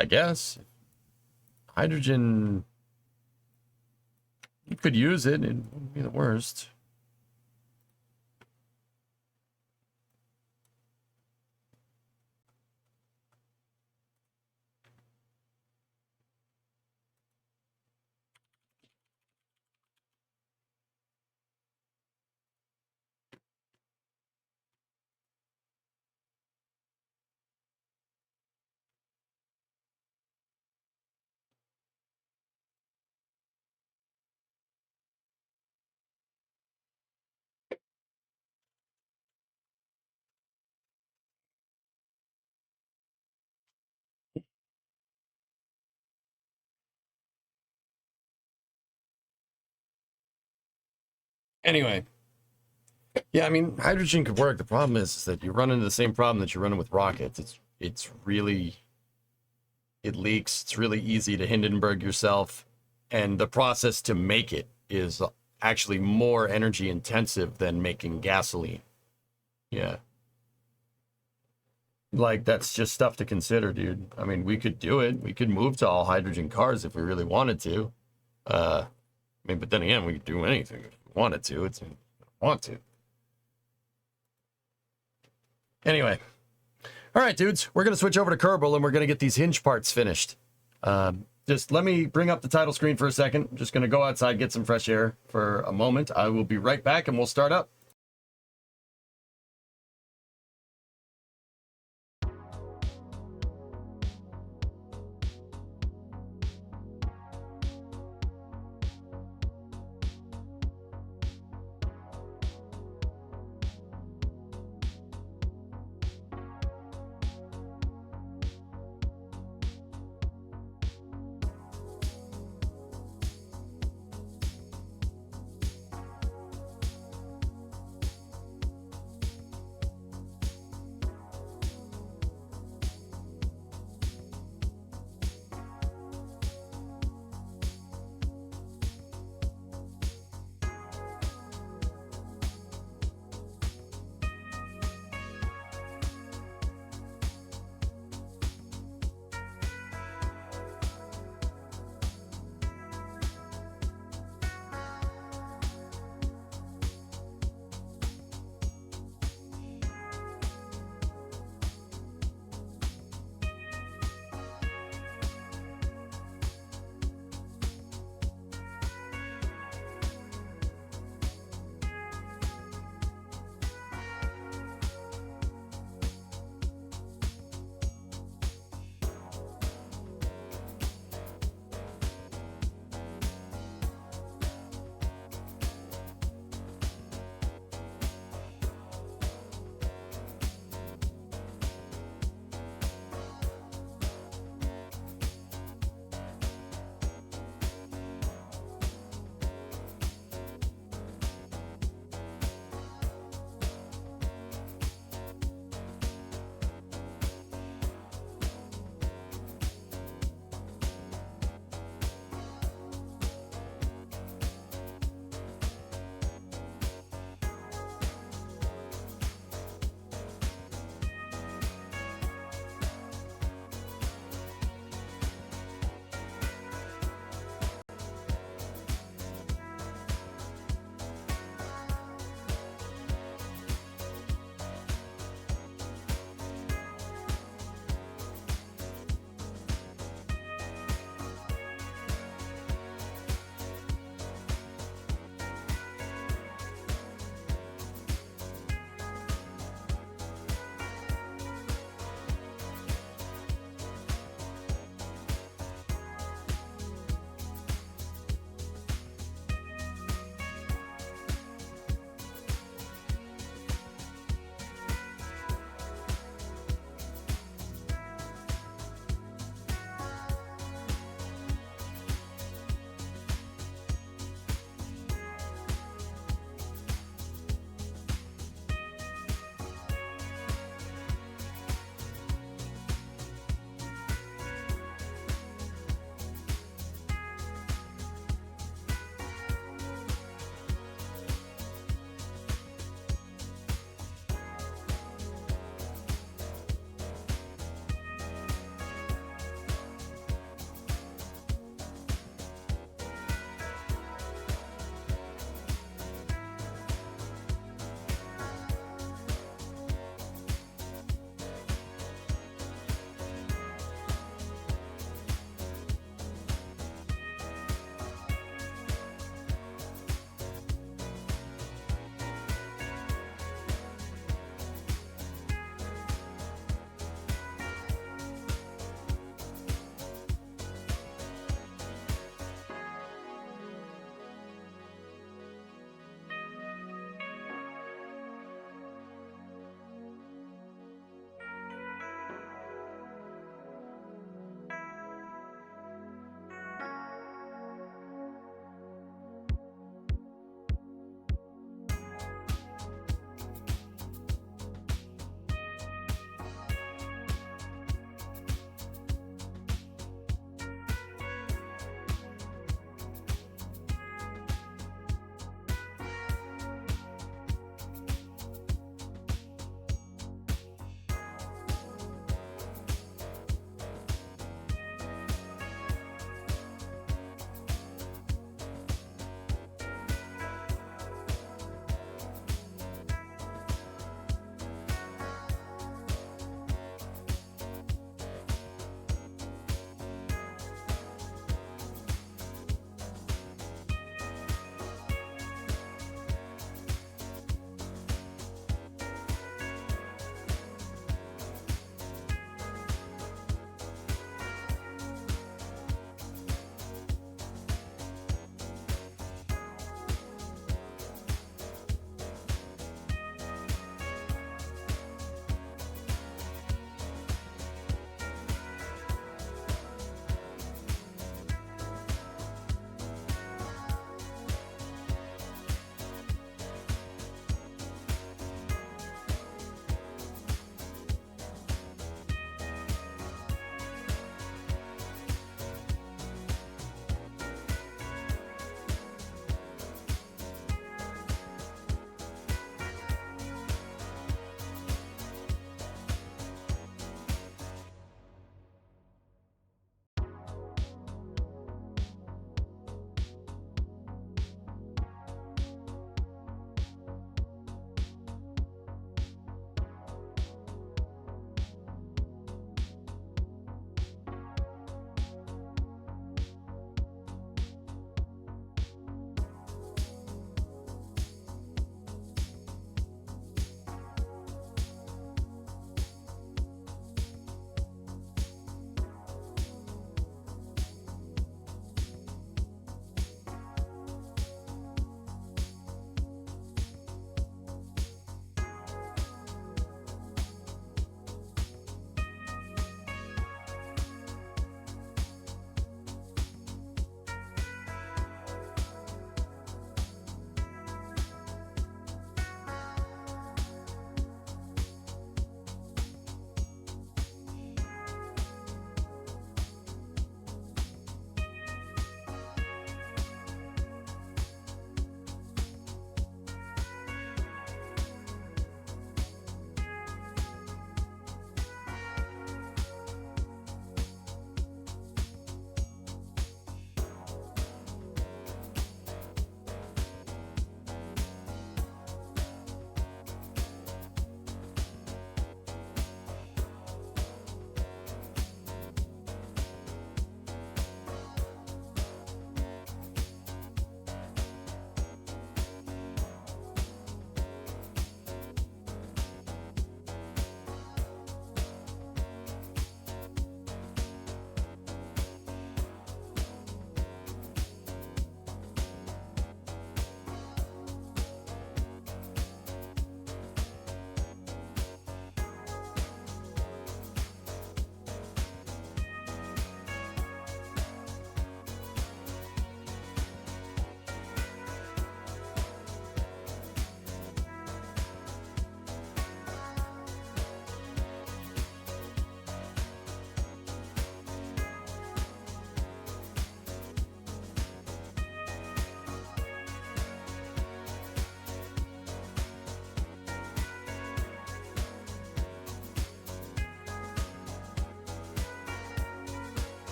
I guess. Hydrogen, you could use it. It wouldn't be the worst. Anyway, yeah, I mean, hydrogen could work. The problem is that you run into the same problem that you're running with rockets. It's really, it leaks. It's really easy to Hindenburg yourself, and the process to make it is actually more energy intensive than making gasoline. Yeah. Like, that's just stuff to consider, dude. I mean, we could do it. We could move to all hydrogen cars if we really wanted to. I mean, but then again, we could do anything if we wanted to. It's want to. Anyway. All right, dudes, we're going to switch over to Kerbal and we're going to get these hinge parts finished. Just let me bring up the title screen for a second. I'm just going to go outside, get some fresh air for a moment. I will be right back and we'll start up.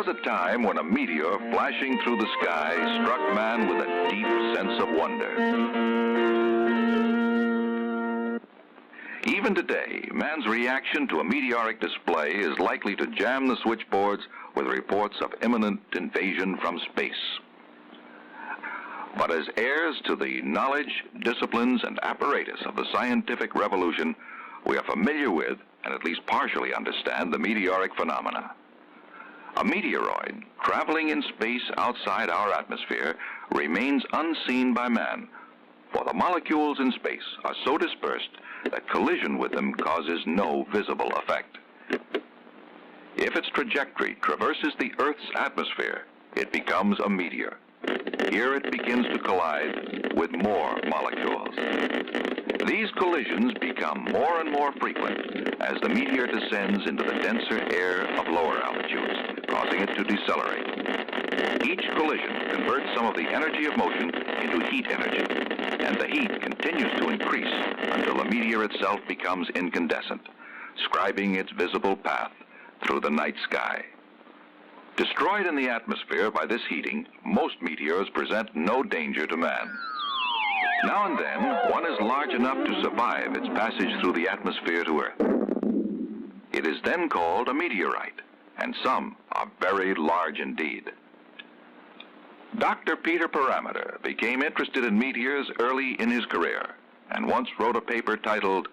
was a time when a meteor flashing through the sky struck man with a deep sense of wonder. Even today, man's reaction to a meteoric display is likely to jam the switchboards with reports of imminent invasion from space. But as heirs to the knowledge, disciplines, and apparatus of the scientific revolution, we are familiar with, and at least partially understand, the meteoric phenomena. A meteoroid traveling in space outside our atmosphere remains unseen by man, for the molecules in space are so dispersed that collision with them causes no visible effect. If its trajectory traverses the Earth's atmosphere, it becomes a meteor. Here it begins to collide with more molecules. These collisions become more and more frequent as the meteor descends into the denser air of lower altitudes, causing it to decelerate. Each collision converts some of the energy of motion into heat energy, and the heat continues to increase until the meteor itself becomes incandescent, scribing its visible path through the night sky. Destroyed in the atmosphere by this heating, most meteors present no danger to man. Now and then, one is large enough to survive its passage through the atmosphere to Earth. It is then called a meteorite, and some are very large indeed. Dr. Peter Parameter became interested in meteors early in his career, and once wrote a paper titled,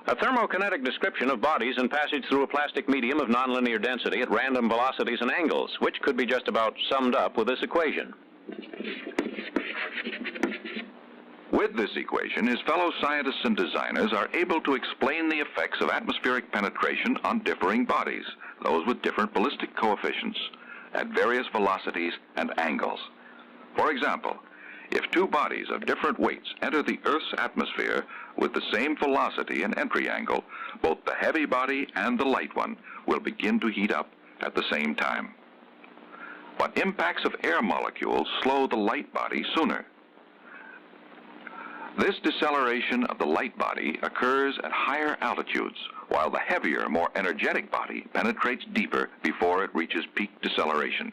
"A thermokinetic description of bodies in passage through a plastic medium of nonlinear density at random velocities and angles, which could be just about summed up with this equation." With this equation, his fellow scientists and designers are able to explain the effects of atmospheric penetration on differing bodies, those with different ballistic coefficients, at various velocities and angles. For example, if two bodies of different weights enter the Earth's atmosphere with the same velocity and entry angle, both the heavy body and the light one will begin to heat up at the same time. But impacts of air molecules slow the light body sooner. This deceleration of the light body occurs at higher altitudes, while the heavier, more energetic body penetrates deeper before it reaches peak deceleration.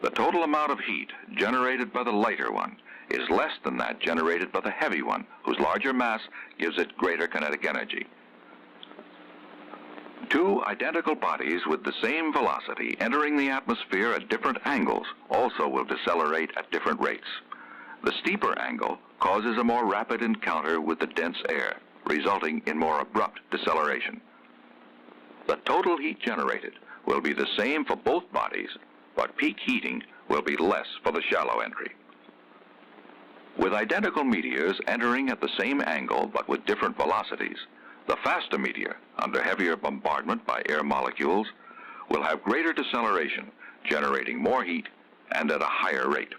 The total amount of heat generated by the lighter one is less than that generated by the heavy one, whose larger mass gives it greater kinetic energy. Two identical bodies with the same velocity entering the atmosphere at different angles also will decelerate at different rates. The steeper angle causes a more rapid encounter with the dense air, resulting in more abrupt deceleration. The total heat generated will be the same for both bodies, but peak heating will be less for the shallow entry. With identical meteors entering at the same angle but with different velocities, the faster meteor, under heavier bombardment by air molecules, will have greater deceleration, generating more heat and at a higher rate.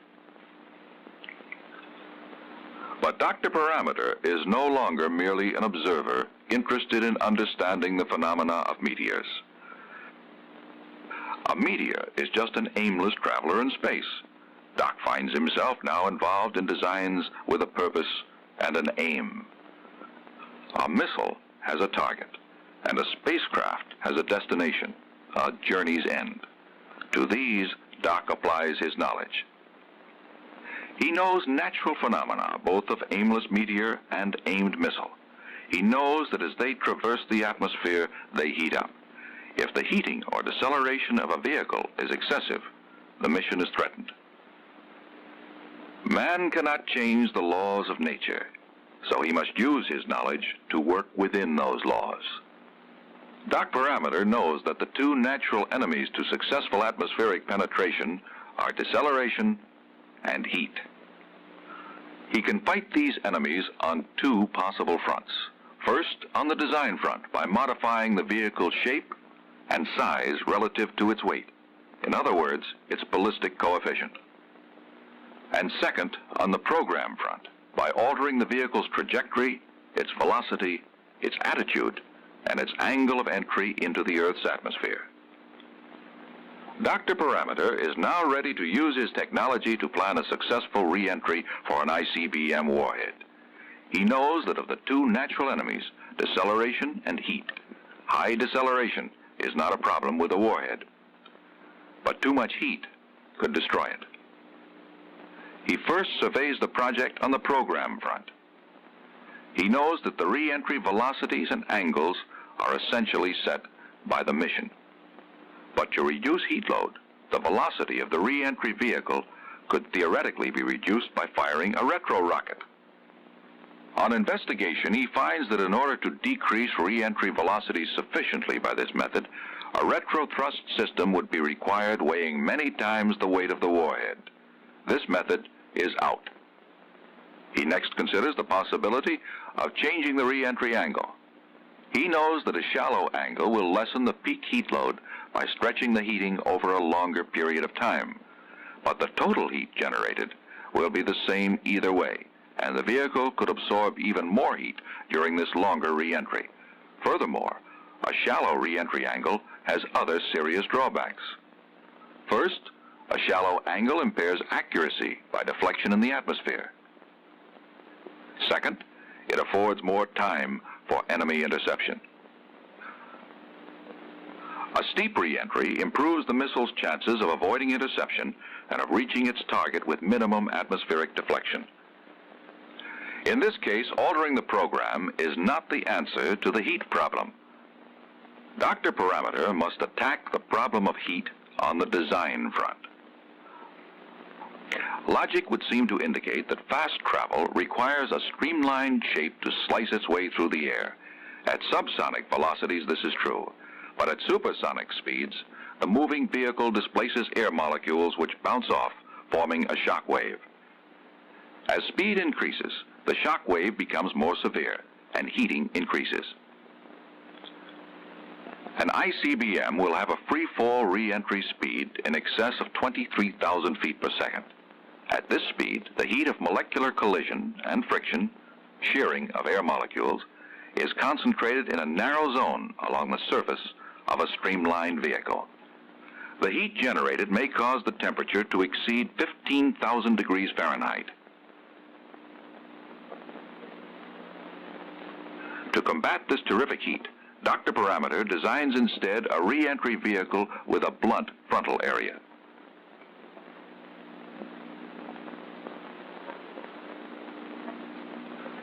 But Dr. Parameter is no longer merely an observer interested in understanding the phenomena of meteors. A meteor is just an aimless traveler in space. Doc finds himself now involved in designs with a purpose and an aim. A missile has a target, and a spacecraft has a destination, a journey's end. To these, Doc applies his knowledge. He knows natural phenomena, both of aimless meteor and aimed missile. He knows that as they traverse the atmosphere, they heat up. If the heating or deceleration of a vehicle is excessive, the mission is threatened. Man cannot change the laws of nature, so he must use his knowledge to work within those laws. Doc Parameter knows that the two natural enemies to successful atmospheric penetration are deceleration and heat. He can fight these enemies on two possible fronts. First, on the design front, by modifying the vehicle's shape and size relative to its weight. In other words, its ballistic coefficient. And second, on the program front, by altering the vehicle's trajectory, its velocity, its attitude, and its angle of entry into the Earth's atmosphere. Dr. Parameter is now ready to use his technology to plan a successful re-entry for an ICBM warhead. He knows that of the two natural enemies, deceleration and heat, high deceleration is not a problem with a warhead. but too much heat could destroy it. He first surveys the project on the program front. He knows that the re-entry velocities and angles are essentially set by the mission. But to reduce heat load, the velocity of the re-entry vehicle could theoretically be reduced by firing a retro rocket. On investigation, he finds that in order to decrease re-entry velocities sufficiently by this method, a retro thrust system would be required weighing many times the weight of the warhead. This method is out. He next considers the possibility of changing the re-entry angle. He knows that a shallow angle will lessen the peak heat load by stretching the heating over a longer period of time. But the total heat generated will be the same either way, and the vehicle could absorb even more heat during this longer re-entry. Furthermore, a shallow re-entry angle has other serious drawbacks. First, a shallow angle impairs accuracy by deflection in the atmosphere. Second, it affords more time for enemy interception. A steep re-entry improves the missile's chances of avoiding interception and of reaching its target with minimum atmospheric deflection. In this case, altering the program is not the answer to the heat problem. Dr. Parameter must attack the problem of heat on the design front. Logic would seem to indicate that fast travel requires a streamlined shape to slice its way through the air. At subsonic velocities, this is true, but at supersonic speeds, the moving vehicle displaces air molecules which bounce off, forming a shock wave. As speed increases, the shock wave becomes more severe, and heating increases. An ICBM will have a free-fall re-entry speed in excess of 23,000 feet per second. At this speed, the heat of molecular collision and friction, shearing of air molecules, is concentrated in a narrow zone along the surface of a streamlined vehicle. The heat generated may cause the temperature to exceed 15,000 degrees Fahrenheit. To combat this terrific heat, Dr. Parameter designs instead a re-entry vehicle with a blunt frontal area.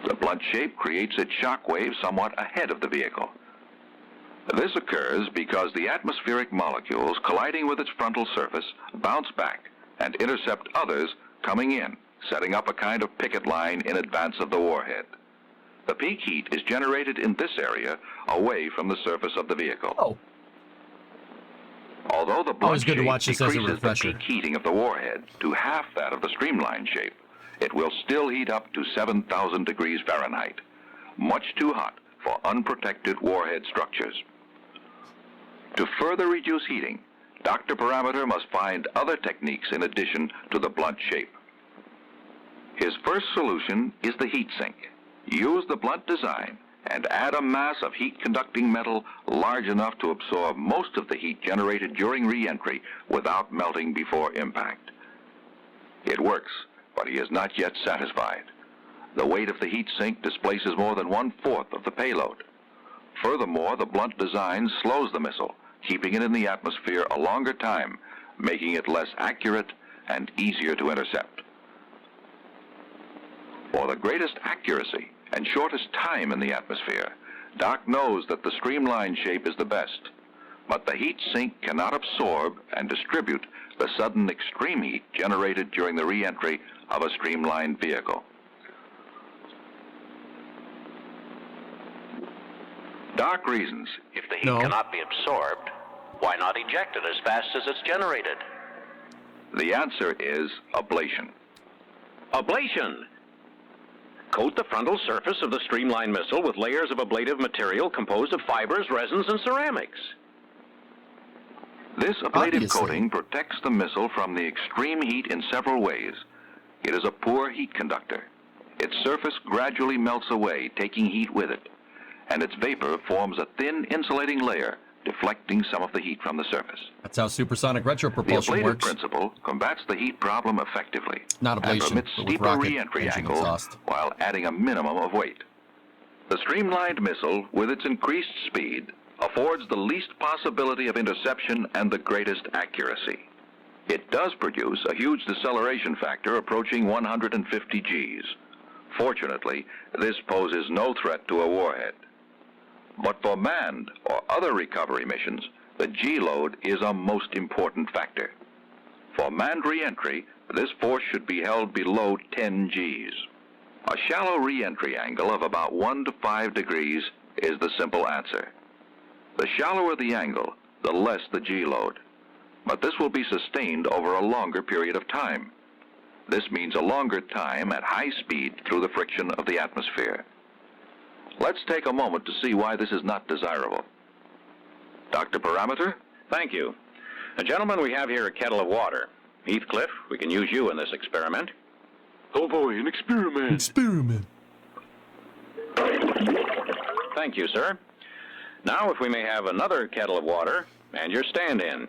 The blunt shape creates its shock wave somewhat ahead of the vehicle. This occurs because the atmospheric molecules colliding with its frontal surface bounce back and intercept others coming in, setting up a kind of picket line in advance of the warhead. The peak heat is generated in this area away from the surface of the vehicle. Oh. Although the blunt Always good to shape watch this as a decreases the refresher. peak heating of the warhead to half that of the streamlined shape, it will still heat up to 7,000 degrees Fahrenheit, much too hot for unprotected warhead structures. To further reduce heating, Dr. Parameter must find other techniques in addition to the blunt shape. His first solution is the heat sink. Use the blunt design and add a mass of heat-conducting metal large enough to absorb most of the heat generated during re-entry without melting before impact. It works, but he is not yet satisfied. The weight of the heat sink displaces more than 1/4 of the payload. Furthermore, the blunt design slows the missile, keeping it in the atmosphere a longer time, making it less accurate and easier to intercept. For the greatest accuracy and shortest time in the atmosphere, Doc knows that the streamlined shape is the best, but the heat sink cannot absorb and distribute the sudden extreme heat generated during the re-entry of a streamlined vehicle. Doc reasons, If the heat No. cannot be absorbed, why not eject it as fast as it's generated? the answer is ablation. Ablation. Coat the frontal surface of the streamlined missile with layers of ablative material composed of fibers, resins, and ceramics. This ablative Obviously. coating protects the missile from the extreme heat in several ways. It is a poor heat conductor. Its surface gradually melts away, taking heat with it, and its vapor forms a thin insulating layer, deflecting some of the heat from the surface. That's how supersonic retro The propulsion ablative works. principle combats the heat problem effectively Not and ablation, permits but with steeper rocket re-entry engine angles exhaust. while adding a minimum of weight. The streamlined missile, with its increased speed, affords the least possibility of interception and the greatest accuracy. It does produce a huge deceleration factor approaching 150 Gs. Fortunately, this poses no threat to a warhead. But for manned or other recovery missions, the G load is a most important factor. For manned reentry, this force should be held below 10 Gs. A shallow reentry angle of about 1 to 5 degrees is the simple answer. The shallower the angle, the less the G load. But this will be sustained over a longer period of time. This means a longer time at high speed through the friction of the atmosphere. Let's take a moment to see why this is not desirable. Dr. Parameter? Thank you. Gentlemen, we have here a kettle of water. Heathcliff, we can use you in this experiment. Oh boy, an experiment. Experiment. Thank you, sir. Now, if we may have another kettle of water and your stand-in.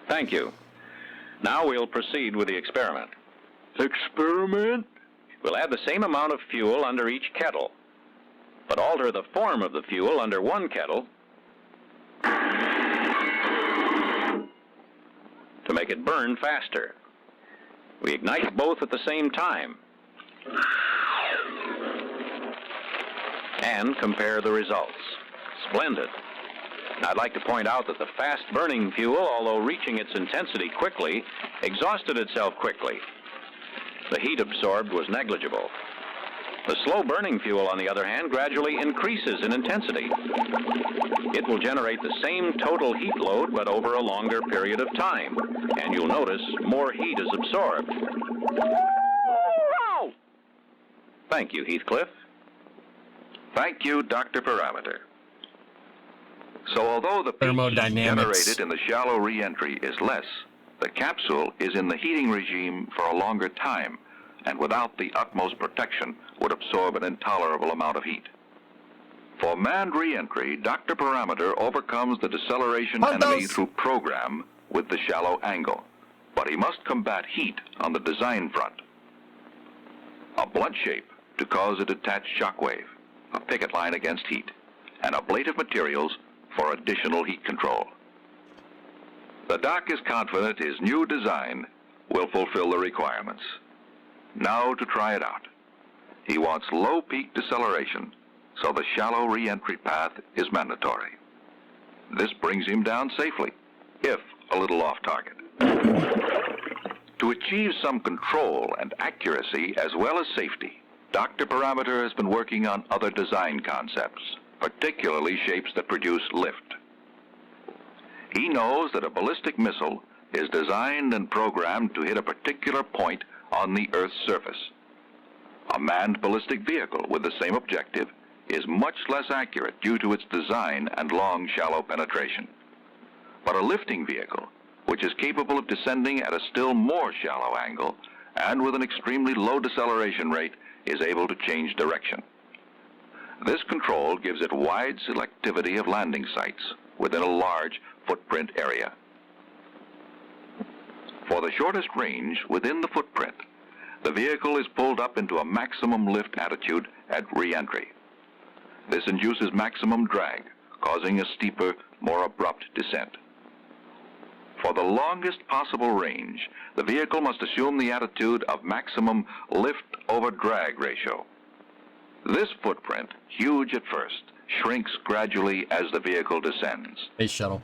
Thank you. Now we'll proceed with the experiment. Experiment? We'll add the same amount of fuel under each kettle, but alter the form of the fuel under one kettle to make it burn faster. We ignite both at the same time and compare the results. Splendid. I'd like to point out that the fast-burning fuel, although reaching its intensity quickly, exhausted itself quickly. The heat absorbed was negligible. The slow-burning fuel, on the other hand, gradually increases in intensity. It will generate the same total heat load, but over a longer period of time, and you'll notice more heat is absorbed. Thank you, Heathcliff. Thank you, Dr. Parameter. So although the peak heat Thermodynamics. generated in the shallow reentry is less, the capsule is in the heating regime for a longer time, and without the utmost protection would absorb an intolerable amount of heat. For manned reentry, Dr. Parameter overcomes the deceleration enemy through program with the shallow angle, but he must combat heat on the design front. A blunt shape to cause a detached shock wave, a picket line against heat, and ablative materials for additional heat control. The doc is confident his new design will fulfill the requirements. Now to try it out. He wants low peak deceleration, so the shallow re-entry path is mandatory. This brings him down safely, if a little off target. To achieve some control and accuracy as well as safety, Dr. Parameter has been working on other design concepts, particularly shapes that produce lift. He knows that a ballistic missile is designed and programmed to hit a particular point on the Earth's surface. A manned ballistic vehicle with the same objective is much less accurate due to its design and long, shallow penetration. But a lifting vehicle, which is capable of descending at a still more shallow angle and with an extremely low deceleration rate, is able to change direction. This control gives it wide selectivity of landing sites within a large footprint area. For the shortest range within the footprint, the vehicle is pulled up into a maximum lift attitude at re-entry. This induces maximum drag, causing a steeper, more abrupt descent. For the longest possible range, the vehicle must assume the attitude of maximum lift-over-drag ratio. This footprint, huge at first, shrinks gradually as the vehicle descends. Space shuttle.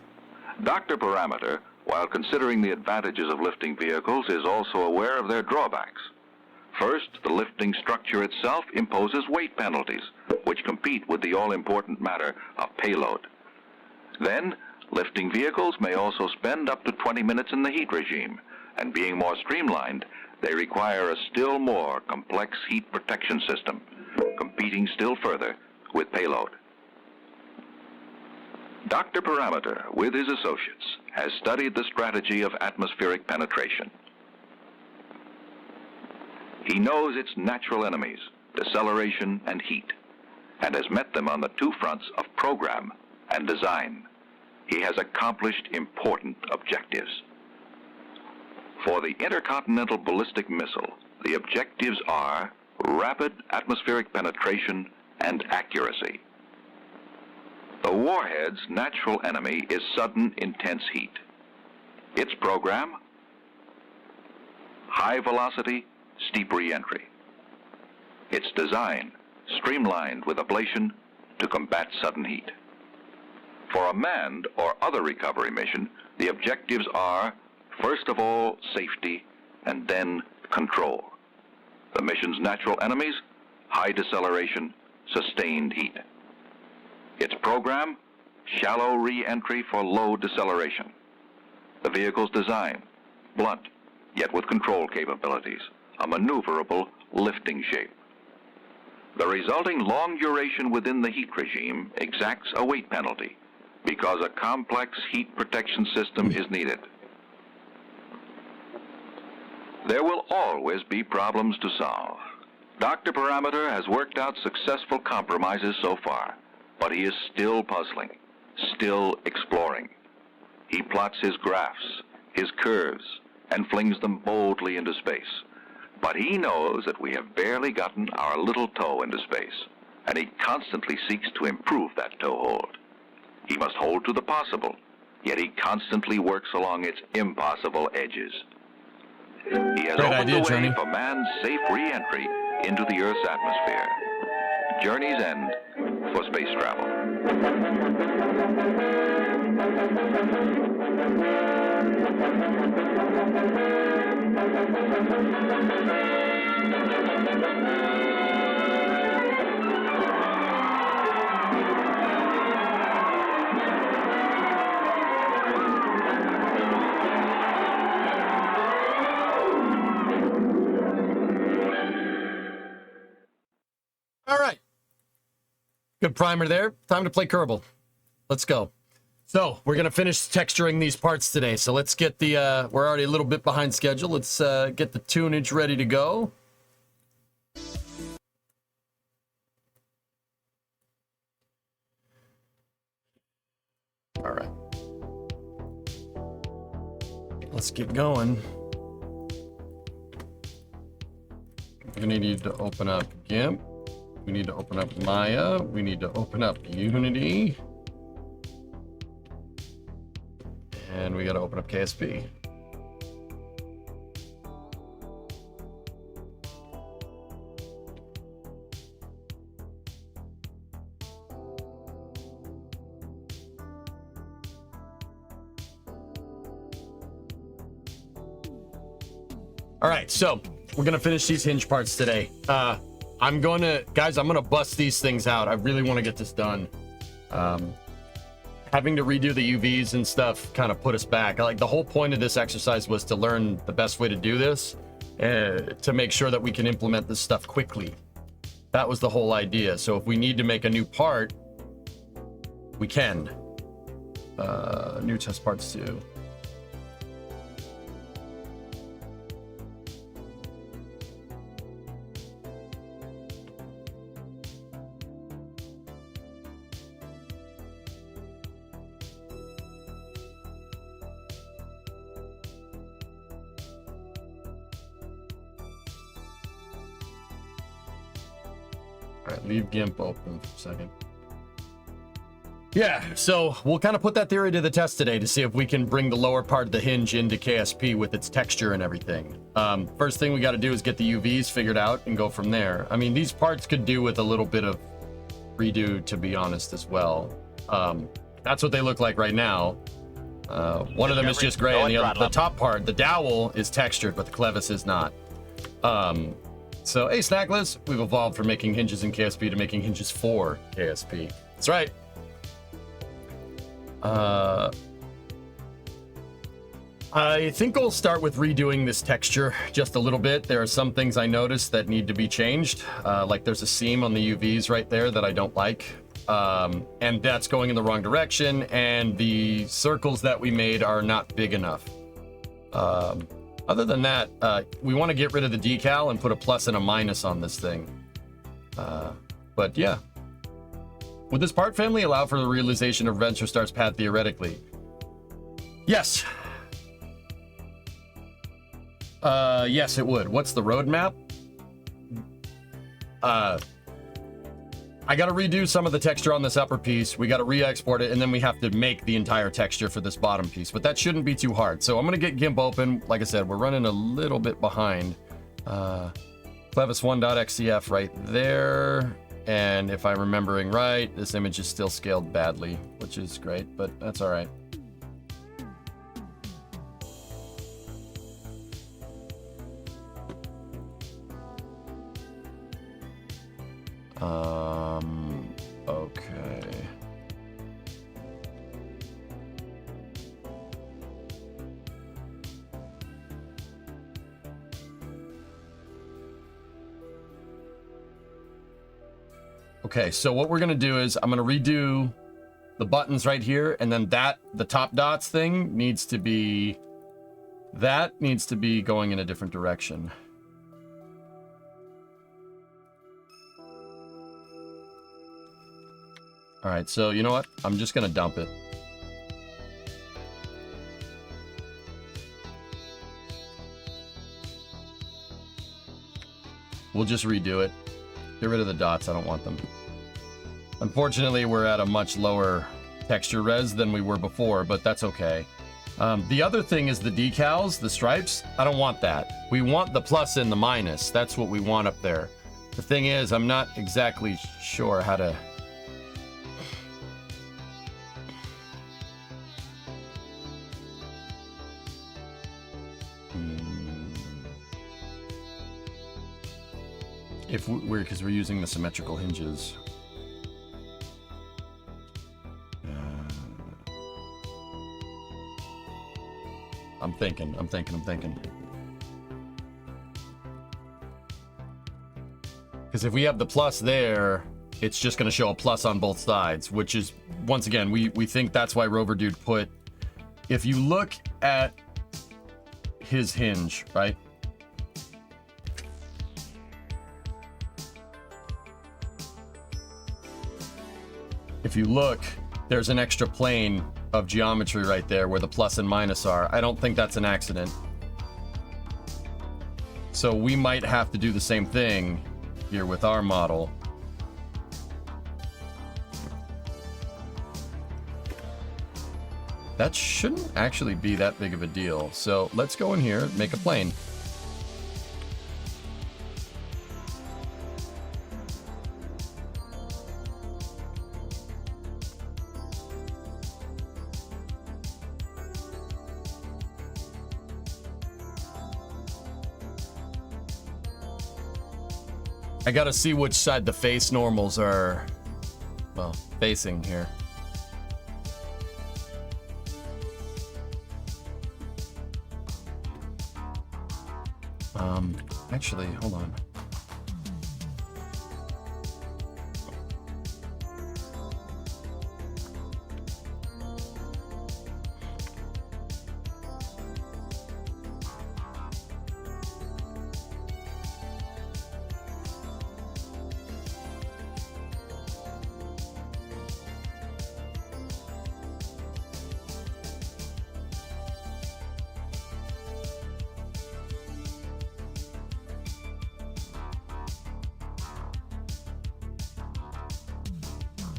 Dr. Parameter, while considering the advantages of lifting vehicles, is also aware of their drawbacks. First, the lifting structure itself imposes weight penalties, which compete with the all-important matter of payload. Then, lifting vehicles may also spend up to 20 minutes in the heat regime, and being more streamlined, they require a still more complex heat protection system, competing still further with payload. Dr. Parameter, with his associates, has studied the strategy of atmospheric penetration. He knows its natural enemies, deceleration and heat, and has met them on the two fronts of program and design. He has accomplished important objectives. For the intercontinental ballistic missile, the objectives are rapid atmospheric penetration and accuracy. The warhead's natural enemy is sudden, intense heat. Its program? High velocity, steep re-entry. Its design, streamlined with ablation to combat sudden heat. For a manned or other recovery mission, the objectives are, first of all, safety, and then control. The mission's natural enemies, high deceleration, sustained heat. Its program, shallow re-entry for low deceleration. The vehicle's design, blunt, yet with control capabilities, a maneuverable lifting shape. The resulting long duration within the heat regime exacts a weight penalty because a complex heat protection system is needed. There will always be problems to solve. Dr. Parameter has worked out successful compromises so far, but he is still puzzling, still exploring. He plots his graphs, his curves, and flings them boldly into space. But he knows that we have barely gotten our little toe into space, and he constantly seeks to improve that toehold. He must hold to the possible, yet he constantly works along its impossible edges. He has opened the way for man's safe re-entry into the Earth's atmosphere. Journey's end for space travel. All right. Good primer there. Time to play Kerbal. Let's go. So we're going to finish texturing these parts today. So let's get the, we're already a little bit behind schedule. Let's get the tunage ready to go. All right. Let's get going. We need to open up GIMP. We need to open up Maya. We need to open up Unity. And we got to open up KSP. All right, so we're going to finish these hinge parts today. I'm going to bust these things out. I really want to get this done. Having to redo the UVs and stuff kind of put us back. Like, the whole point of this exercise was to learn the best way to do this, to make sure that we can implement this stuff quickly. That was the whole idea. So if we need to make a new part, we can. New test parts too. Leave GIMP open for a second. Yeah, so we'll kind of put that theory to the test today to see if we can bring the lower part of the hinge into KSP with its texture and everything. First thing we got to do is get the UVs figured out and go from there. I mean, these parts could do with a little bit of redo, to be honest, as well. That's what they look like right now. One of them is just gray, and the top part, the dowel, is textured, but the clevis is not. So, hey, Snackless, we've evolved from making hinges in KSP to making hinges for KSP. That's right. I think I'll start with redoing this texture just a little bit. There are some things I noticed that need to be changed. Like there's a seam on the UVs right there that I don't like. And that's going in the wrong direction. And the circles that we made are not big enough. Other than that, we want to get rid of the decal and put a plus and a minus on this thing. But yeah. Would this part family allow for the realization of Venture Star's pad theoretically? Yes. Yes, it would. What's the roadmap? I got to redo some of the texture on this upper piece. We got to re-export it, and then we have to make the entire texture for this bottom piece. But that shouldn't be too hard. So I'm going to get GIMP open. Like I said, we're running a little bit behind. Clevis1.xcf right there. And if I'm remembering right, this image is still scaled badly, which is great, but that's all right. Okay. Okay, so what we're gonna do is I'm gonna redo the buttons right here, and then the top dots thing needs to be going in a different direction. All right, so you know what? I'm just gonna dump it. We'll just redo it. Get rid of the dots, I don't want them. Unfortunately, we're at a much lower texture res than we were before, but that's okay. The other thing is the decals, the stripes. I don't want that. We want the plus and the minus. That's what we want up there. The thing is, I'm not exactly sure how to... If we're, because we're using the symmetrical hinges. I'm thinking. Because if we have the plus there, it's just going to show a plus on both sides, which is, once again, we think that's why Rover Dude put... If you look at his hinge, right? If you look, there's an extra plane of geometry right there where the plus and minus are. I don't think that's an accident. So we might have to do the same thing here with our model. That shouldn't actually be that big of a deal. So let's go in here, make a plane. I gotta see which side the face normals are, well, facing here. Actually, hold on.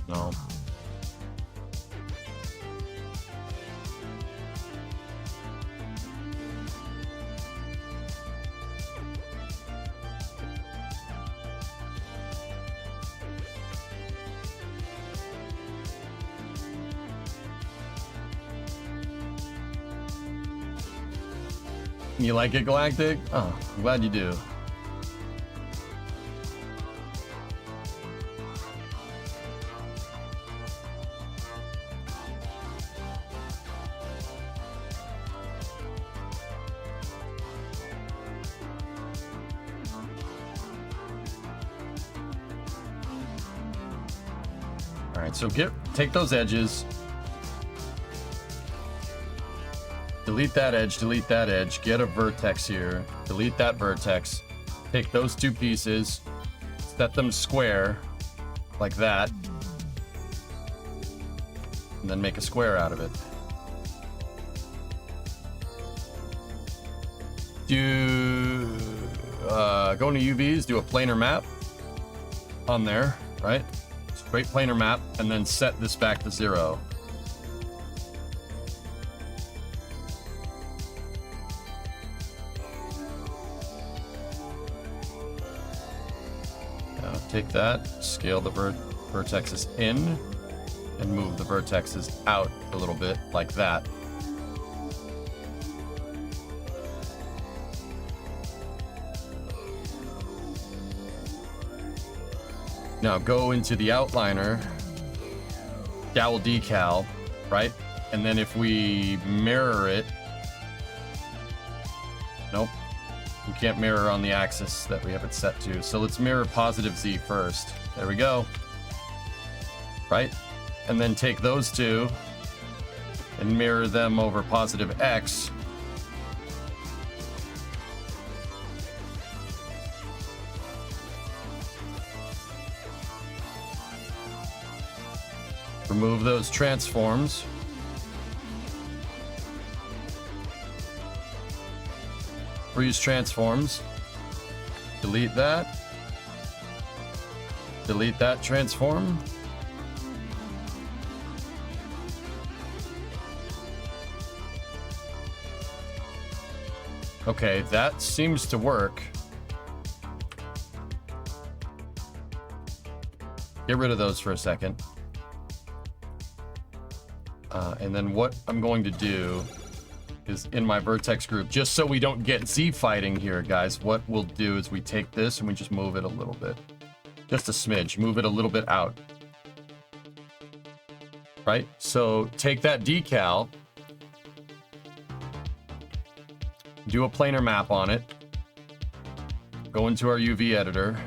No. You like it, Galactic? Oh, I'm glad you do. So take those edges, delete that edge, get a vertex here, delete that vertex, take those two pieces, set them square like that, and then make a square out of it. Go into UVs, do a planar map on there, right? straight planar map, and then set this back to 0. Now take that, scale the vertexes in, and move the vertexes out a little bit, like that. Now go into the outliner, dowel decal, right? And then if we mirror it, nope, we can't mirror on the axis that we have it set to. So let's mirror positive Z first. There we go, right? And then take those two and mirror them over positive X. Remove those transforms. Freeze transforms. Delete that. Delete that transform. Okay, that seems to work. Get rid of those for a second. And then what I'm going to do is in my vertex group, just so we don't get Z fighting here, guys, what we'll do is we take this and we just move it a little bit. Just a smidge, move it a little bit out. Right? So take that decal, do a planar map on it, go into our UV editor,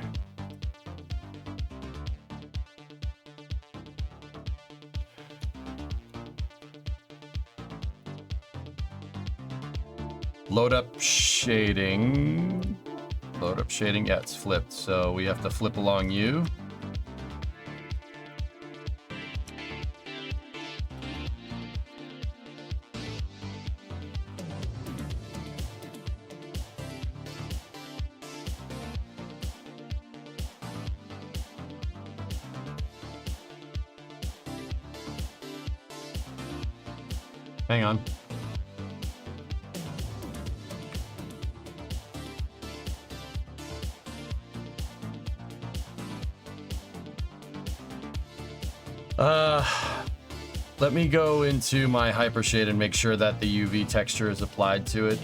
load up shading. Load up shading. Yeah, it's flipped. So we have to flip along U. Hang on. Let me go into my hypershade and make sure that the UV texture is applied to it.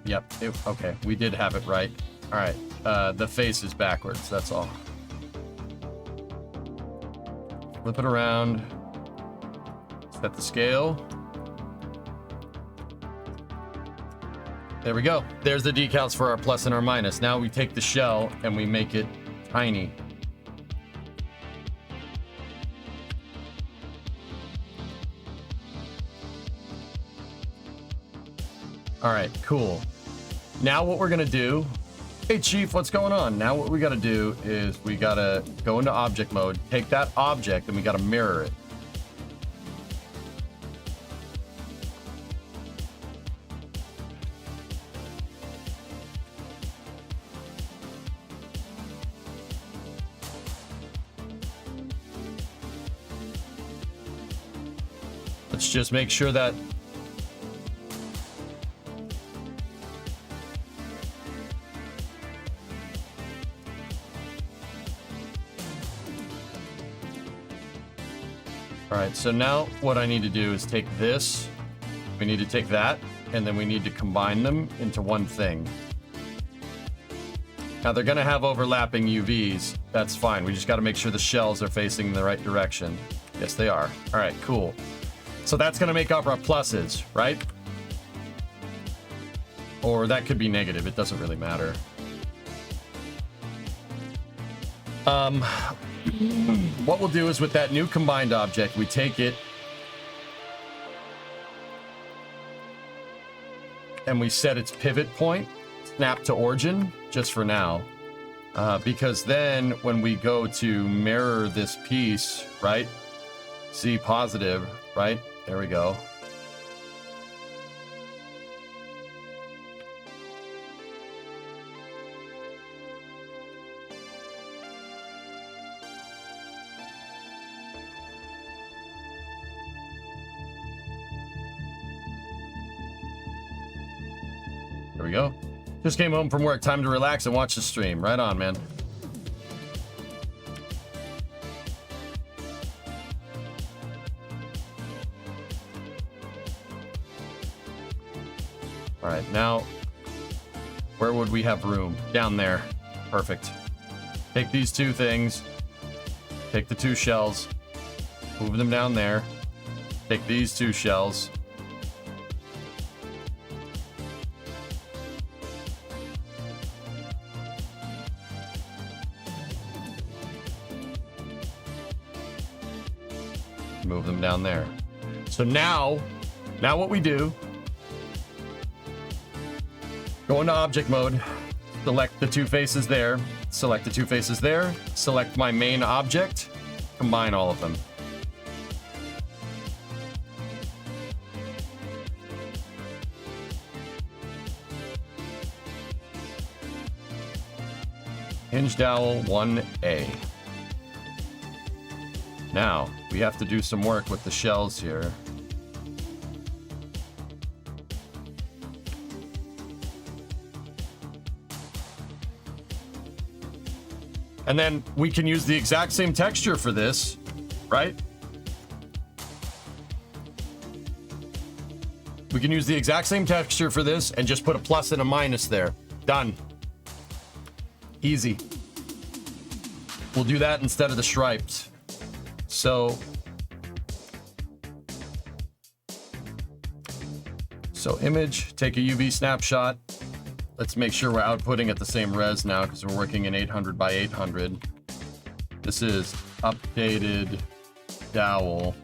Yep, okay, we did have it right. All right, the face is backwards, that's all. Flip it around, set the scale. There we go. There's the decals for our plus and our minus. Now we take the shell and we make it tiny. All right, cool. Now what we're gonna do, hey Chief, what's going on? Now what we gotta do is we gotta go into object mode, take that object and we gotta mirror it. Let's just make sure that all right, so now what I need to do is take this, we need to take that, and then we need to combine them into one thing. Now they're gonna have overlapping UVs, that's fine. We just gotta make sure the shells are facing in the right direction. Yes, they are. All right, cool. So that's gonna make up our pluses, right? Or that could be negative, it doesn't really matter. What we'll do is with that new combined object, we take it and we set its pivot point, snap to origin, just for now. Because then when we go to mirror this piece, right? Z positive, right? There we go. There we go. Just came home from work. Time to relax and watch the stream. Right on, man. All right, now, where would we have room? Down there. Perfect. Take these two things. Take the two shells. Move them down there. Take these two shells. Move them down there. So now what we do, go into object mode, select the two faces there, select the two faces there, select my main object, combine all of them. Hinge dowel 1A. Now, we have to do some work with the shells here. And then we can use the exact same texture for this, right? We can use the exact same texture for this and just put a plus and a minus there. Done. Easy. We'll do that instead of the striped. So image, take a UV snapshot. Let's make sure we're outputting at the same res now because we're working in 800 by 800. This is updated dowel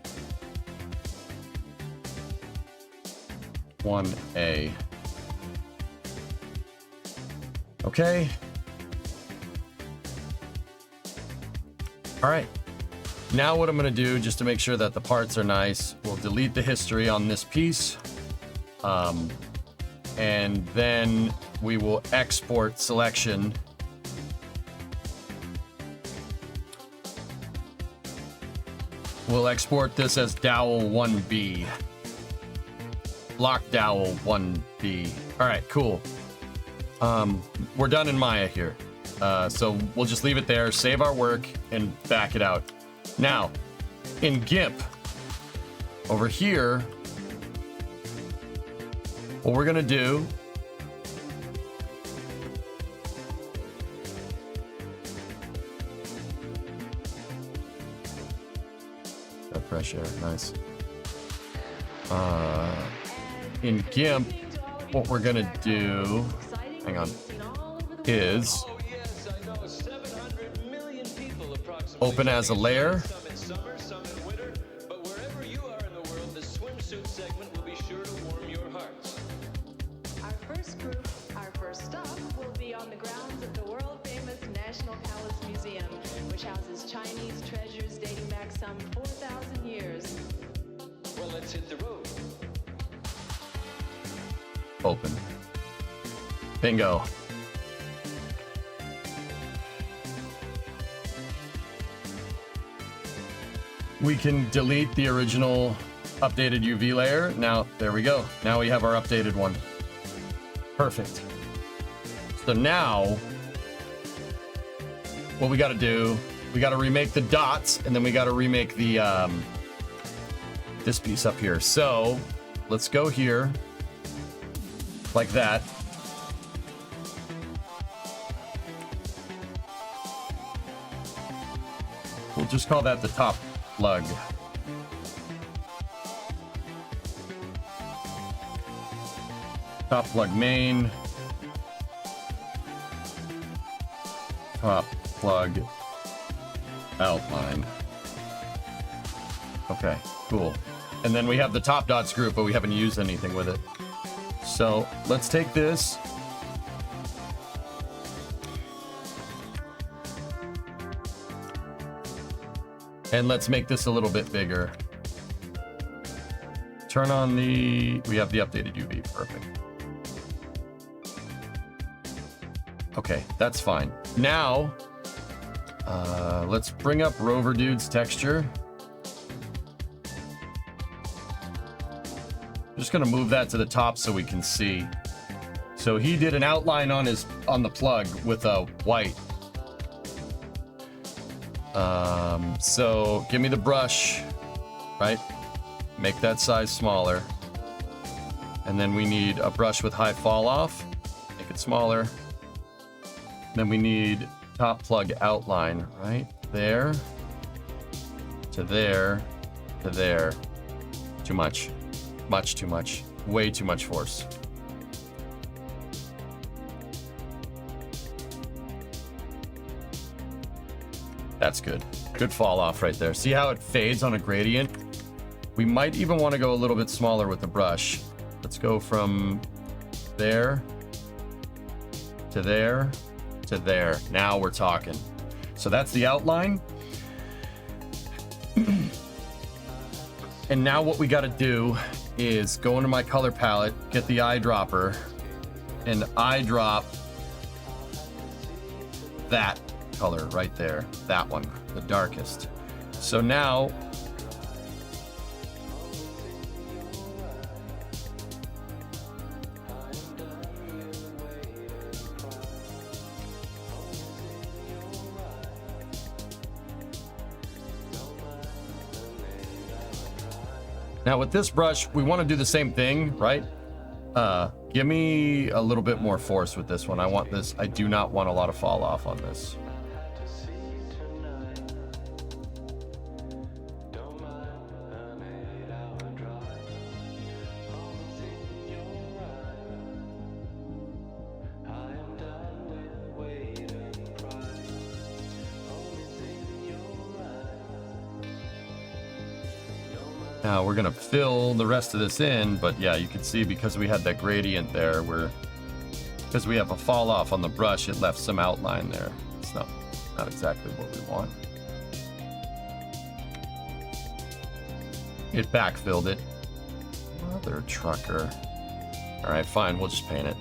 1A. Okay. All right. Now what I'm going to do, just to make sure that the parts are nice, we'll delete the history on this piece. And then we will export selection. We'll export this as dowel 1B. Block dowel 1B. All right, cool. We're done in Maya here. So we'll just leave it there, save our work, and back it out. Now, in GIMP, over here, what we're gonna do that fresh air, nice. In GIMP, what we're gonna do, hang on, is open as a layer. Our first group, our first stop, will be on the grounds of the world-famous National Palace Museum, which houses Chinese treasures dating back some 4,000 years. Well, let's hit the road. Open. Bingo. We can delete the original updated UV layer. Now, there we go. Now we have our updated one. Perfect. So now, what we got to do, we got to remake the dots, and then we got to remake the this piece up here. So let's go here, like that. We'll just call that the top plug. Top plug main. Top plug outline. Okay, cool. And then we have the top dots group, but we haven't used anything with it. So let's take this. And let's make this a little bit bigger. Turn on we have the updated UV, perfect. Okay, that's fine. Now, let's bring up Rover Dude's texture. I'm just gonna move that to the top so we can see. So he did an outline on the plug with a white. So give me the brush, right? Make that size smaller. And then we need a brush with high fall off. Make it smaller. Then we need top plug outline, right? There to there to there. Too much. Much too much. Way too much force. That's good. Good fall off right there. See how it fades on a gradient? We might even want to go a little bit smaller with the brush. Let's go from there to there to there. Now we're talking. So that's the outline. And now what we got to do is go into my color palette, get the eyedropper, and eyedrop that color right there. That one, the darkest. So now with this brush, we want to do the same thing, right? Give me a little bit more force with this one. I want this. I do not want a lot of fall off on this. Now we're gonna fill the rest of this in, but yeah, you can see because we had that gradient there, because we have a fall off on the brush, it left some outline there. It's not exactly what we want. It backfilled it. Mother trucker. All right, fine, we'll just paint it.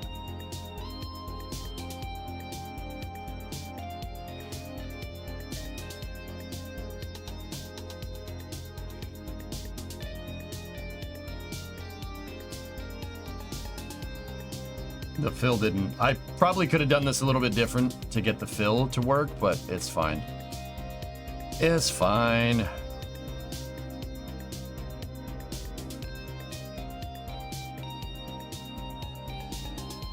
The fill didn't. I probably could have done this a little bit different to get the fill to work, but it's fine. It's fine.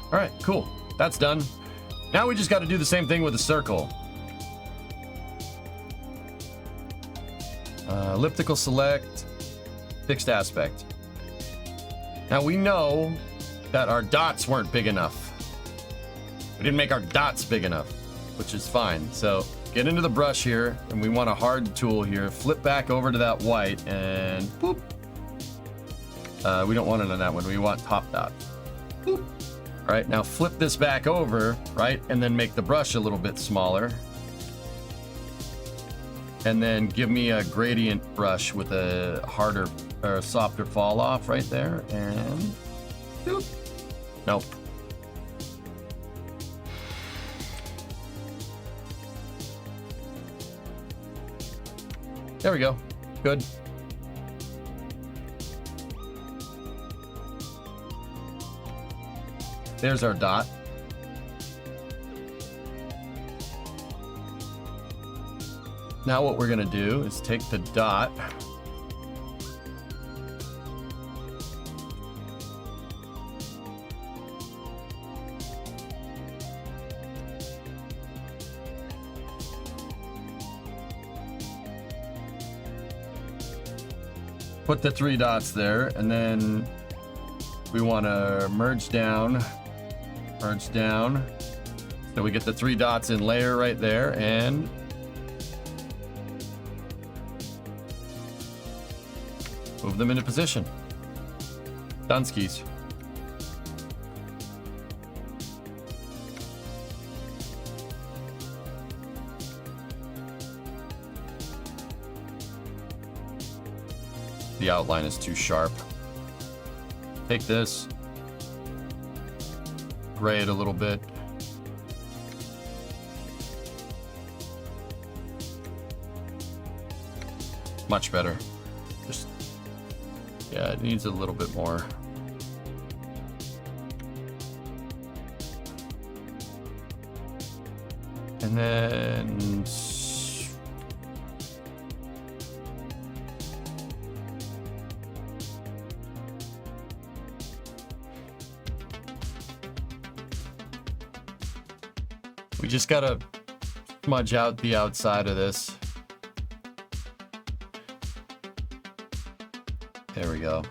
All right, cool. That's done. Now we just got to do the same thing with the circle. Elliptical select, fixed aspect. Now we know that our dots weren't big enough. We didn't make our dots big enough, which is fine. So get into the brush here, and we want a hard tool here. Flip back over to that white, and boop. We don't want it on that one. We want top dot. Boop. All right, now flip this back over, right? And then make the brush a little bit smaller. And then give me a gradient brush with a harder or softer fall off right there, and boop. Nope. There we go. Good. There's our dot. Now what we're gonna do is take the dot, put the 3 dots there, and then we want to merge down, so we get the 3 dots in layer right there, and move them into position. Dunskies. The outline is too sharp. Take this, gray it a little bit. Much better. Just, yeah, it needs a little bit more. And then we just gotta smudge out the outside of this. There we go.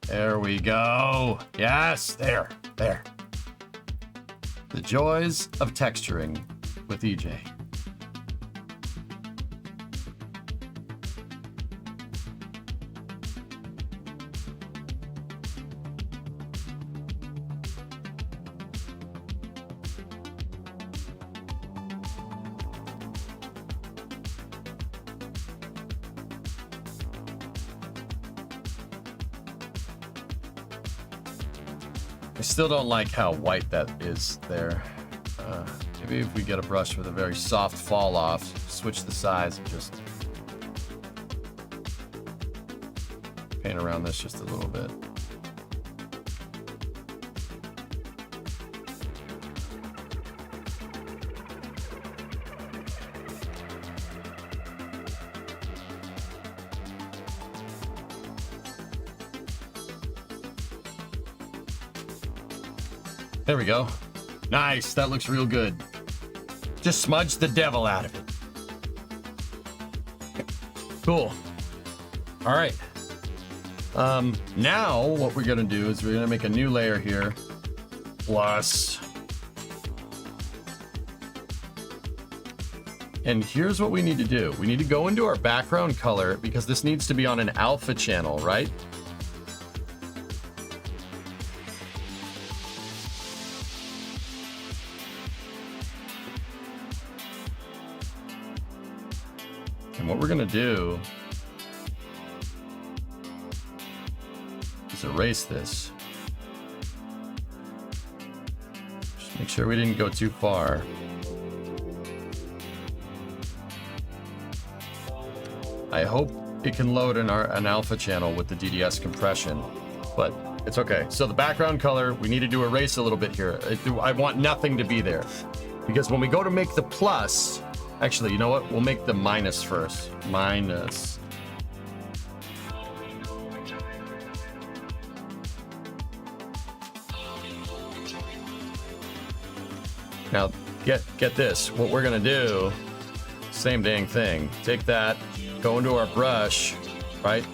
There we go. Yes, there. The joys of texturing with EJ. I still don't like how white that is there. Maybe if we get a brush with a very soft fall off, switch the size and just paint around this just a little bit. There we go. Nice, that looks real good. Just smudge the devil out of it. Cool. All right. Now what we're gonna do is we're gonna make a new layer here. Plus. And here's what we need to do. We need to go into our background color because this needs to be on an alpha channel, right? And what we're gonna do is erase this. Just make sure we didn't go too far. I hope it can load an alpha channel with the DDS compression, but it's okay. So the background color, we needed to erase a little bit here. I want nothing to be there because when we go to make the plus, actually, you know what? We'll make the minus first. Minus. Now, get this. What we're gonna do, same dang thing. Take that, go into our brush, right?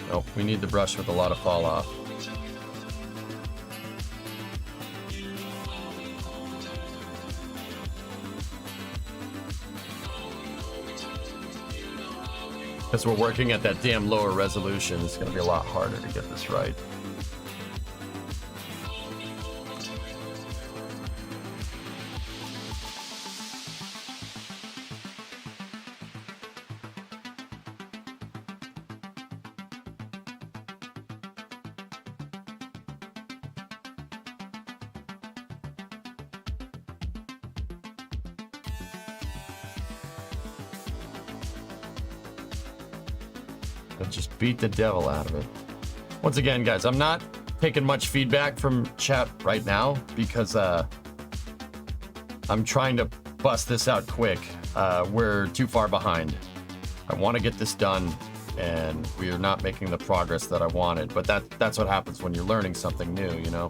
Nope, we need the brush with a lot of fall off. Because we're working at that damn lower resolution, it's going to be a lot harder to get this right. Just beat the devil out of it. Once again, guys, I'm not taking much feedback from chat right now because I'm trying to bust this out quick. We're too far behind. I want to get this done, and we are not making the progress that I wanted. But that's what happens when you're learning something new, you know?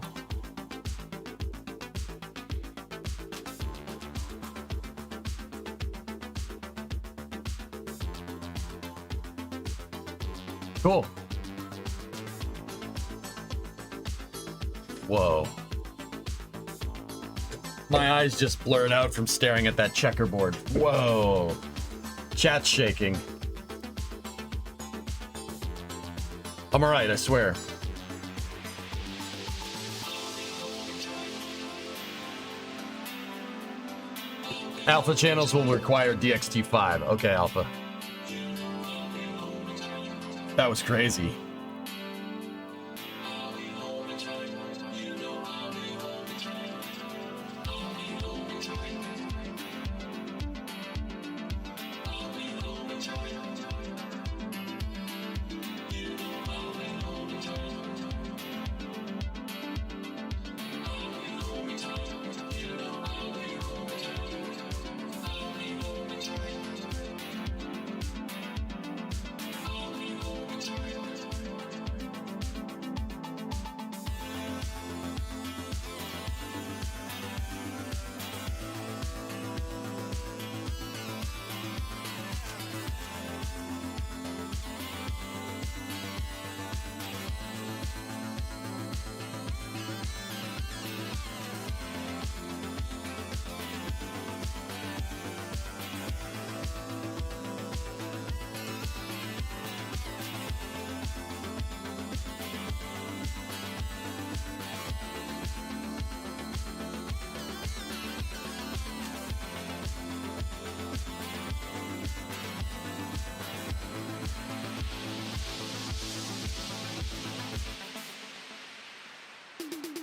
Cool. Whoa. My eyes just blurred out from staring at that checkerboard. Whoa. Chat's shaking. I'm alright, I swear. Alpha channels will require DXT5. Okay, Alpha. That was crazy.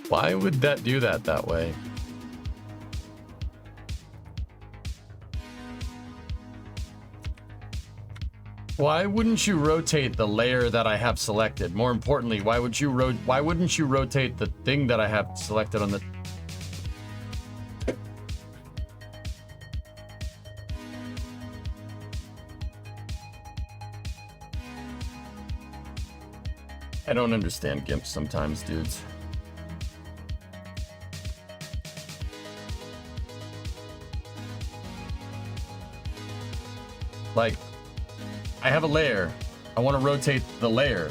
Why would that do that way? Why wouldn't you rotate the layer that I have selected? More importantly, why wouldn't you rotate the thing that I have selected on the... I don't understand GIMP sometimes, dudes. Like, I have a layer. I want to rotate the layer.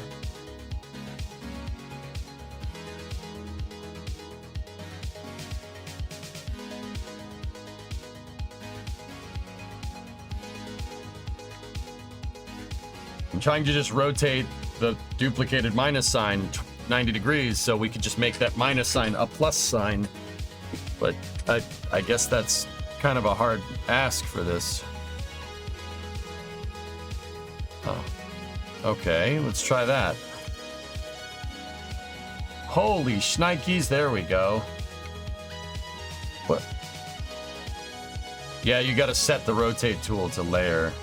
I'm trying to just rotate the duplicated minus sign 90 degrees so we could just make that minus sign a plus sign. But I guess that's kind of a hard ask for this. Oh. Okay, let's try that. Holy shnikes, there we go. What? Yeah, you gotta set the rotate tool to layer.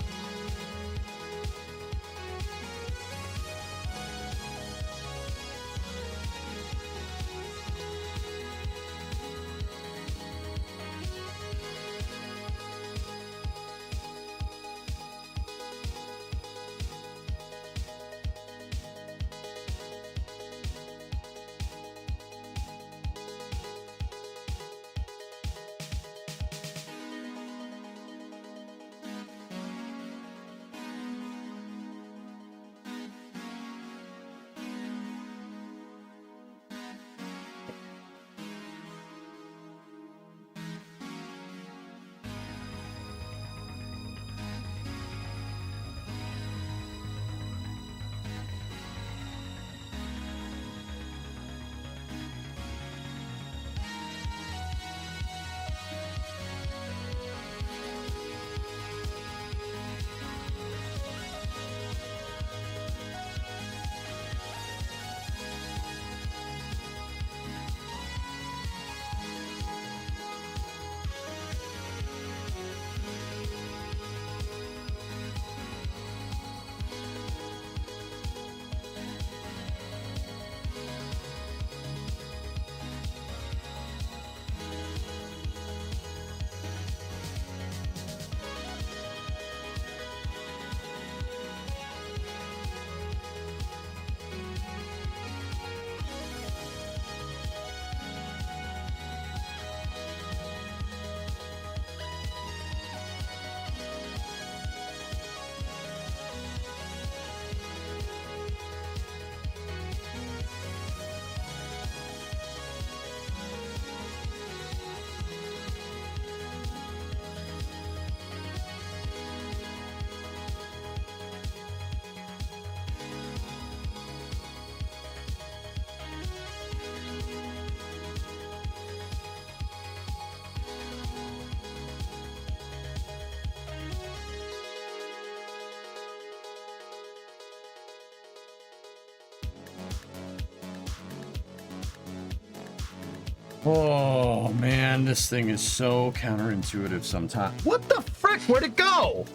Oh man, this thing is so counterintuitive sometimes. What the frick? Where'd it go?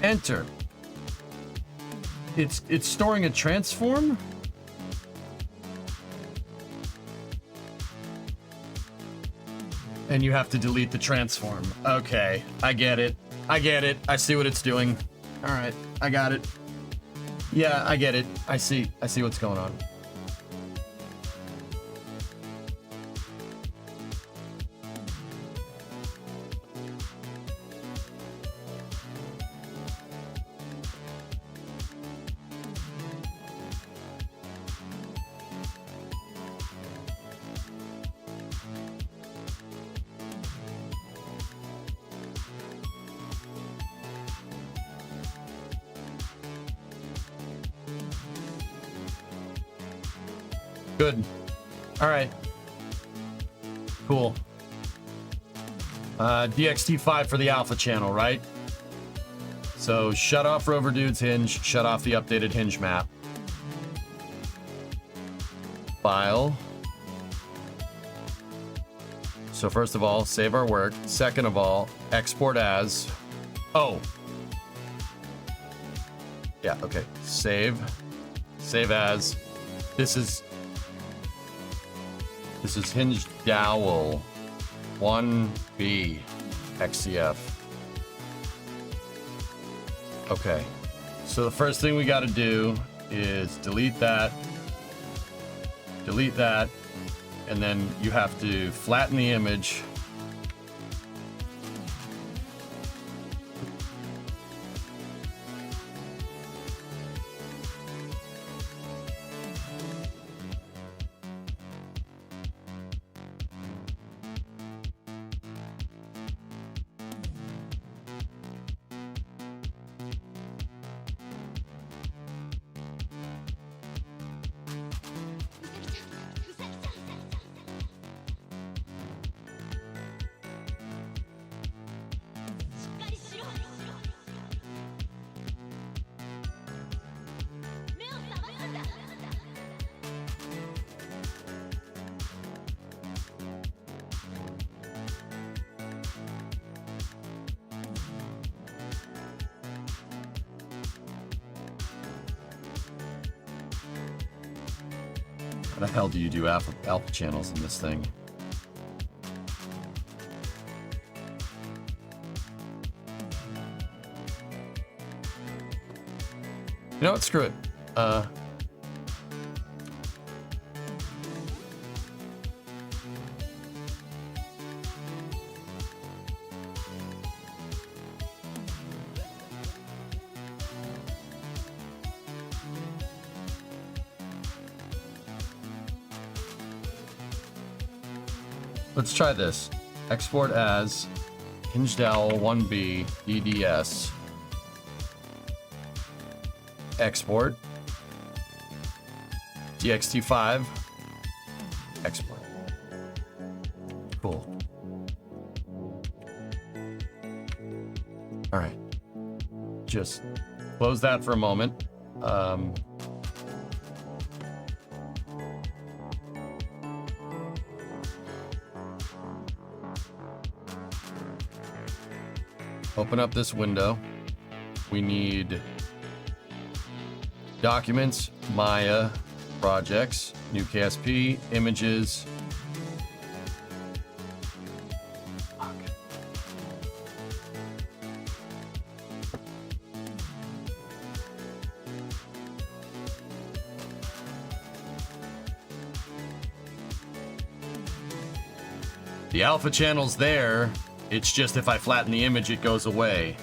Enter. It's storing a transform? And you have to delete the transform. Okay, I get it. I get it. I see what it's doing. All right, I got it. Yeah, I get it. I see what's going on. Good. All right. Cool. DXT5 for the alpha channel, right? So shut off Rover Dude's hinge, shut off the updated hinge map. file. So first of all, save our work. Second of all, export as. Oh. Yeah, okay. Save. Save as. This is hinged dowel 1B XCF. Okay. So the first thing we got to do is delete that, and then you have to flatten the image. How the hell do you do alpha channels in this thing? You know what? Screw it. Let's try this. Export as hinged owl 1B DDS. Export. DXT5. Export. Cool. All right. Just close that for a moment. Open up this window. We need documents, Maya, projects, new KSP, images. Fuck. The alpha channel's there. It's just if I flatten the image, it goes away.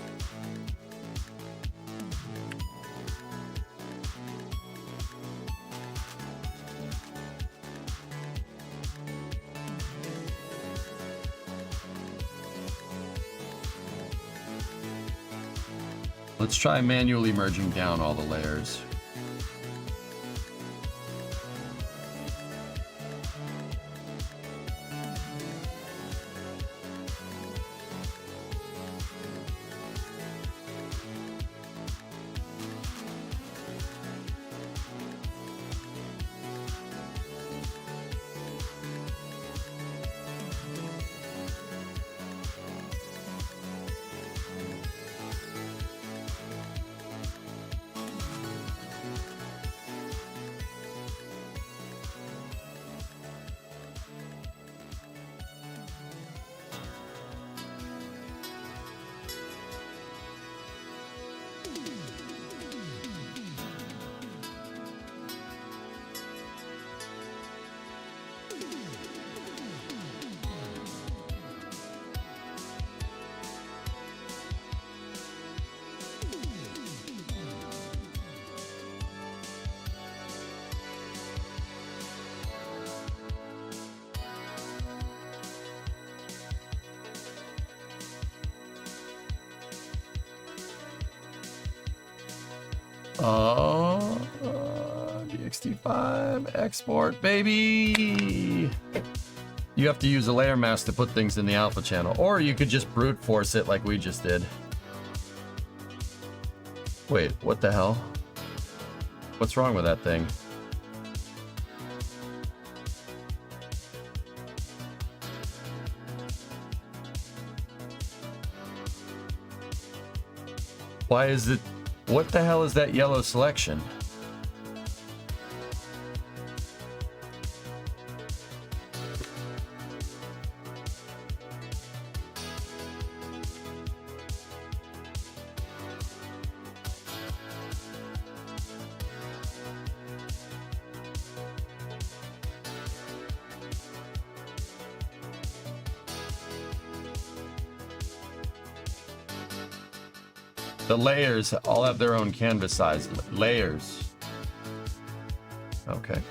Let's try manually merging down all the layers. DXT5 export, baby. You have to use a layer mask to put things in the alpha channel, or you could just brute force it like we just did. Wait, what the hell? What's wrong with that thing? Why is it? What the hell is that yellow selection? The layers all have their own canvas size. Layers. Okay.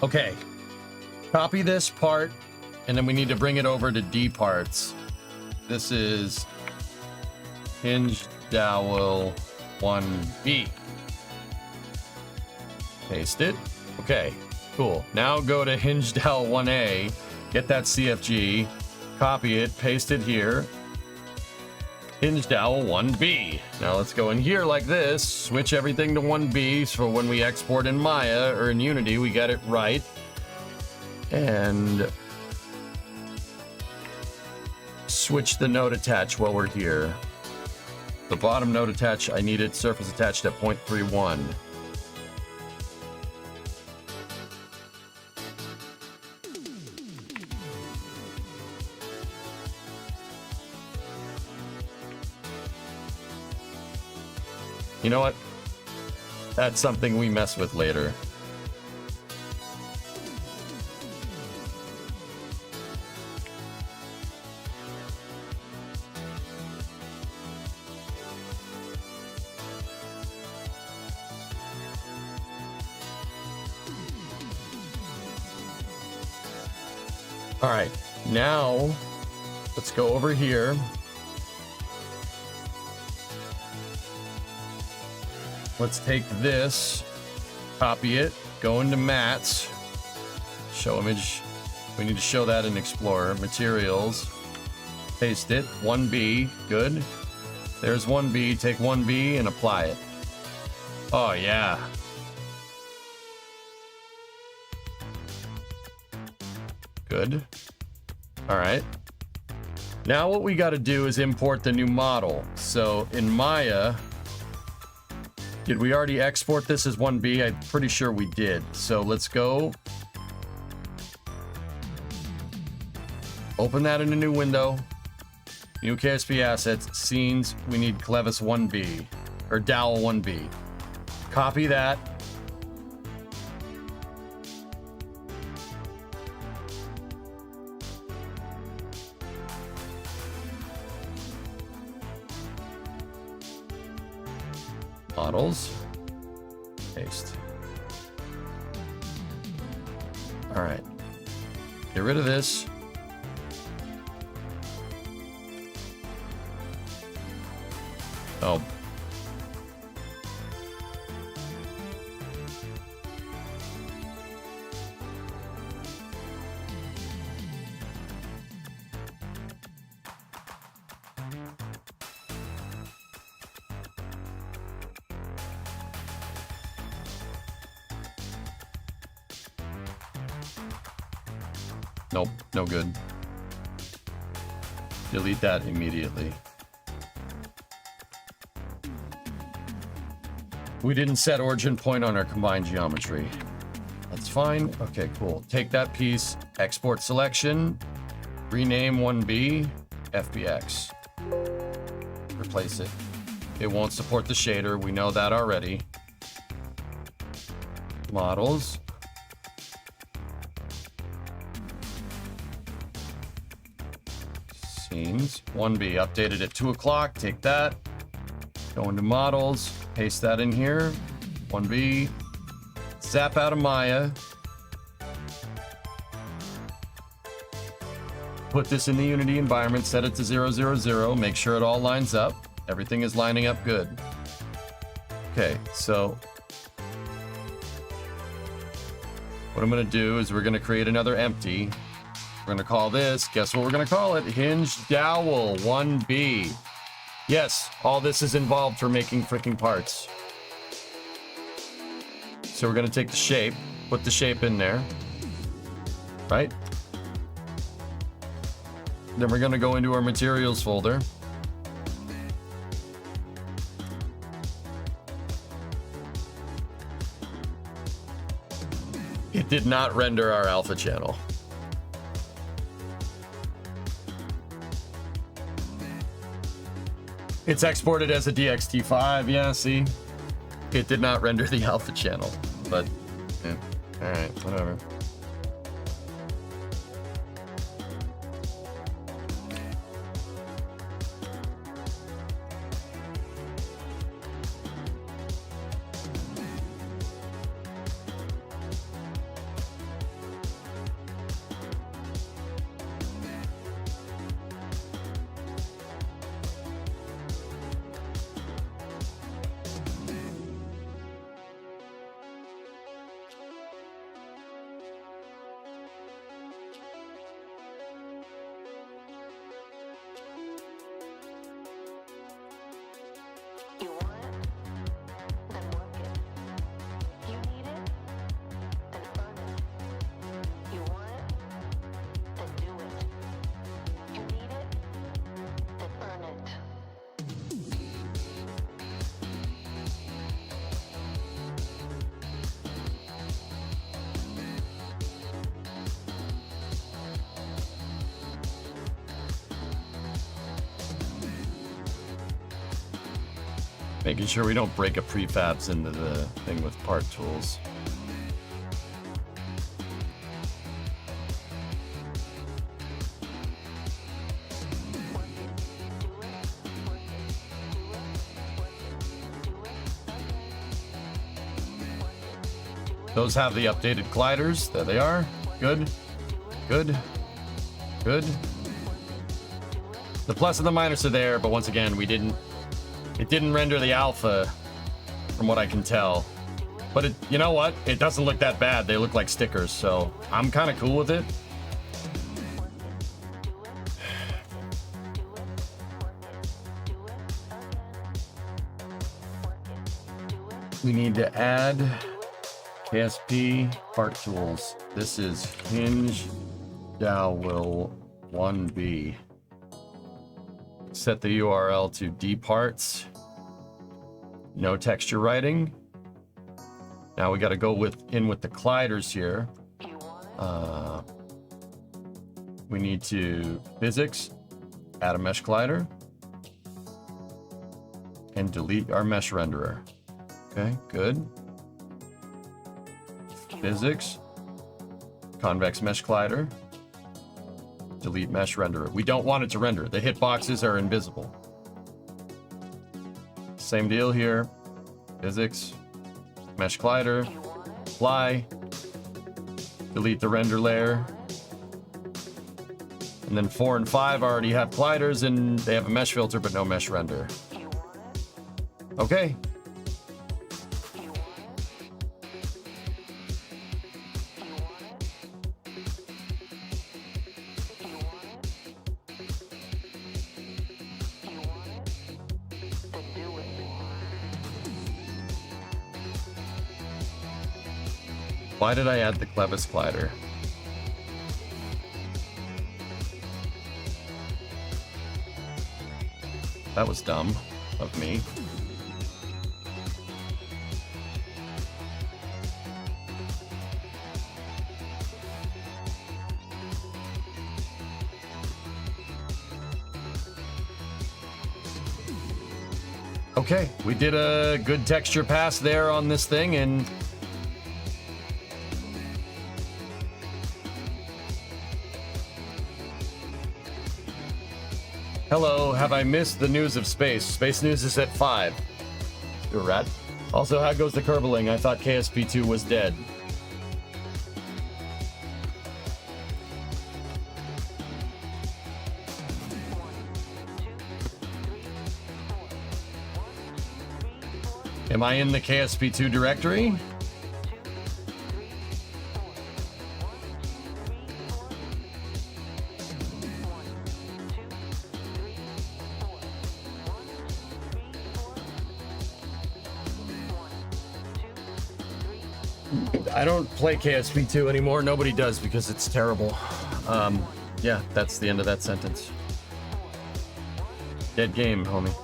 Okay, copy this part, and then we need to bring it over to D parts. This is hinge dowel 1B. Paste it. Okay, cool. Now go to hinge dowel 1A, get that CFG, copy it, paste it here. Hinge dowel 1B. Now let's go in here like this, switch everything to 1B so when we export in Maya or in Unity, we get it right. And switch the node attach while we're here. The bottom node attach, I need it surface attached at 0.31. You know what? That's something we mess with later. All right, now let's go over here. Let's take this, copy it, go into mats, show image. We need to show that in Explorer. Materials, paste it, 1B, good. There's 1B, take 1B and apply it. Oh yeah. Good. All right. Now what we got to do is import the new model. So in Maya, did we already export this as 1B? I'm pretty sure we did. So let's go. Open that in a new window. New KSP assets, scenes. We need Clevis 1B or dowel 1B. Copy that. Models, paste. All right, get rid of this. Oh. Nope, no good. Delete that immediately. We didn't set origin point on our combined geometry. That's fine. Okay, cool. Take that piece, export selection, rename 1B, FBX. Replace it. It won't support the shader. We know that already. Models. Scenes. 1B, updated at 2 o'clock. Take that. Go into models. Paste that in here. 1B. Zap out of Maya. Put this in the Unity environment. Set it to 000. Make sure it all lines up. Everything is lining up good. Okay, so what I'm going to do is we're going to create another empty. We're going to call this, guess what we're going to call it? Hinge Dowel 1B. Yes, all this is involved for making freaking parts. So we're going to take the shape, put the shape in there, right? Then we're going to go into our materials folder. It did not render our alpha channel. It's exported as a DXT5, yeah, see? It did not render the alpha channel, but yeah, all right, whatever. You want it? Then work it. You need it? Then earn it. You want it? Then do it. You need it? Then earn it. Making sure we don't break a prefabs into the thing with part tools. Those have the updated gliders. There they are. Good. Good. Good. The plus and the minus are there, but once again, it didn't render the alpha from what I can tell. But you know what? It doesn't look that bad. They look like stickers, so I'm kind of cool with it. We need to add KSP part tools. This is Hinge Dowel 1B. Set the URL to dparts. No texture writing. Now we got to go in with the colliders here. We need to physics, add a mesh collider, and delete our mesh renderer. Okay, good. Physics, convex mesh collider, delete mesh renderer. We don't want it to render. The hitboxes are invisible. Same deal here. Physics, mesh collider, apply, delete the render layer. And then 4 and 5 already have colliders and they have a mesh filter but no mesh render. Okay. Why did I add the clevis collider? That was dumb of me. Okay, we did a good texture pass there on this thing, and Hello, have I missed the news of space? Space news is at 5. You're a rat. Also, how goes the Kerbling? I thought KSP2 was dead. Am I in the KSP2 directory? I don't play KSP2 anymore. Nobody does because it's terrible. Yeah, that's the end of that sentence. Dead game, homie.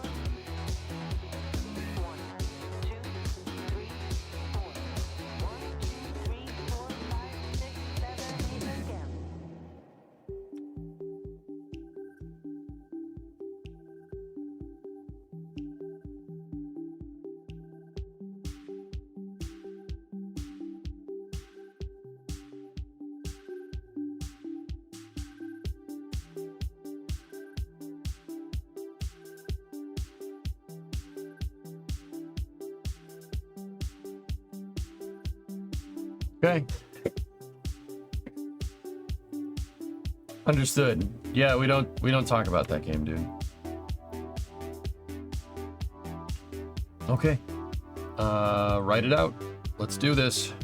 Okay. Understood. Yeah, we don't talk about that game, dude. Okay. Write it out. Let's do this.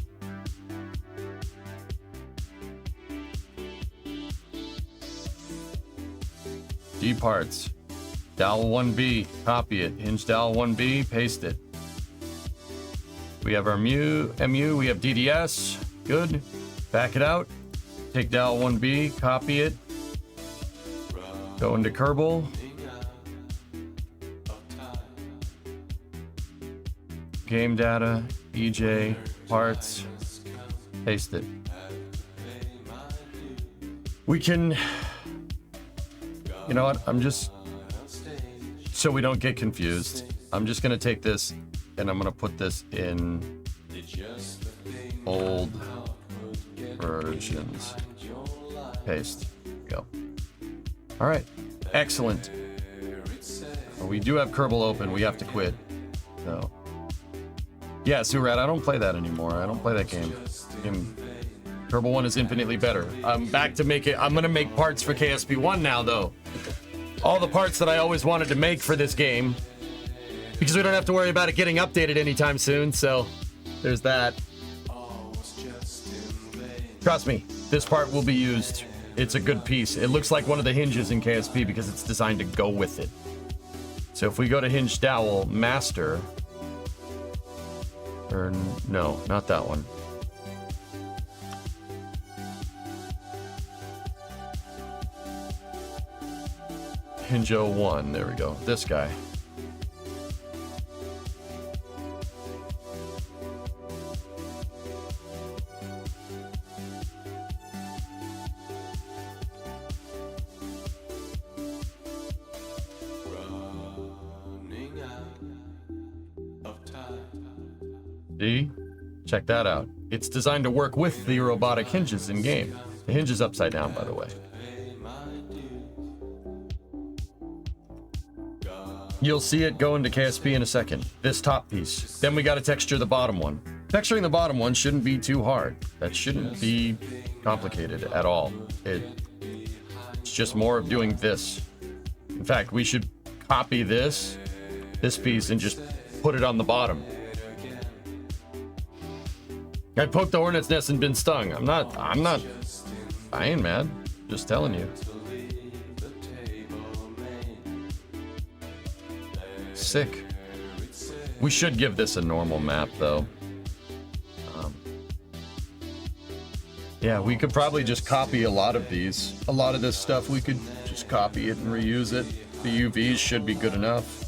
D parts. Dowel 1B, copy it. Hinge dowel 1B, paste it. We have our MU, we have DDS, good. Back it out. Take dowel 1B, copy it. Go into Kerbal. Game data, EJ, parts, paste it. We can, you know what, I'm just, so we don't get confused, I'm just gonna take this and I'm gonna put this in old versions. Paste, go. All right, excellent. We do have Kerbal open, we have to quit, so. Yeah, Surat, I don't play that anymore. I don't play that game. Kerbal 1 is infinitely better. I'm back to make it. I'm gonna make parts for KSP 1 now, though. All the parts that I always wanted to make for this game, because we don't have to worry about it getting updated anytime soon. So there's that. Trust me, this part will be used. It's a good piece. It looks like one of the hinges in KSP because it's designed to go with it. So if we go to hinge dowel master. Or no, not that one. Hinge 01, there we go. This guy. See? Check that out. It's designed to work with the robotic hinges in game. The hinge is upside down, by the way. You'll see it go into KSP in a second. This top piece. Then we got to texture the bottom one. Texturing the bottom one shouldn't be too hard. That shouldn't be complicated at all. It's just more of doing this. In fact, we should copy this piece, and just put it on the bottom. I poked the hornet's nest and been stung. I'm not dying, man. Just telling you. Sick. We should give this a normal map, though. Yeah, we could probably just copy a lot of these. A lot of this stuff, we could just copy it and reuse it. The UVs should be good enough.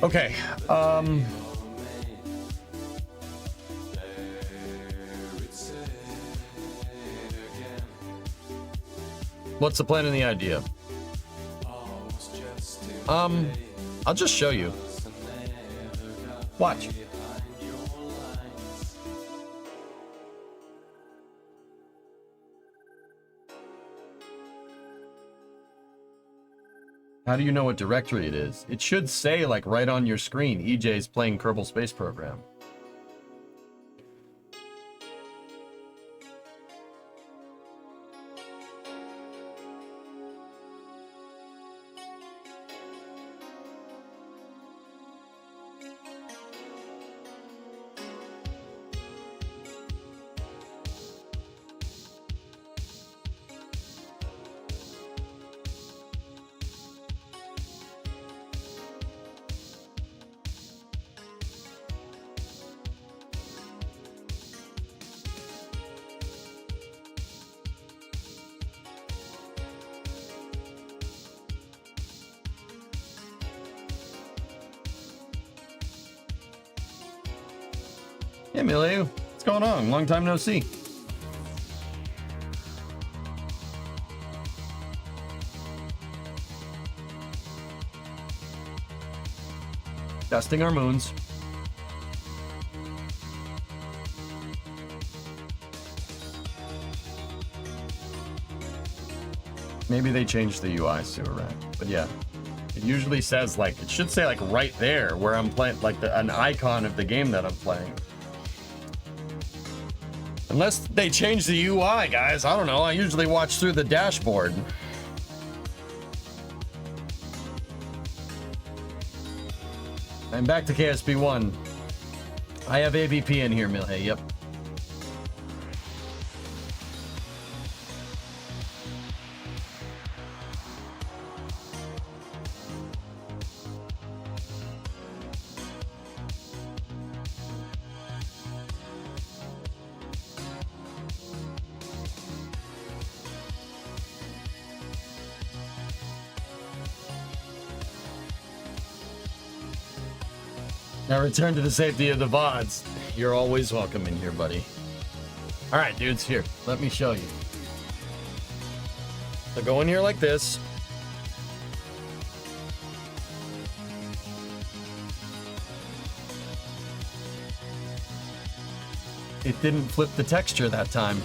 Okay, what's the plan and the idea? I'll just show you. Watch. How do you know what directory it is? It should say, like, right on your screen, EJ's playing Kerbal Space Program. Hey, Milieu. What's going on? Long time no see. Dusting our moons. Maybe they changed the UI, Sewer Rat. But yeah, it usually says, like, it should say, like, right there where I'm playing, like, an icon of the game that I'm playing. Unless they change the UI, guys. I don't know. I usually watch through the dashboard. I'm back to KSP 1. I have AVP in here, Milhe. Yep. Now return to the safety of the VODs. You're always welcome in here, buddy. All right, dudes, here. Let me show you. So go in here like this. It didn't flip the texture that time.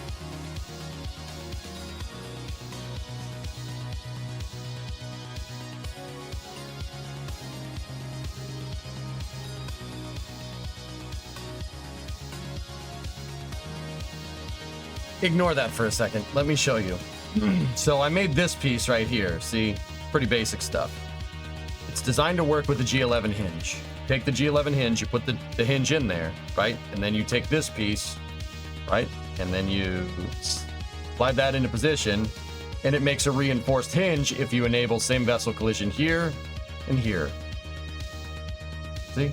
Ignore that for a second. Let me show you. So I made this piece right here. See? Pretty basic stuff. It's designed to work with the G11 hinge. Take the G11 hinge, you put the hinge in there, right? And then you take this piece, right? And then you slide that into position, and it makes a reinforced hinge if you enable same vessel collision here and here. See?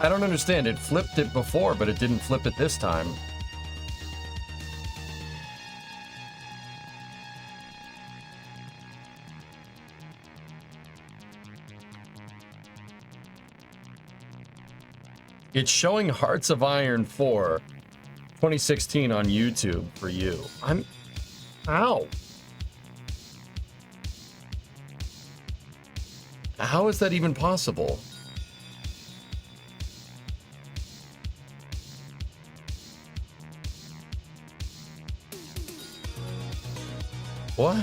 I don't understand. It flipped it before, but it didn't flip it this time. It's showing Hearts of Iron 4 2016 on YouTube for you. Ow. How is that even possible? What?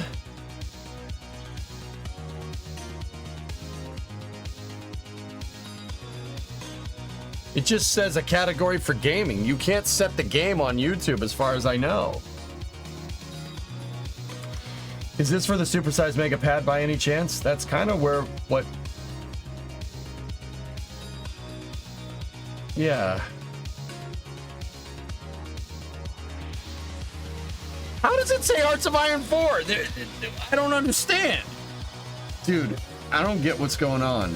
It just says a category for gaming. You can't set the game on YouTube as far as I know. Is this for the supersized mega pad by any chance? That's kind of what... Yeah. How does it say Hearts of Iron 4? I don't understand. Dude, I don't get what's going on.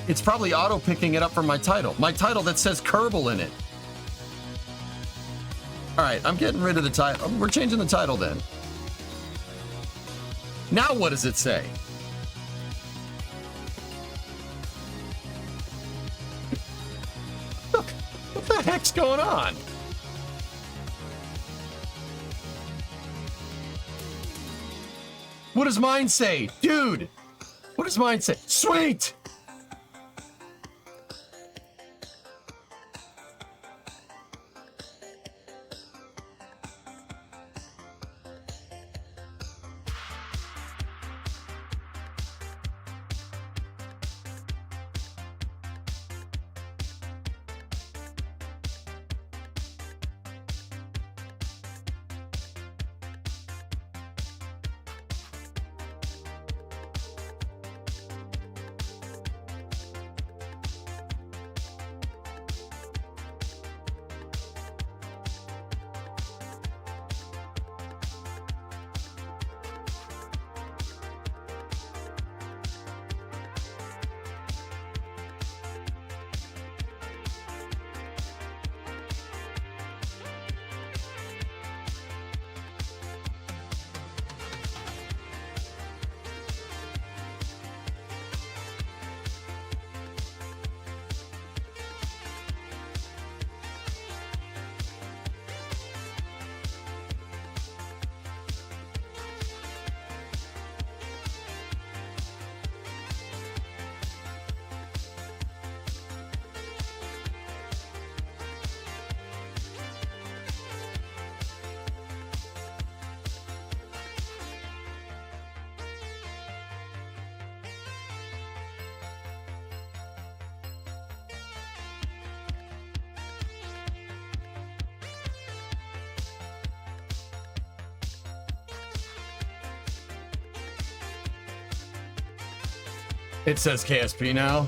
It's probably auto-picking it up from my title. My title that says Kerbal in it. Alright, I'm getting rid of the title. We're changing the title then. Now what does it say? What the heck's going on? What does mine say? Dude! What does mine say? Sweet! It says KSP now.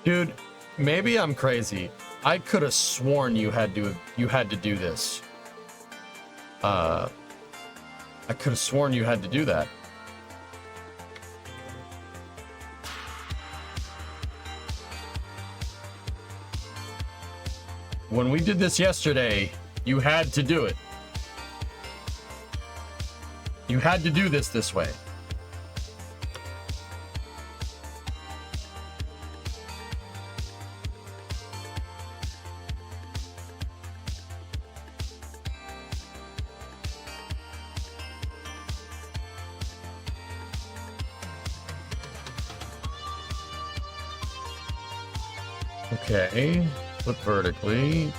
Dude, maybe I'm crazy. I could have sworn you had to do this. I could have sworn you had to do that. When we did this yesterday, you had to do it. You had to do this way. Okay, flip vertically.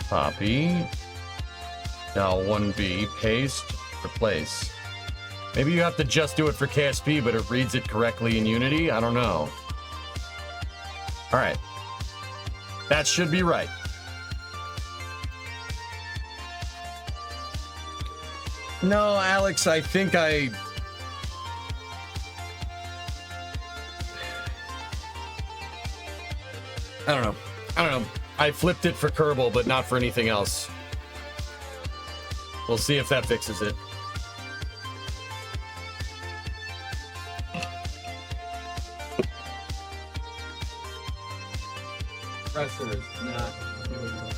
Copy. Now 1B, paste, replace. Maybe you have to just do it for KSP, but it reads it correctly in Unity? I don't know. All right. That should be right. No, Alex, I think I don't know. I flipped it for Kerbal, but not for anything else. We'll see if that fixes it. Pressure is not doing well.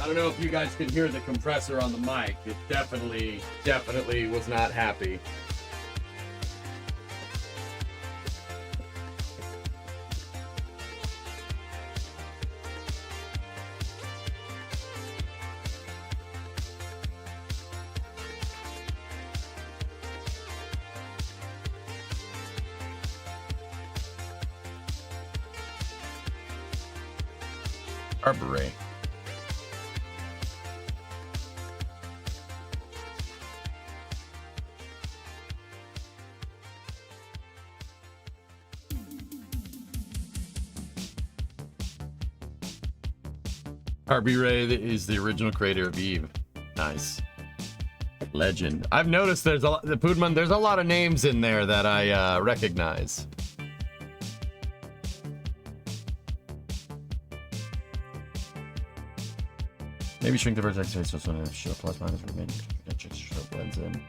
I don't know if you guys can hear the compressor on the mic. It definitely was not happy. Arboret. RB Ray is the original creator of Eve. Nice. Legend. I've noticed there's a lot, the Poodman, there's a lot of names in there that I recognize. Maybe shrink the vertex face so when show plus minus remain. Show blends in.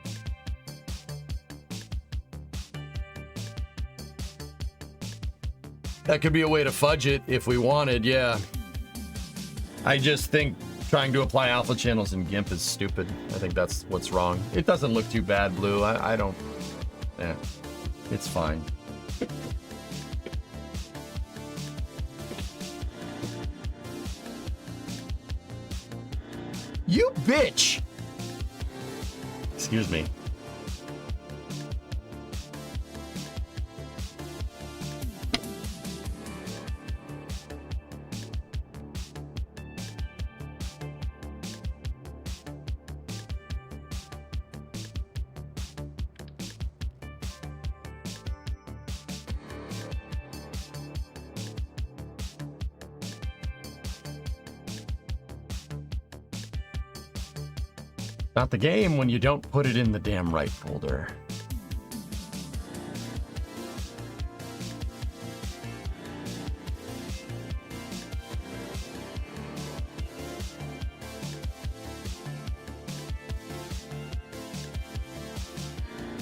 That could be a way to fudge it if we wanted, yeah. I just think trying to apply alpha channels in GIMP is stupid. I think that's what's wrong. It doesn't look too bad, Blue. I don't... Yeah, it's fine. You bitch! Excuse me. Not the game when you don't put it in the damn right folder.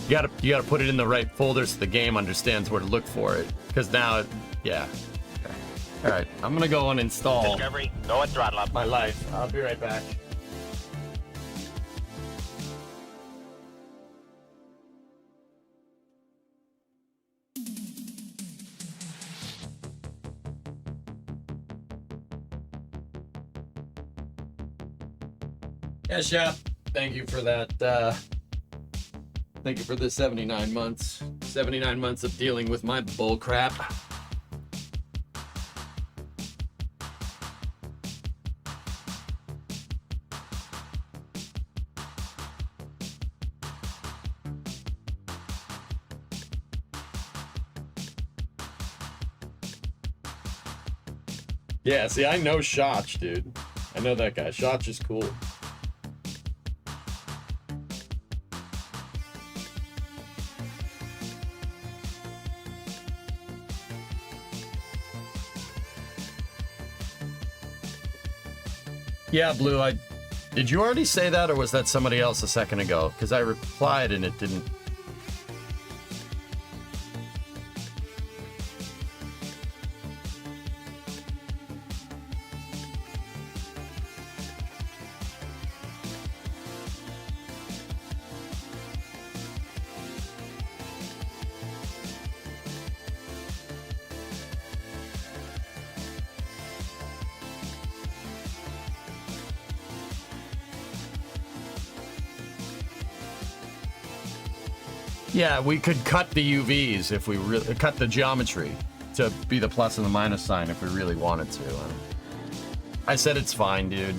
You gotta put it in the right folder so the game understands where to look for it. Because now, yeah. Okay. All right, I'm gonna go uninstall. Discovery, go and throttle up. My life. I'll be right back. Yeah, Shep. Thank you for that. Thank you for the 79 months. 79 months of dealing with my bull crap. Yeah, see, I know Shotch, dude. I know that guy. Shotch is cool. Yeah, Blue, did you already say that, or was that somebody else a second ago? Because I replied and it didn't. Yeah, we could cut the UVs if we really cut the geometry to be the plus and the minus sign if we really wanted to. I said it's fine, dude.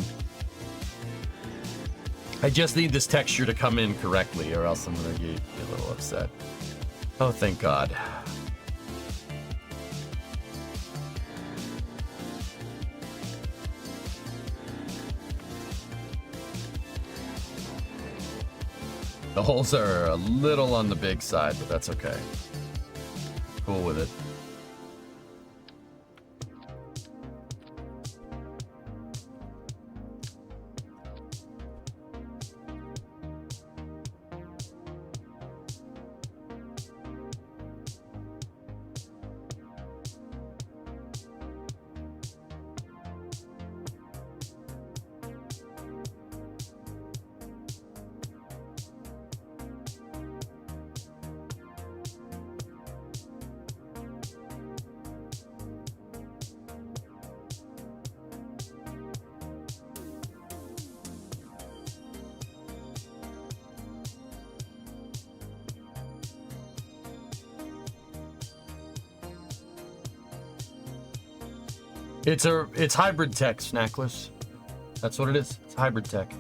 I just need this texture to come in correctly, or else I'm gonna get a little upset. Oh, thank God. The holes are a little on the big side, but that's okay. Cool with it. It's hybrid tech, Snackless. That's what it is. It's hybrid tech.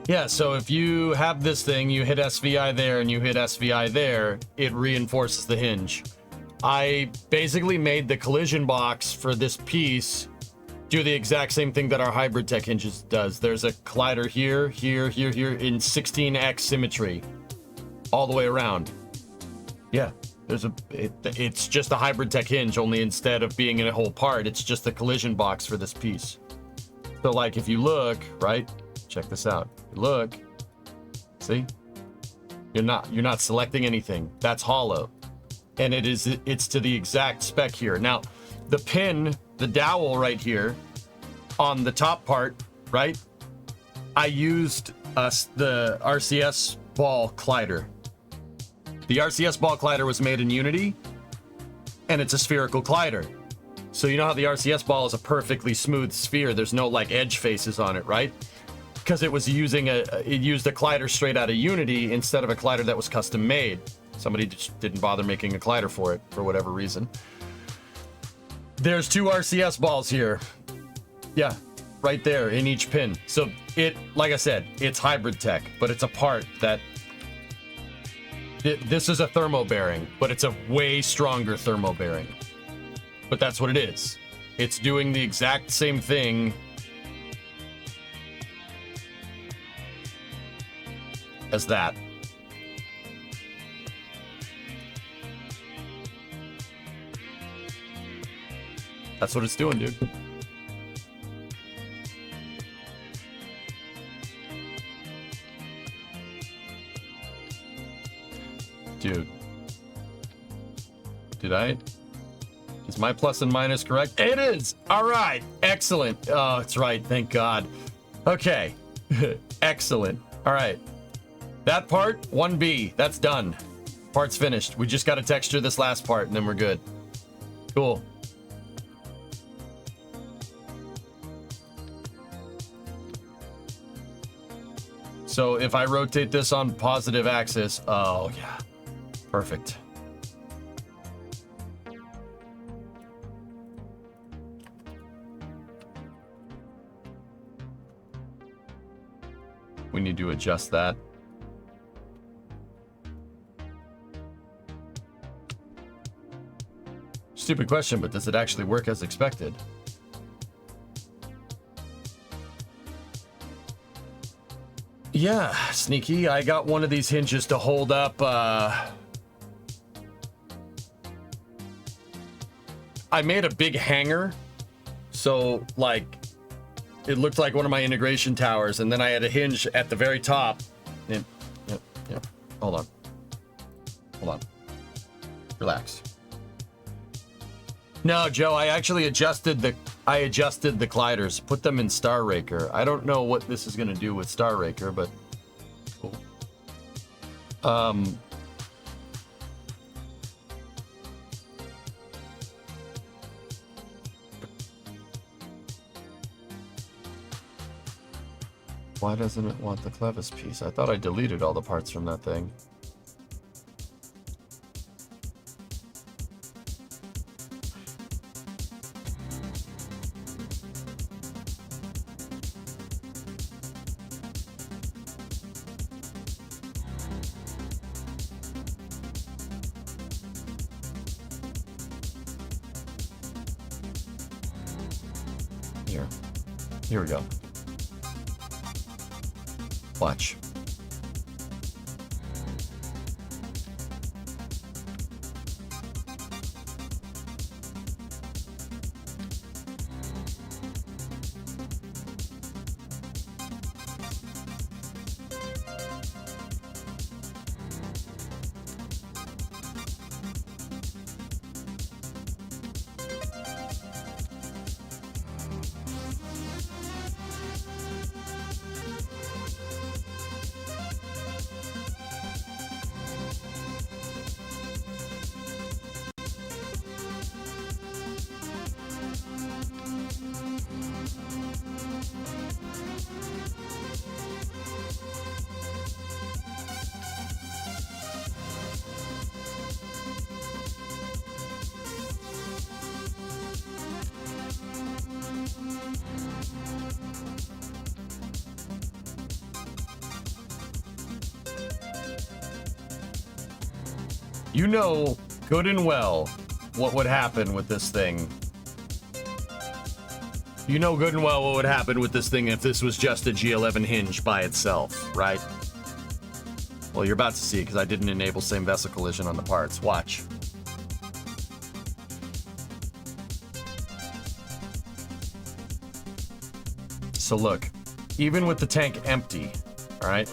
Yeah, so if you have this thing, you hit SVI there and you hit SVI there, it reinforces the hinge. I basically made the collision box for this piece do the exact same thing that our hybrid tech hinges does. There's a collider here, here, here, here in 16x symmetry all the way around. Yeah, it's just a hybrid tech hinge, only instead of being in a whole part, it's just a collision box for this piece. So like if you look, right? Check this out. Look, see? You're not selecting anything. That's hollow. And it's to the exact spec here. Now, the pin, the dowel right here on the top part, right? I used the RCS ball collider. The RCS ball collider was made in Unity, and it's a spherical collider. So you know how the RCS ball is a perfectly smooth sphere. There's no like edge faces on it, right? Because it was it used a collider straight out of Unity instead of a collider that was custom made. Somebody just didn't bother making a collider for it for whatever reason. There's two RCS balls here. Yeah, right there in each pin. So like I said, it's hybrid tech, but it's a part that this is a thermo bearing, but it's a way stronger thermo bearing. But that's what it is. It's doing the exact same thing as that. That's what it's doing, dude. Dude. Did I? my plus and minus correct? It is. All right. Excellent. Oh, it's right. Thank God. Okay. Excellent. All right. That part, 1B, that's done. Part's finished. We just got to texture this last part and then we're good. Cool. So if I rotate this on positive axis, oh yeah, perfect. We need to adjust that. Stupid question, but does it actually work as expected? Yeah, sneaky. I got one of these hinges to hold up. I made a big hanger, so like it looked like one of my integration towers, and then I had a hinge at the very top. Yep. Hold on. Relax. No, Joe, I actually adjusted the gliders, put them in Star Raker. I don't know what this is gonna do with Star Raker, but cool. Why doesn't it want the clevis piece? I thought I deleted all the parts from that thing. Here we go. Watch. You know good and well what would happen with this thing. You know good and well what would happen with this thing if this was just a G11 hinge by itself, right? Well, you're about to see because I didn't enable same vessel collision on the parts. Watch. So look, even with the tank empty, all right?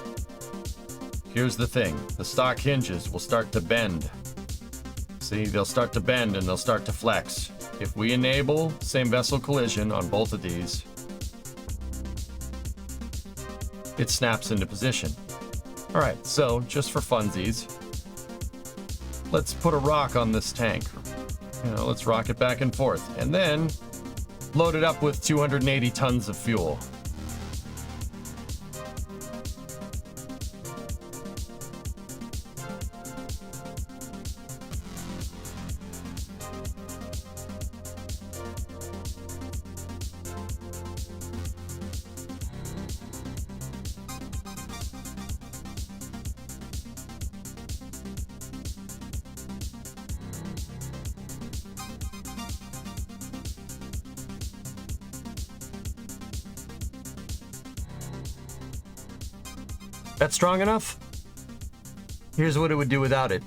Here's the thing, the stock hinges will start to bend. See, they'll start to bend and they'll start to flex. If we enable same vessel collision on both of these, it snaps into position. All right, so just for funsies, let's put a rock on this tank. You know, let's rock it back and forth and then load it up with 280 tons of fuel. That's strong enough? Here's what it would do without it.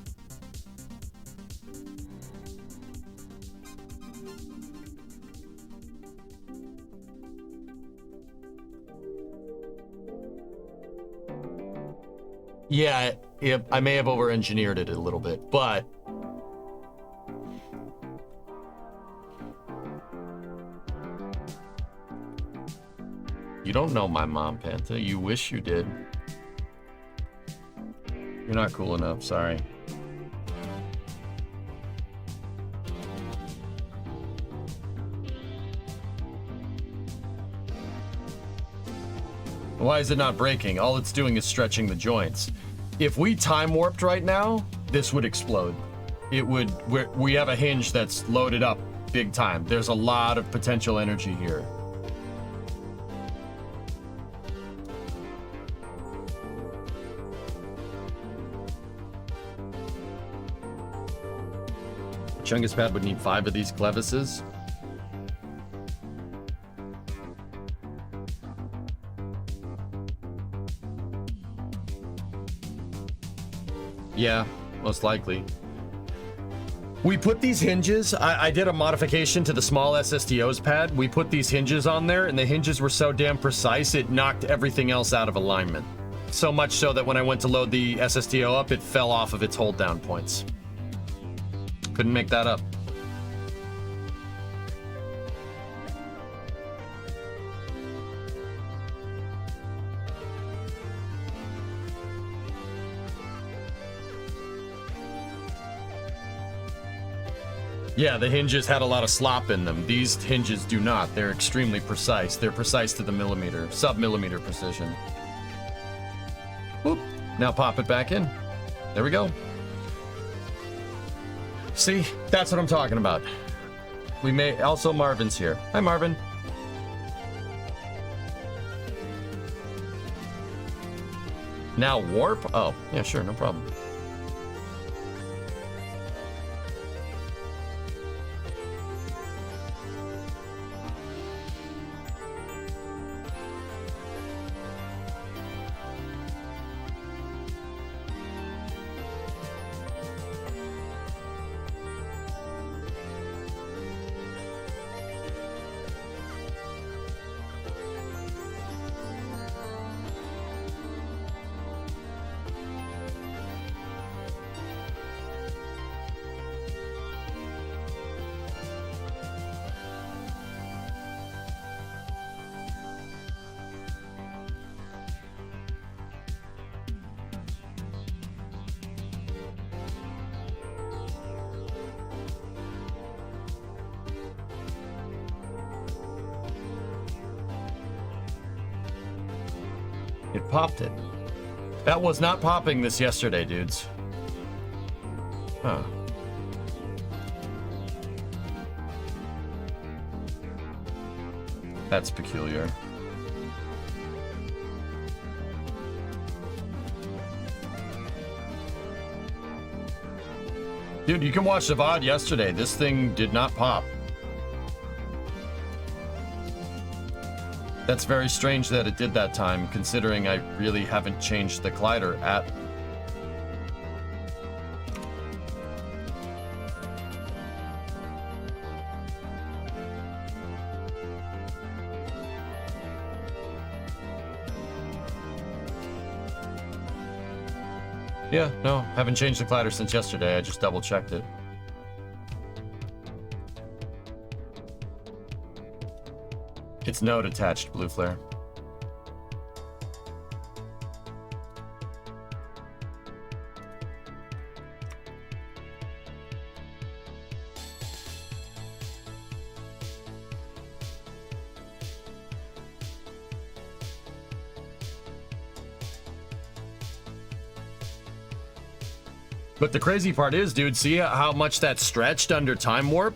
Yeah, I may have over-engineered it a little bit, but You don't know my mom, Panta. You wish you did. You're not cool enough, sorry. Why is it not breaking? All it's doing is stretching the joints. If we time warped right now, this would explode. It would. We have a hinge that's loaded up big time. There's a lot of potential energy here. Chungus pad would need 5 of these clevises. Yeah, most likely. We put these hinges, I did a modification to the small SSTO's pad. We put these hinges on there, and the hinges were so damn precise, it knocked everything else out of alignment. So much so that when I went to load the SSTO up, it fell off of its hold down points. Couldn't make that up. Yeah, the hinges had a lot of slop in them. These hinges do not. They're extremely precise. They're precise to the millimeter, sub-millimeter precision. Whoop. Now pop it back in. There we go. See, that's what I'm talking about. We may also Marvin's here. Hi, Marvin. Now warp? Oh, yeah, sure, no problem. It popped it. That was not popping this yesterday, dudes. Huh. That's peculiar. Dude, you can watch the VOD yesterday. This thing did not pop. That's very strange that it did that time, considering I really haven't changed the collider at... Yeah, no, haven't changed the collider since yesterday. I just double checked it. It's node attached, Blue Flare. But the crazy part is, dude, see how much that stretched under time warp?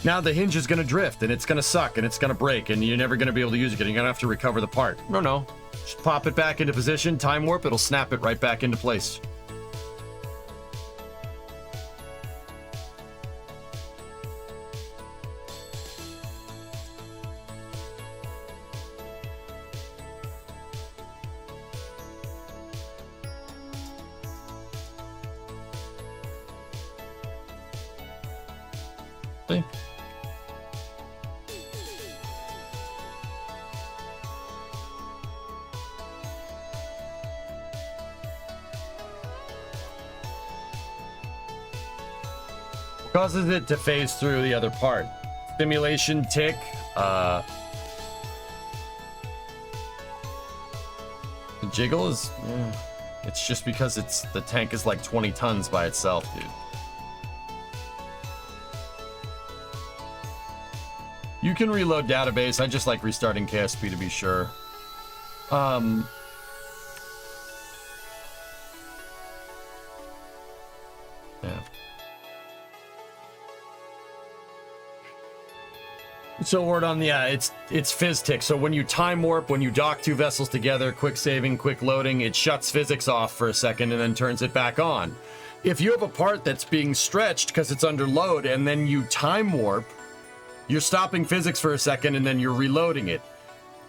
Now the hinge is gonna drift, and it's gonna suck, and it's gonna break, and you're never gonna be able to use it again. You're gonna have to recover the part. No. Just pop it back into position, time warp, it'll snap it right back into place. See? Causes it to phase through the other part. Stimulation tick, jiggle is... it's just because the tank is like 20 tons by itself, dude. You can reload database. I just like restarting KSP to be sure. Yeah. So word on the it's fizz tick. So when you time warp, when you dock two vessels together, quick saving, quick loading, it shuts physics off for a second and then turns it back on. If you have a part that's being stretched because it's under load and then you time warp, you're stopping physics for a second and then you're reloading it.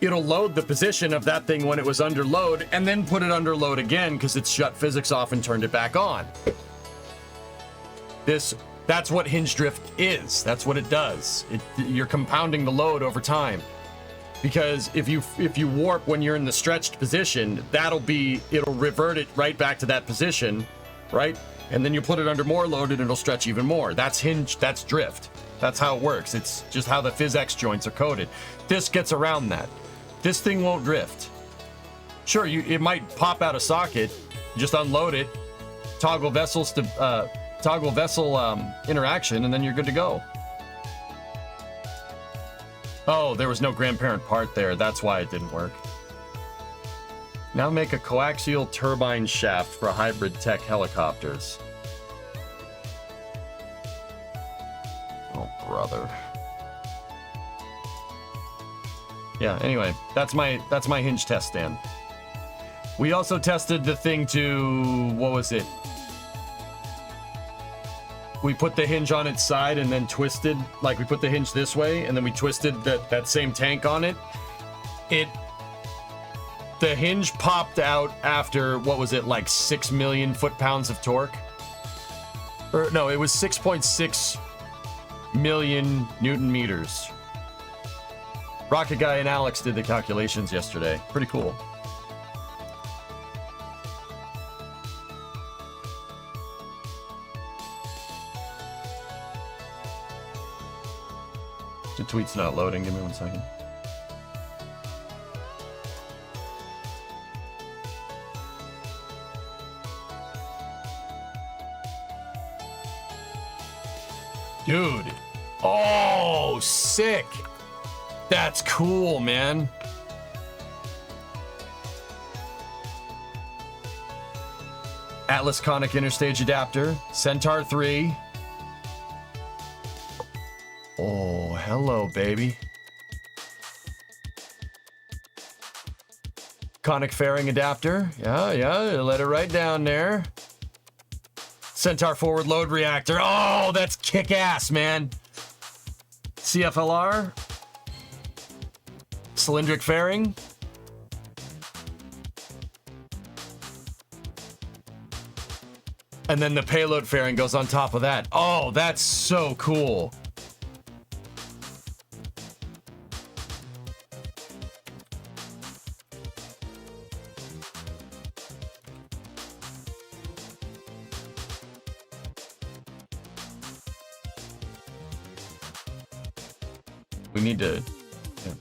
It'll load the position of that thing when it was under load and then put it under load again because it's shut physics off and turned it back on. That's what hinge drift is. That's what it does. You're compounding the load over time. Because if you warp when you're in the stretched position, it'll revert it right back to that position, right? And then you put it under more load and it'll stretch even more. That's hinge, that's drift. That's how it works. It's just how the phys-x joints are coded. This gets around that. This thing won't drift. Sure, it might pop out of socket, just unload it, toggle vessel interaction, and then you're good to go. Oh, there was no grandparent part there. That's why it didn't work. Now make a coaxial turbine shaft for hybrid tech helicopters. Oh, brother. Yeah, anyway, that's my hinge test stand. We also tested the thing to, what was it? We put the hinge on its side and then twisted, like we put the hinge this way and then we twisted that same tank on it. The hinge popped out after, what was it, like 6 million foot-pounds of torque? Or no, it was 6.6 million Newton meters. Rocket Guy and Alex did the calculations yesterday. Pretty cool. The tweet's not loading. Give me 1 second. Dude. Oh, sick. That's cool, man. Atlas Conic Interstage Adapter. Centaur 3. Oh, hello, baby. Conic fairing adapter. Yeah, let it right down there. Centaur forward load reactor. Oh, that's kick-ass, man. CFLR. Cylindric fairing. And then the payload fairing goes on top of that. Oh, that's so cool. We need to... Yeah.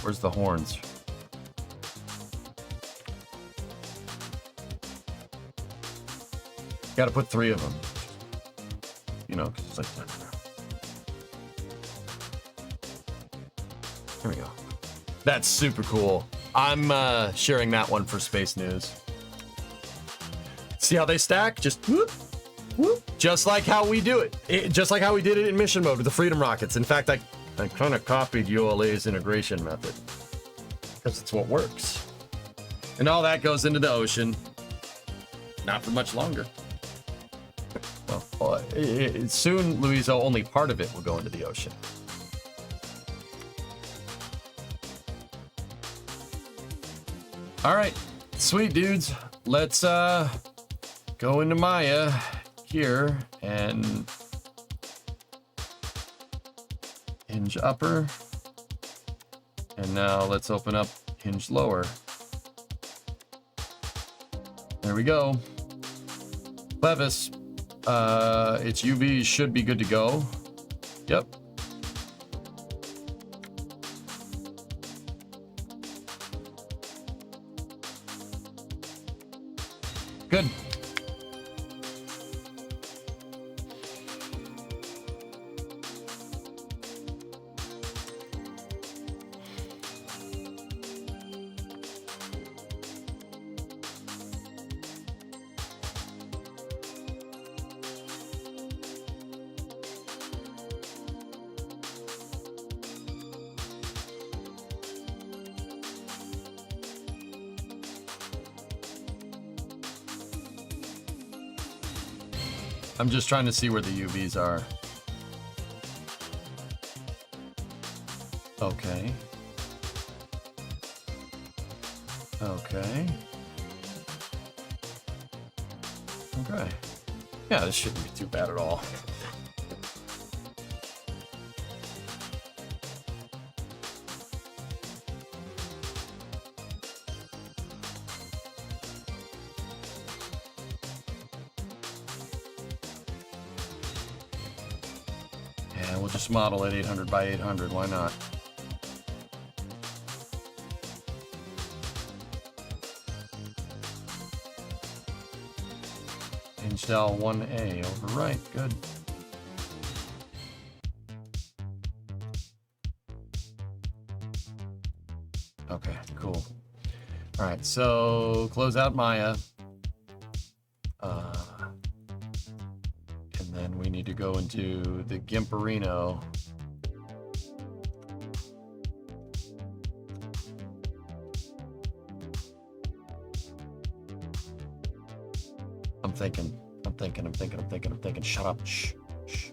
Where's the horns? Gotta put 3 of them. You know, 'cause it's like... There we go. That's super cool. I'm sharing that one for Space News. See how they stack? Just whoop, whoop. Just like how we do it. Just like how we did it in mission mode with the Freedom rockets. In fact, I kind of copied ULA's integration method because it's what works. And all that goes into the ocean. Not for much longer. Well, soon, Louisa, only part of it will go into the ocean. All right, sweet dudes. Let's go into Maya here and hinge upper. And now let's open up hinge lower. There we go. Levis, its UV should be good to go. Yep. Good. I'm just trying to see where the UVs are. Okay. Okay. Okay. Yeah, this shouldn't be too bad at all. Yeah, we'll just model it 800 by 800. Why not? Install 1A overwrite. Good. Okay, cool. All right, so close out Maya. And then we need to go into the Gimperino. I'm thinking. Shut up. Shh. Shh.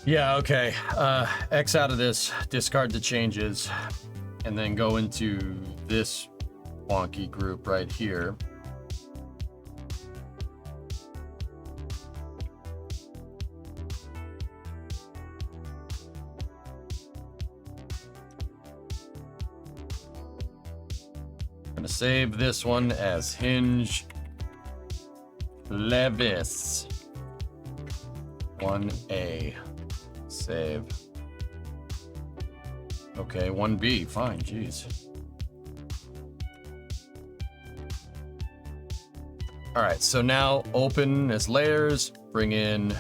Yeah, okay. X out of this, discard the changes, and then go into this wonky group right here. I'm gonna save this one as Hinge Levis 1A. Save. Okay, 1B, fine, jeez. All right, so now open as layers, bring in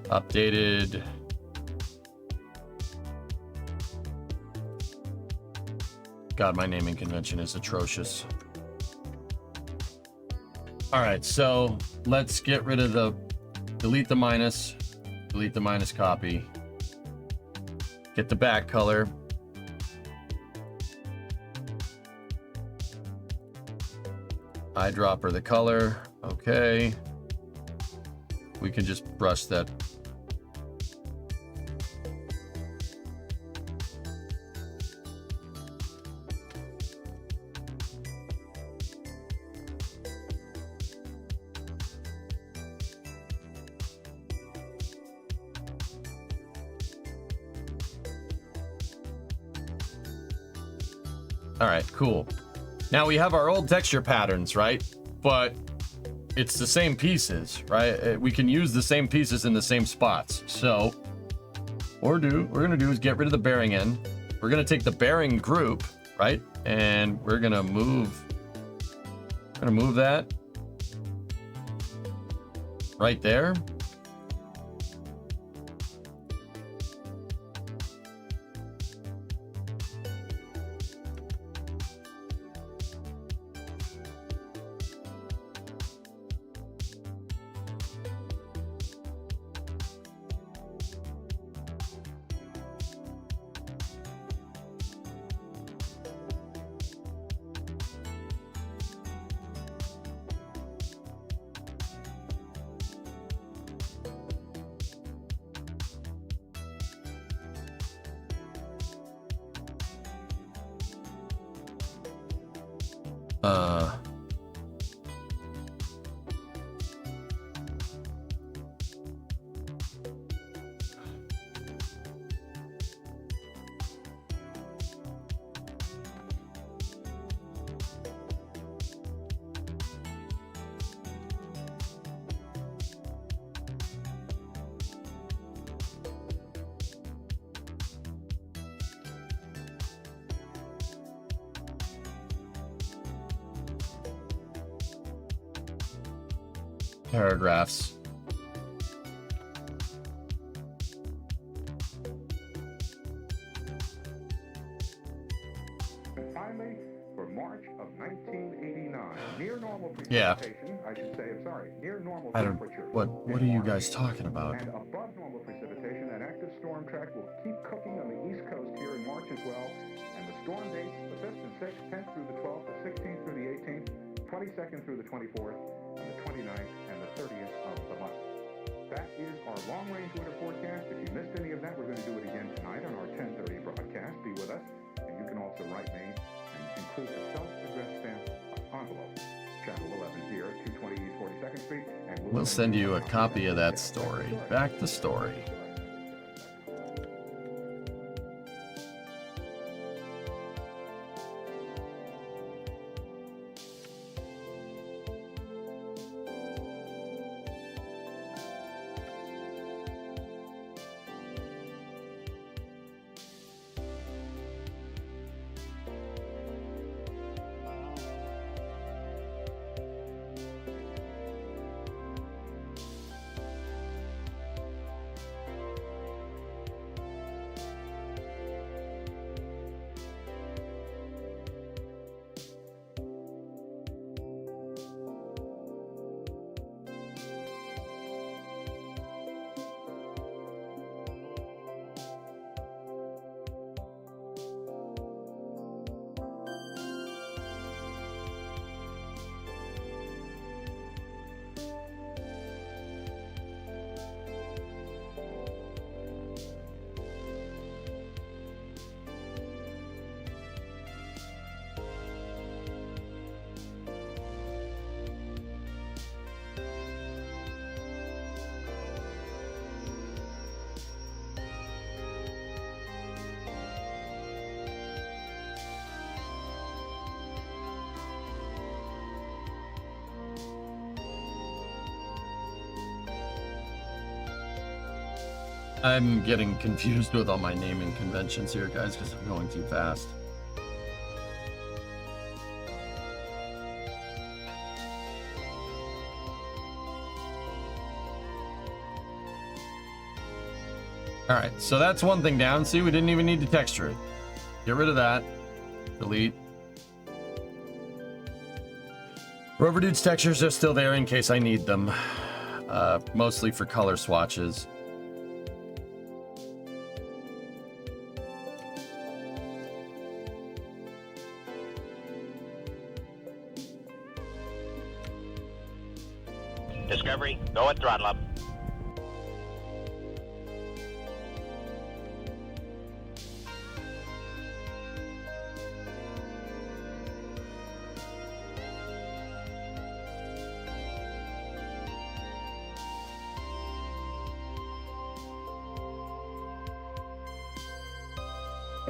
updated. God, my naming convention is atrocious. All right, so let's get rid of delete the minus copy. Get the back color. Eyedropper the color. Okay. We can just brush that. All right, cool. Now we have our old texture patterns, right? But it's the same pieces, right? We can use the same pieces in the same spots. So what we're gonna do is get rid of the bearing end. We're gonna take the bearing group, right? And we're gonna move that right there. Uh, paragraphs. And finally, for March of 1989, near normal Yeah. precipitation, I should say, I'm sorry, near normal I don't. temperature. What are you guys talking about? And above normal precipitation, an active storm track will keep cooking on the East Coast here in March as well. And the storm dates, the 5th and 6th, 10th through the 12th, the 16th through the 18th, 22nd through the 24th, and the 29th and the 30th of the month. That is our long-range winter forecast. If you missed any of that, we're going to do it again tonight on our 10:30 broadcast. Be with us. And you can also write me and include a self-addressed stamp envelope. Channel 11 here, 220 East 42nd Street. And We'll send you a copy of that story. Back to story. I'm getting confused with all my naming conventions here, guys, because I'm going too fast. All right, so that's one thing down. See, we didn't even need to texture it. Get rid of that. Delete. Rover Dude's textures are still there in case I need them. Mostly for color swatches. Discovery, go at throttle up.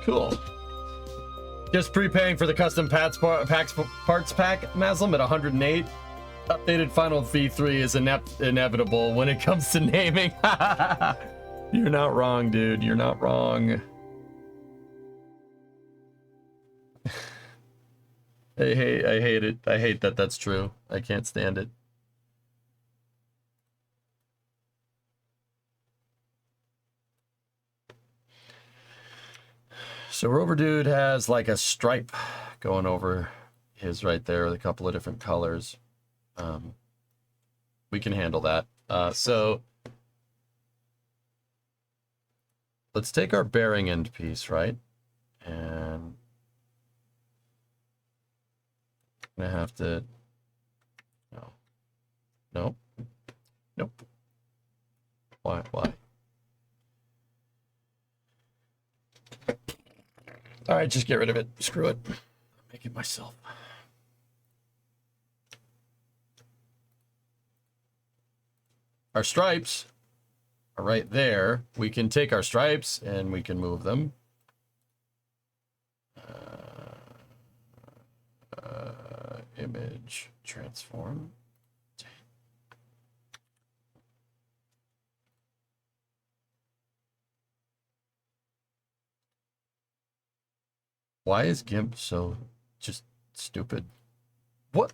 Cool. Just prepaying for the custom parts pack, Maslam, at 108. Updated Final V3 is inevitable when it comes to naming. You're not wrong, dude. You're not wrong. I hate it. I hate that that's true. I can't stand it. So Rover Dude has like a stripe going over his right there with a couple of different colors. We can handle that. So let's take our bearing end piece, right? And I'm gonna have to, no, nope. Why? All right, just get rid of it. Screw it. I'll make it myself. Our stripes are right there. We can take our stripes and we can move them. Image transform. Why is GIMP so just stupid? What?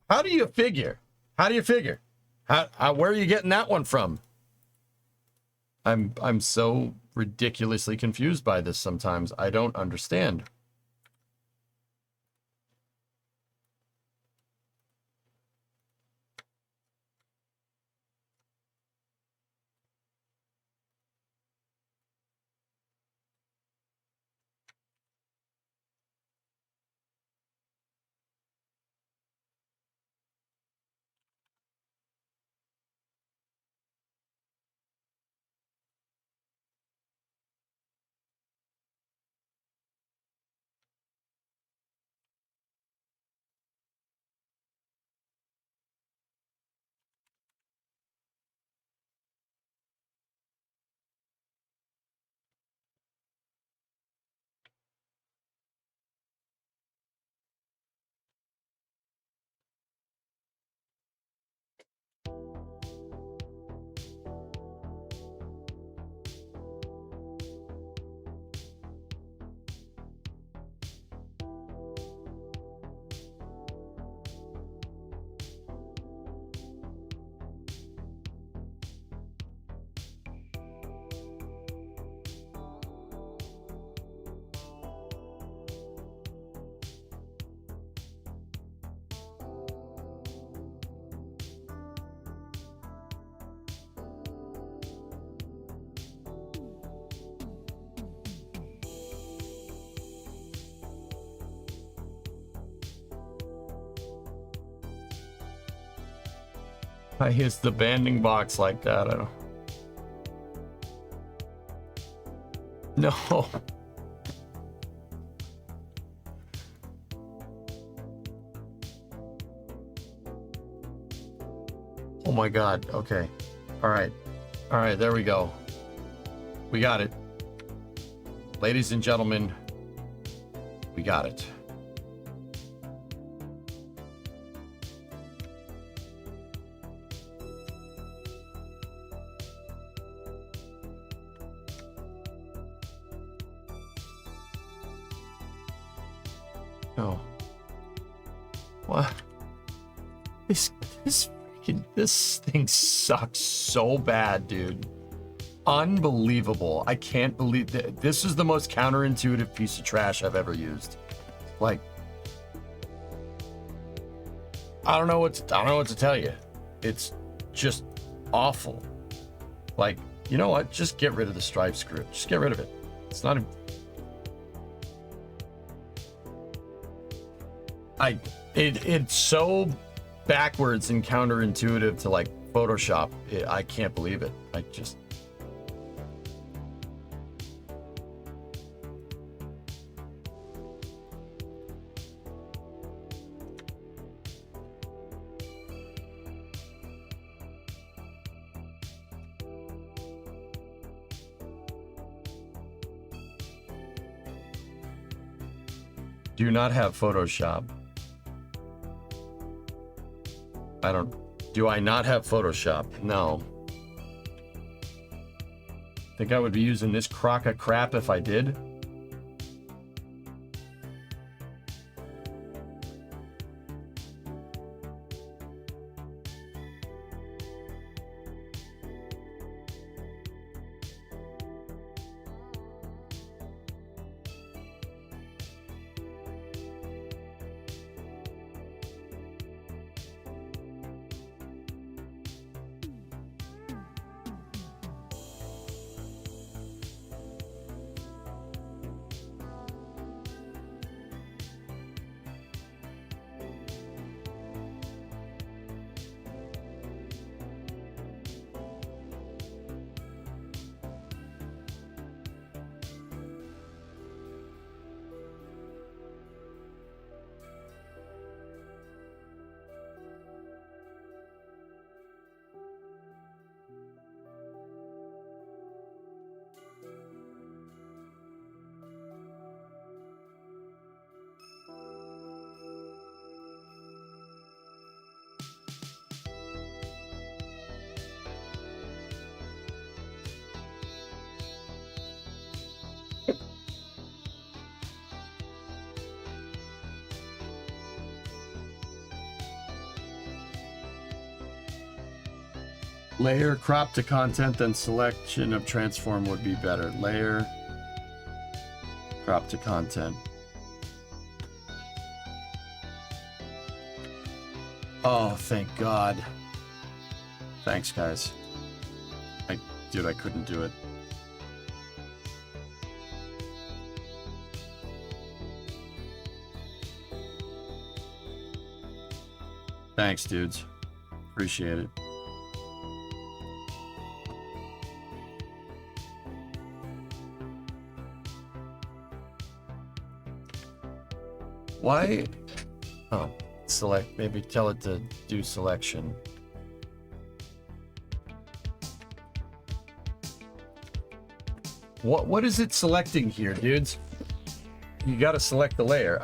How do you figure? How do you figure? Where are you getting that one from? I'm so ridiculously confused by this sometimes. I don't understand. I use the banding box like that. I don't. No. Oh my God. Okay. All right. All right. There we go. We got it. Ladies and gentlemen, we got it. No. What? This thing sucks so bad, dude. Unbelievable. I can't believe that this is the most counterintuitive piece of trash I've ever used. Like, I don't know what to tell you. It's just awful. Like, you know what? Just get rid of the stripe script. Just get rid of it. It's not it's so backwards and counterintuitive to like Photoshop. I can't believe it. I just do not have Photoshop. Do I not have Photoshop? No. Think I would be using this crock of crap if I did? Layer crop to content, then selection of transform would be better. Layer crop to content. Oh, thank God. Thanks, guys. Dude, I couldn't do it. Thanks, dudes. Appreciate it. Why? Oh, select. Maybe tell it to do selection. What is it selecting here, dudes? You gotta select the layer.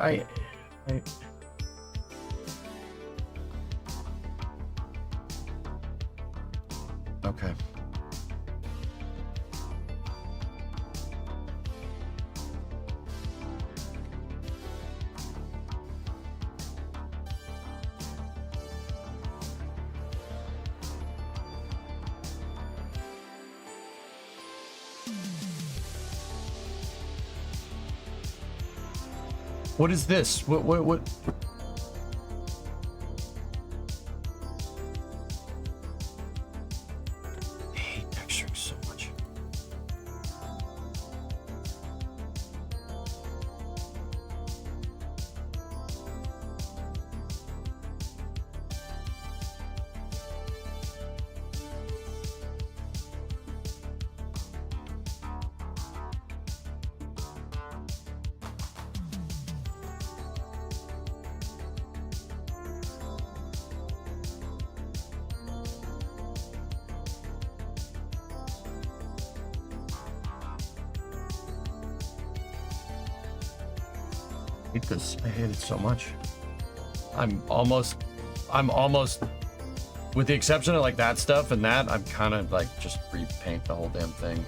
Okay. What is this? What? I hate texturing so much. I hate this. I hate it so much. I'm almost, with the exception of like that stuff and that, I'm kind of like just repaint the whole damn thing.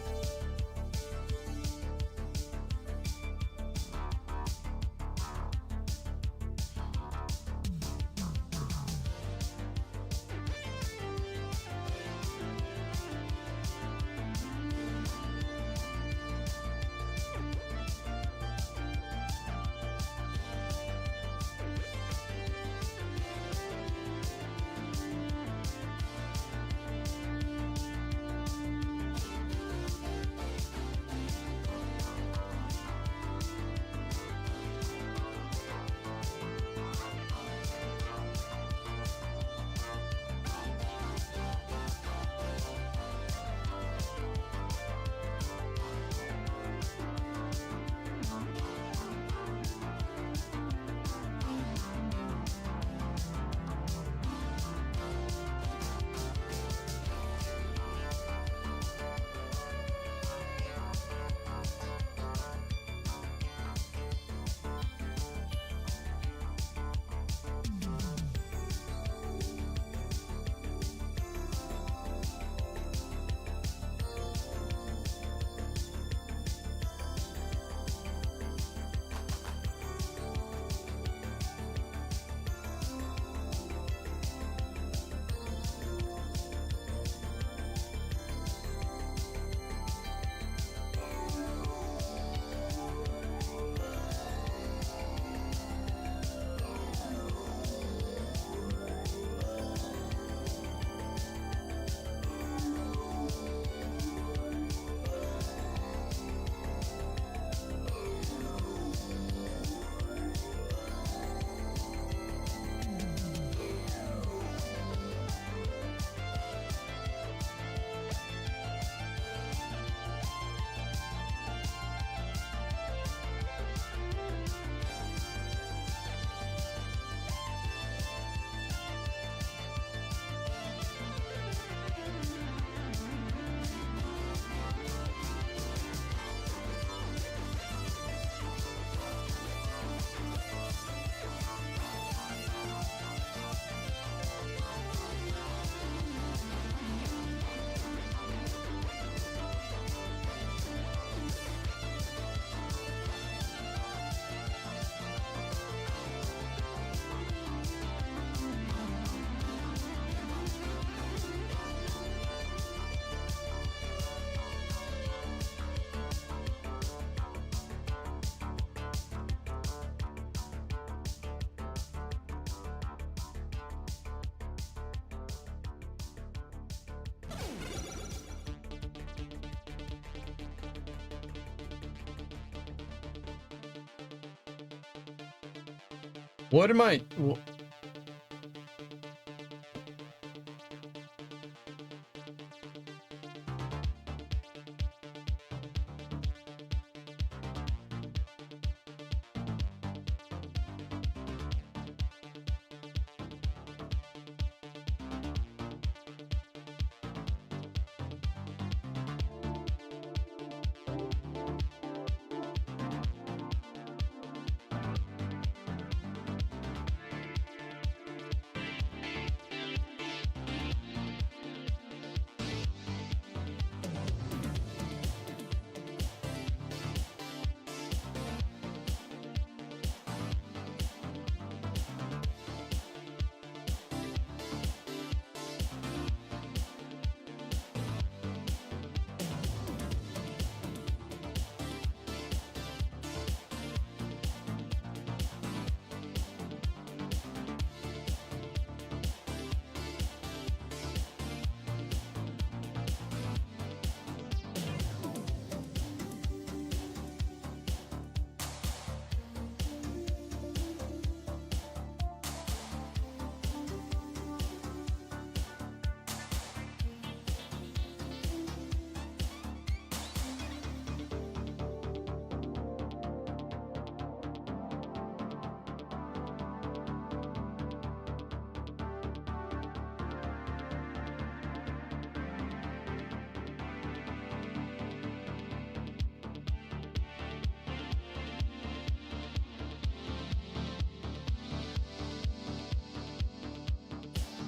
What am I?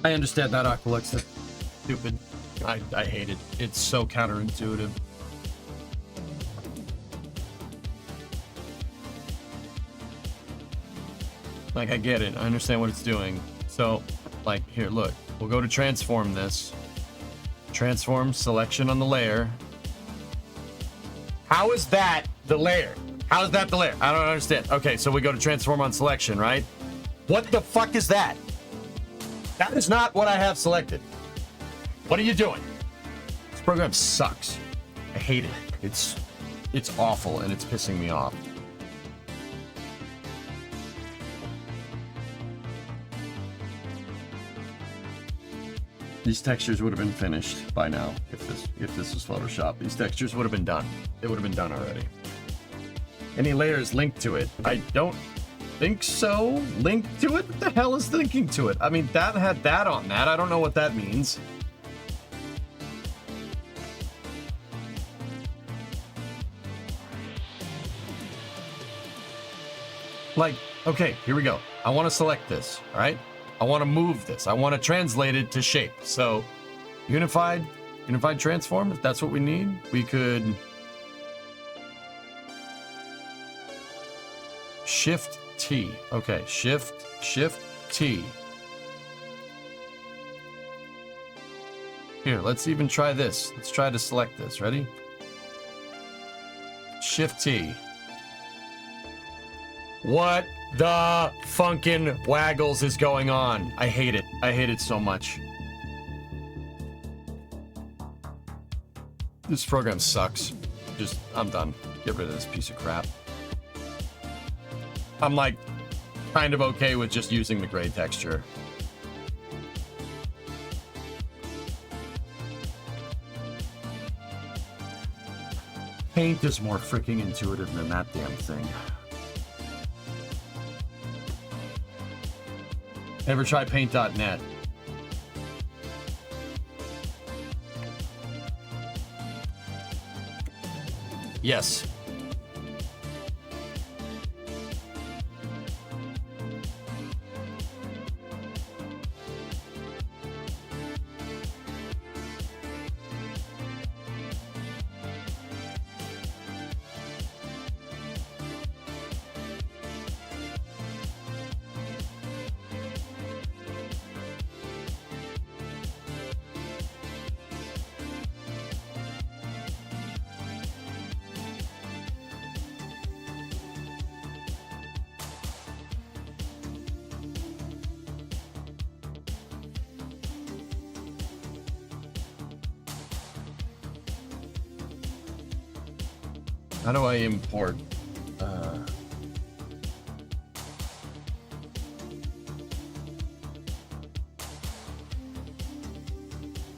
I understand that, Aqualux. That's stupid. I hate it. It's so counterintuitive. Like, I get it. I understand what it's doing. So, like, here, look. We'll go to transform this. Transform selection on the layer. How is that the layer? How is that the layer? I don't understand. Okay, so we go to transform on selection, right? What the fuck is that? That is not what I have selected. What are you doing? This program sucks. I hate it. It's awful and it's pissing me off. These textures would have been finished by now if this was Photoshop. These textures would have been done. They would have been done already. Any layers linked to it? I don't think so. Linked to it? What the hell is linking to it? I mean, that had that on that. I don't know what that means. Like, okay, here we go. I want to select this, all right? I want to move this. I want to translate it to shape. So, unified transform, if that's what we need, we could Shift T. Okay, Shift T. Here, let's even try this. Let's try to select this. Ready? Shift T. What the funkin' waggles is going on? I hate it. I hate it so much. This program sucks. I'm done. Get rid of this piece of crap. I'm like kind of okay with just using the gray texture. Paint is more freaking intuitive than that damn thing. Ever try paint.net? Yes. How do I import?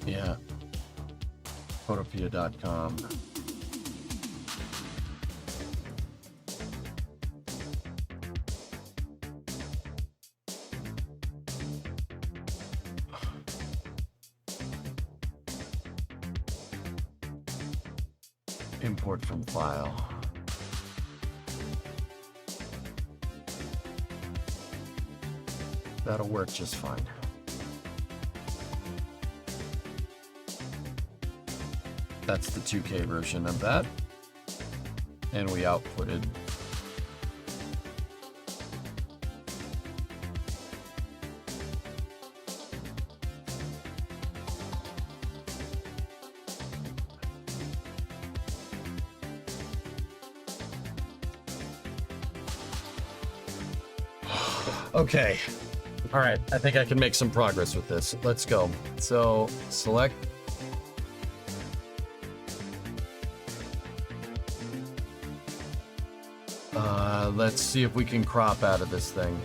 Yeah. Photopia.com. Import from file. That'll work just fine. That's the 2K version of that. And we outputted. Okay. All right. I think I can make some progress with this. Let's go. So select. Let's see if we can crop out of this thing.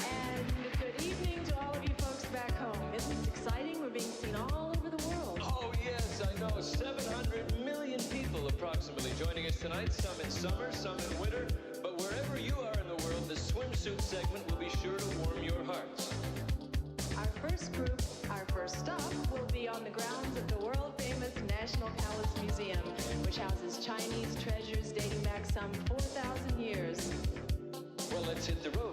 And good evening to all of you folks back home. Isn't this exciting? We're being seen all over the world. Oh, yes, I know. 700 million people approximately joining us tonight. Some in summer, some in winter. But wherever you are in the world, the swimsuit segment will be sure to warm your hearts. Our first group, our first stop, will be on the grounds of the world-famous National Palace Museum, which houses Chinese treasures dating back some 4,000 years. Well, let's hit the road.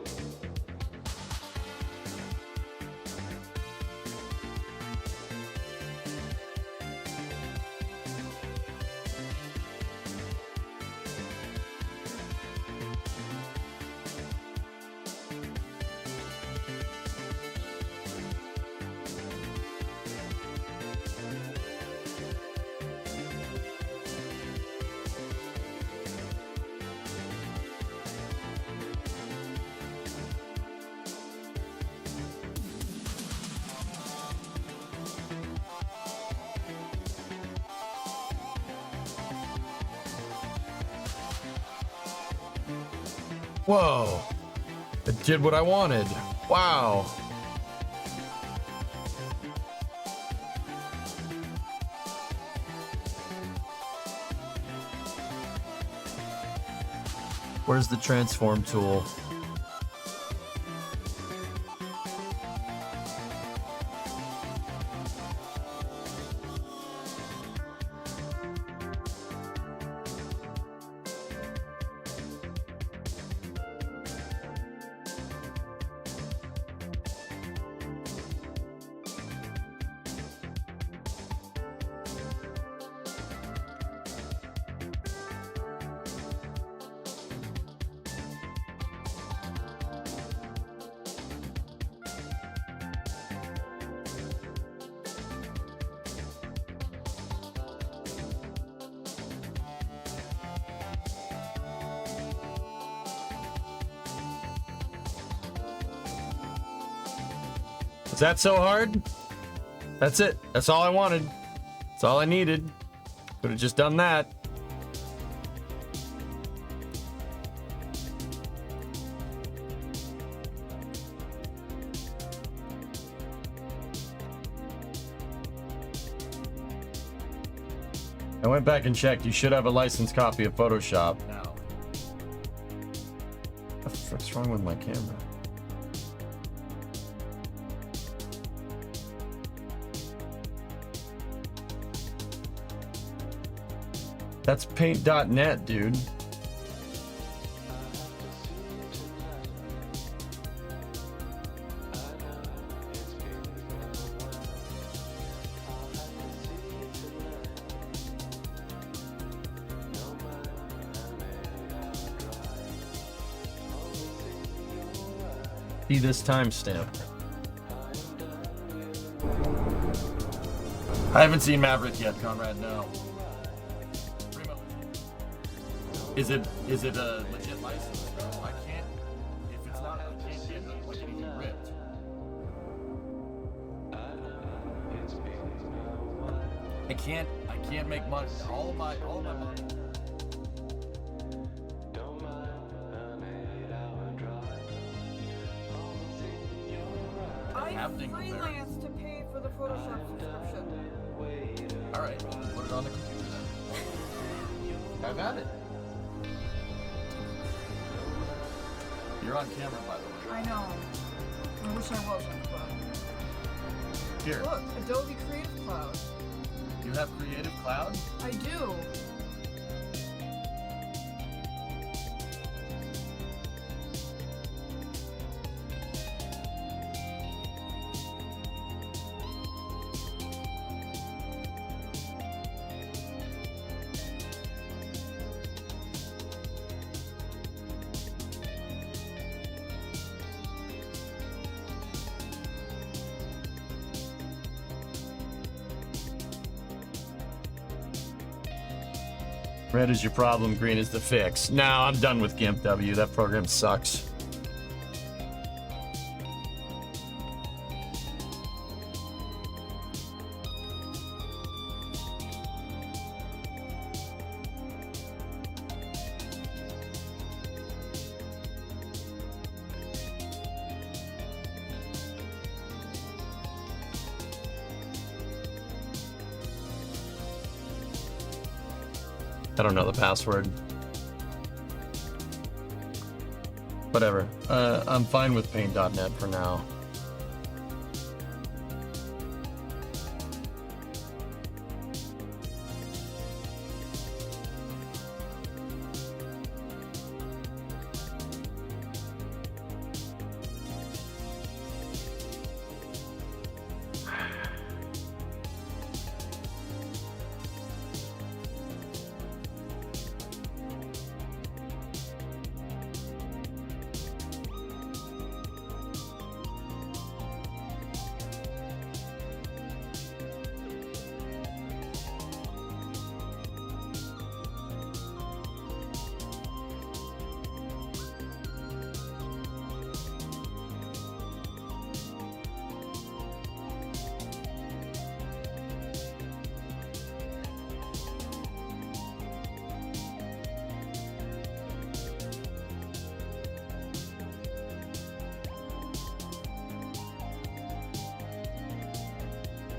Whoa. It did what I wanted. Wow. Where's the transform tool? Is that so hard? That's it. That's all I wanted. That's all I needed. Could have just done that. I went back and checked. You should have a licensed copy of Photoshop now. What's wrong with my camera? That's paint.net, dude. See this timestamp. I haven't seen Maverick yet, Conrad. No. Is it a legit license? I can't. If it's not, I can't get it. Like, anything ripped. I can't make money. All of my money. I freelance to pay for the Photoshop subscription. All right, put it on the computer then. I've got it. You're on camera, by the way. I know. I wish I wasn't, but... Here. Look, Adobe Creative Cloud. You have Creative Cloud? I do. Red is your problem, green is the fix. Now I'm done with GIMP W. That program sucks. I don't know the password. Whatever. I'm fine with paint.net for now.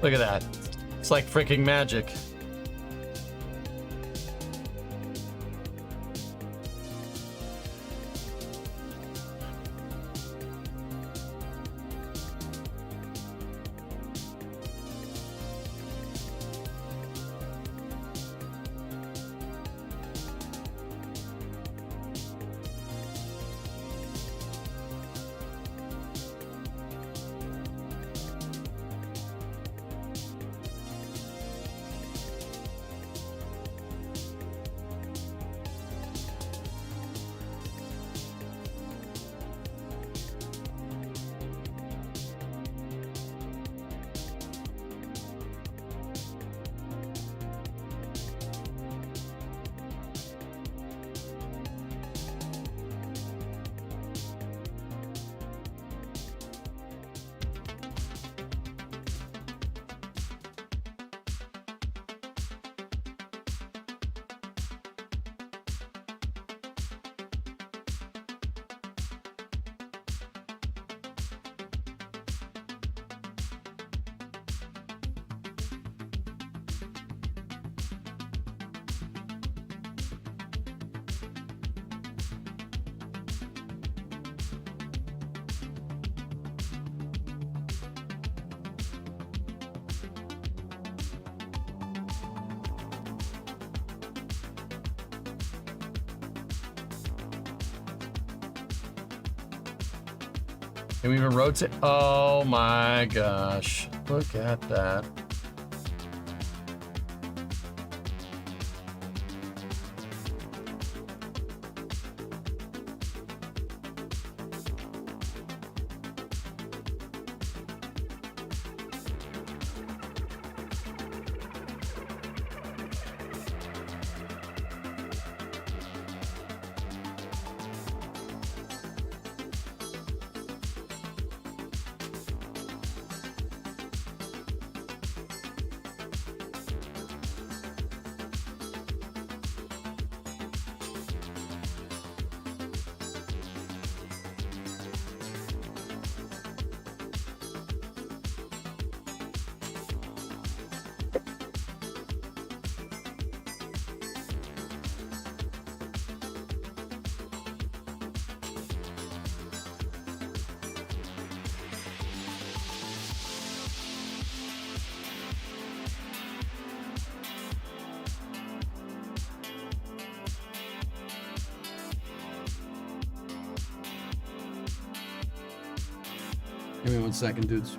Look at that. It's like freaking magic. Can we even rotate? Oh my gosh. Look at that. Give me 1 second, dudes.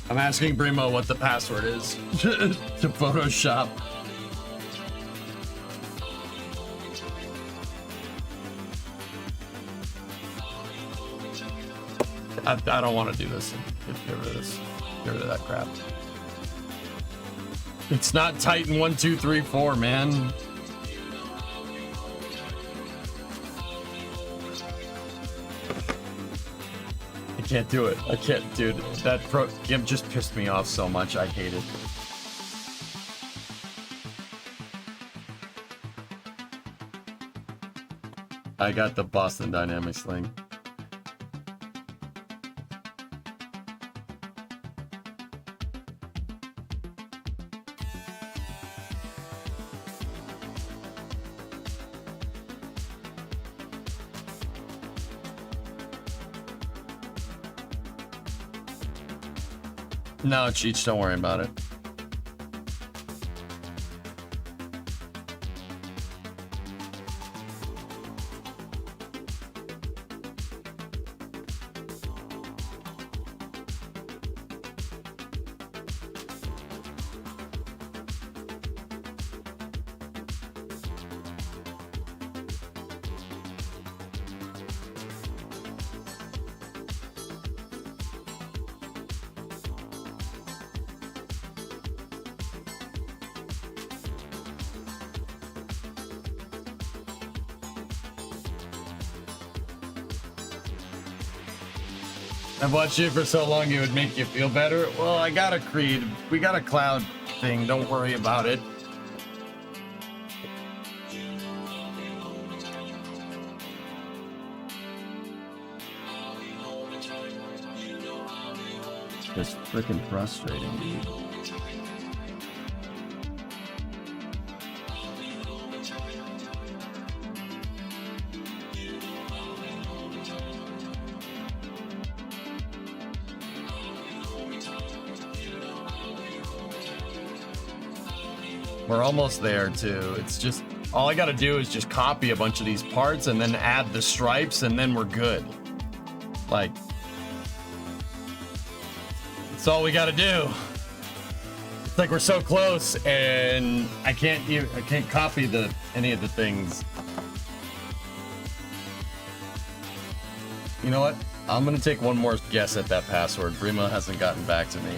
I'm asking Brimo what the password is to Photoshop. I don't want to do this. Get rid of this. Get rid of that crap. It's not Titan 1, 2, 3, 4, man. I can't do it. I can't, dude. That GIMP just pissed me off so much. I hate it. I got the Boston Dynamics thing. No, Cheech, don't worry about it. I've watched you for so long, it would make you feel better. Well, I got a Creed. We got a cloud thing. Don't worry about it. It's freaking frustrating, dude. We're almost there too. It's just, all I gotta do is just copy a bunch of these parts and then add the stripes and then we're good. Like, that's all we gotta do. It's like we're so close and I can't copy any of the things. You know what? I'm gonna take one more guess at that password. Brimo hasn't gotten back to me.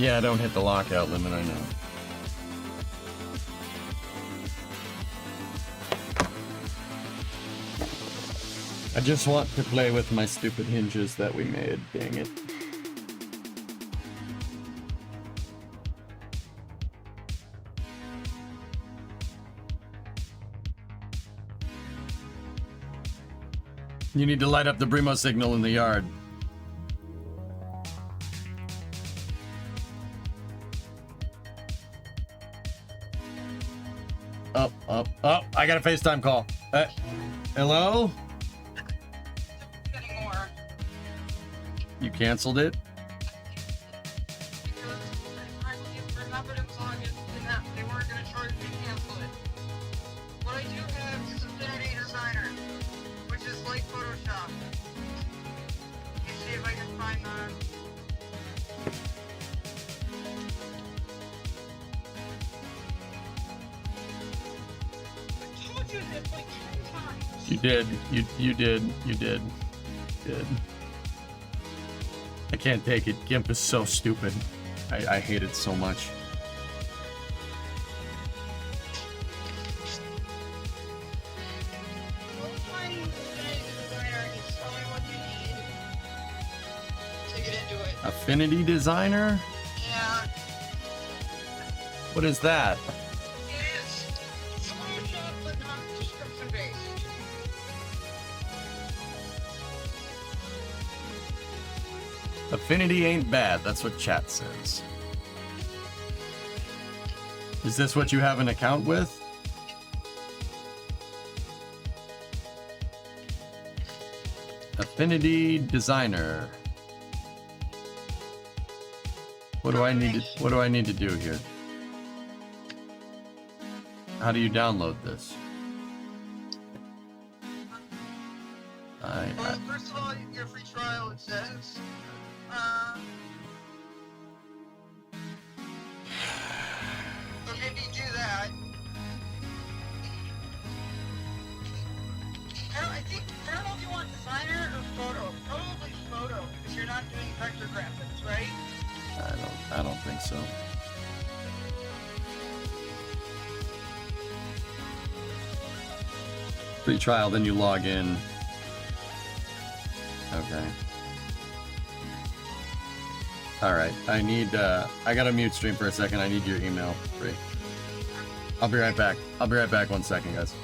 Yeah, don't hit the lockout limit, I know. I just want to play with my stupid hinges that we made, dang it. You need to light up the Brimo signal in the yard. Up. I got a FaceTime call. Hello? Anymore. You canceled it? Remember them telling us that they weren't going to charge me to cancel it. What I do have is Affinity Designer, which is like Photoshop. Let me see if I can find that. You did. You did. I can't take it. GIMP is so stupid. I hate it so much. Affinity Designer? Yeah. What is that? It's Photoshop, but not description based. Affinity ain't bad. That's what chat says. Is this what you have an account with? Affinity Designer. What do I need to do here? How do you download this? Well, first of all, your free trial, it says. So maybe do that. I don't know if you want designer or photo. Probably photo, because you're not doing vector graphics, right? I don't think so. Free trial, then you log in. Okay. Alright, I gotta mute stream for a second. I need your email. Free. I'll be right back. I'll be right back 1 second, guys.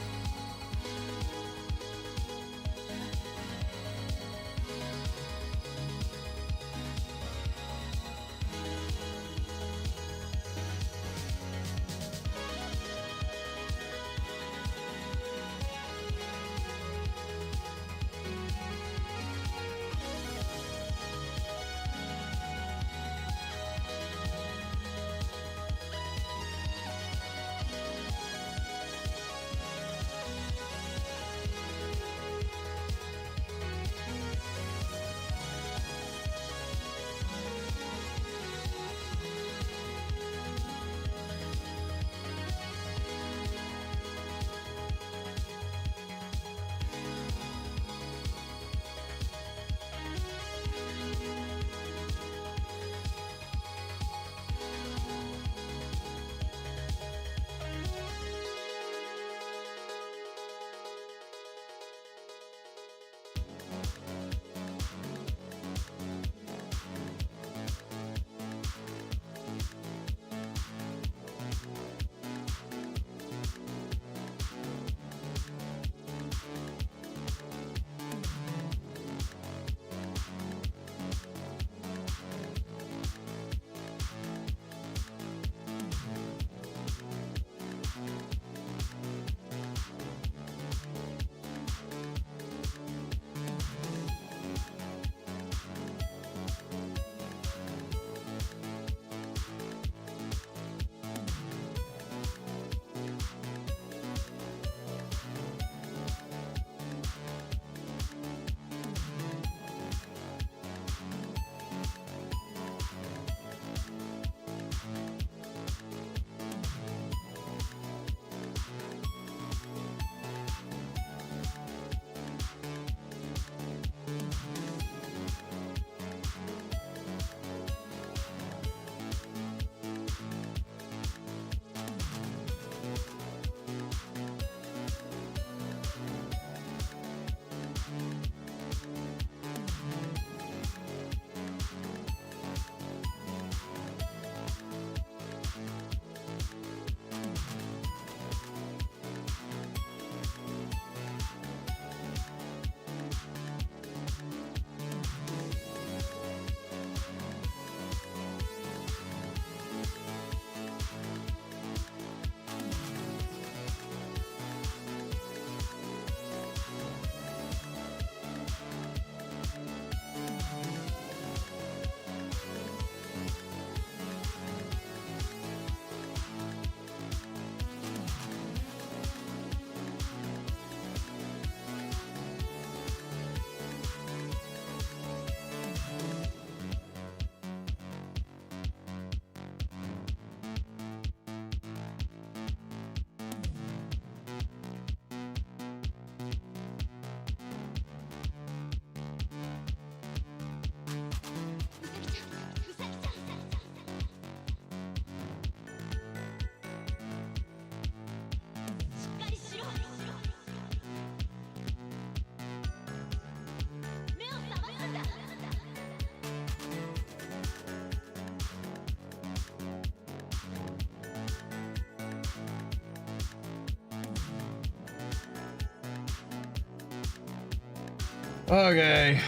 Okay.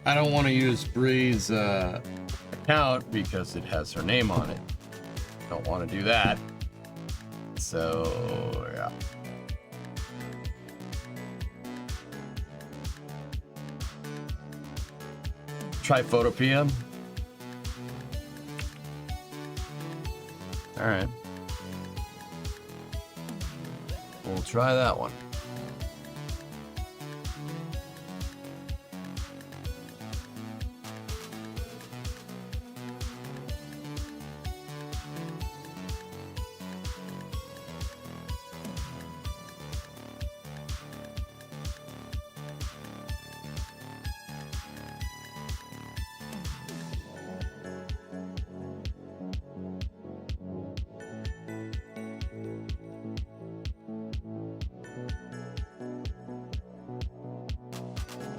I don't want to use Bree's account because it has her name on it. Don't want to do that. So, yeah. Try Photopea. All right. We'll try that one.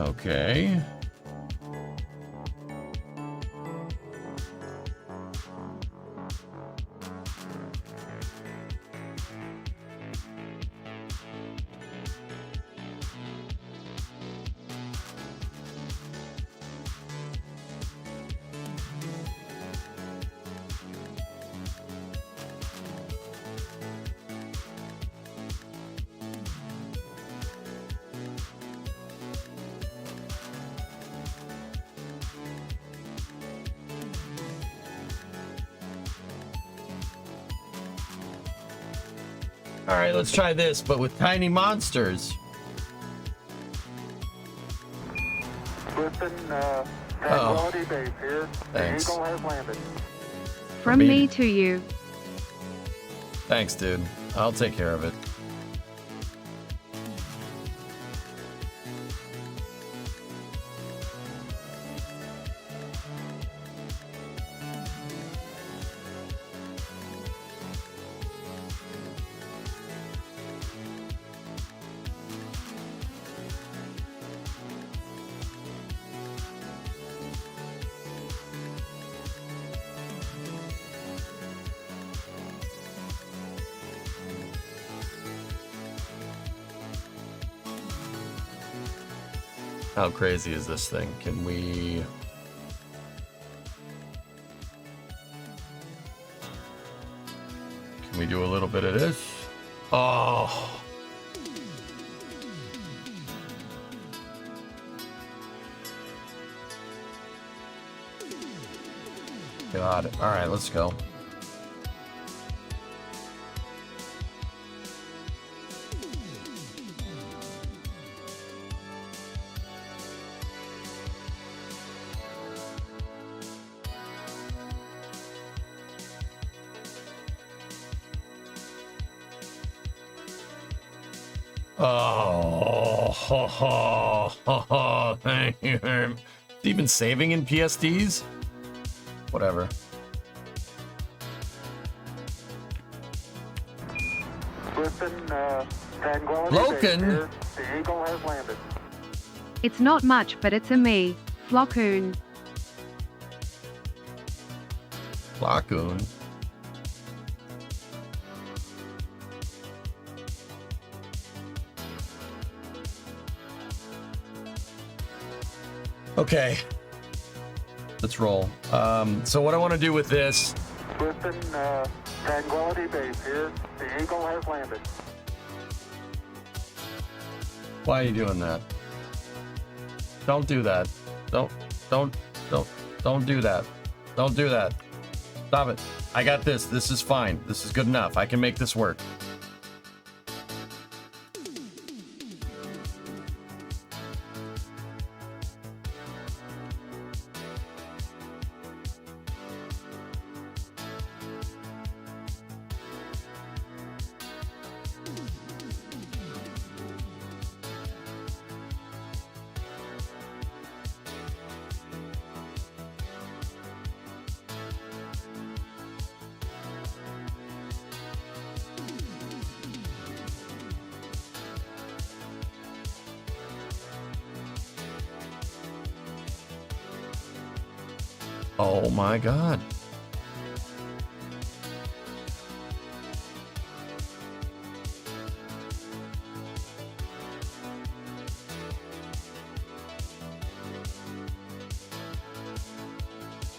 Okay. All right, let's try this, but with tiny monsters. Listen, Tranquility Base here. Thanks. The Eagle has landed. From me to you. Thanks, dude. I'll take care of it. How crazy is this thing? Can we... Can we do a little bit of this? Oh! Got it. All right, let's go. Oh, ho, ho, ho, ho. Thank you. It's even saving in PSDs? Whatever. Listen, Tranquility Loken. Base here. The Eagle has landed. It's not much, but it's a me. Flockoon. Lacoon. Okay. Let's roll. So what I want to do with this... Listen, Tranquility Base here. The Eagle has landed. Why are you doing that? Don't do that. Don't do that. Don't do that. Stop it. I got this. This is fine. This is good enough. I can make this work. Oh my god.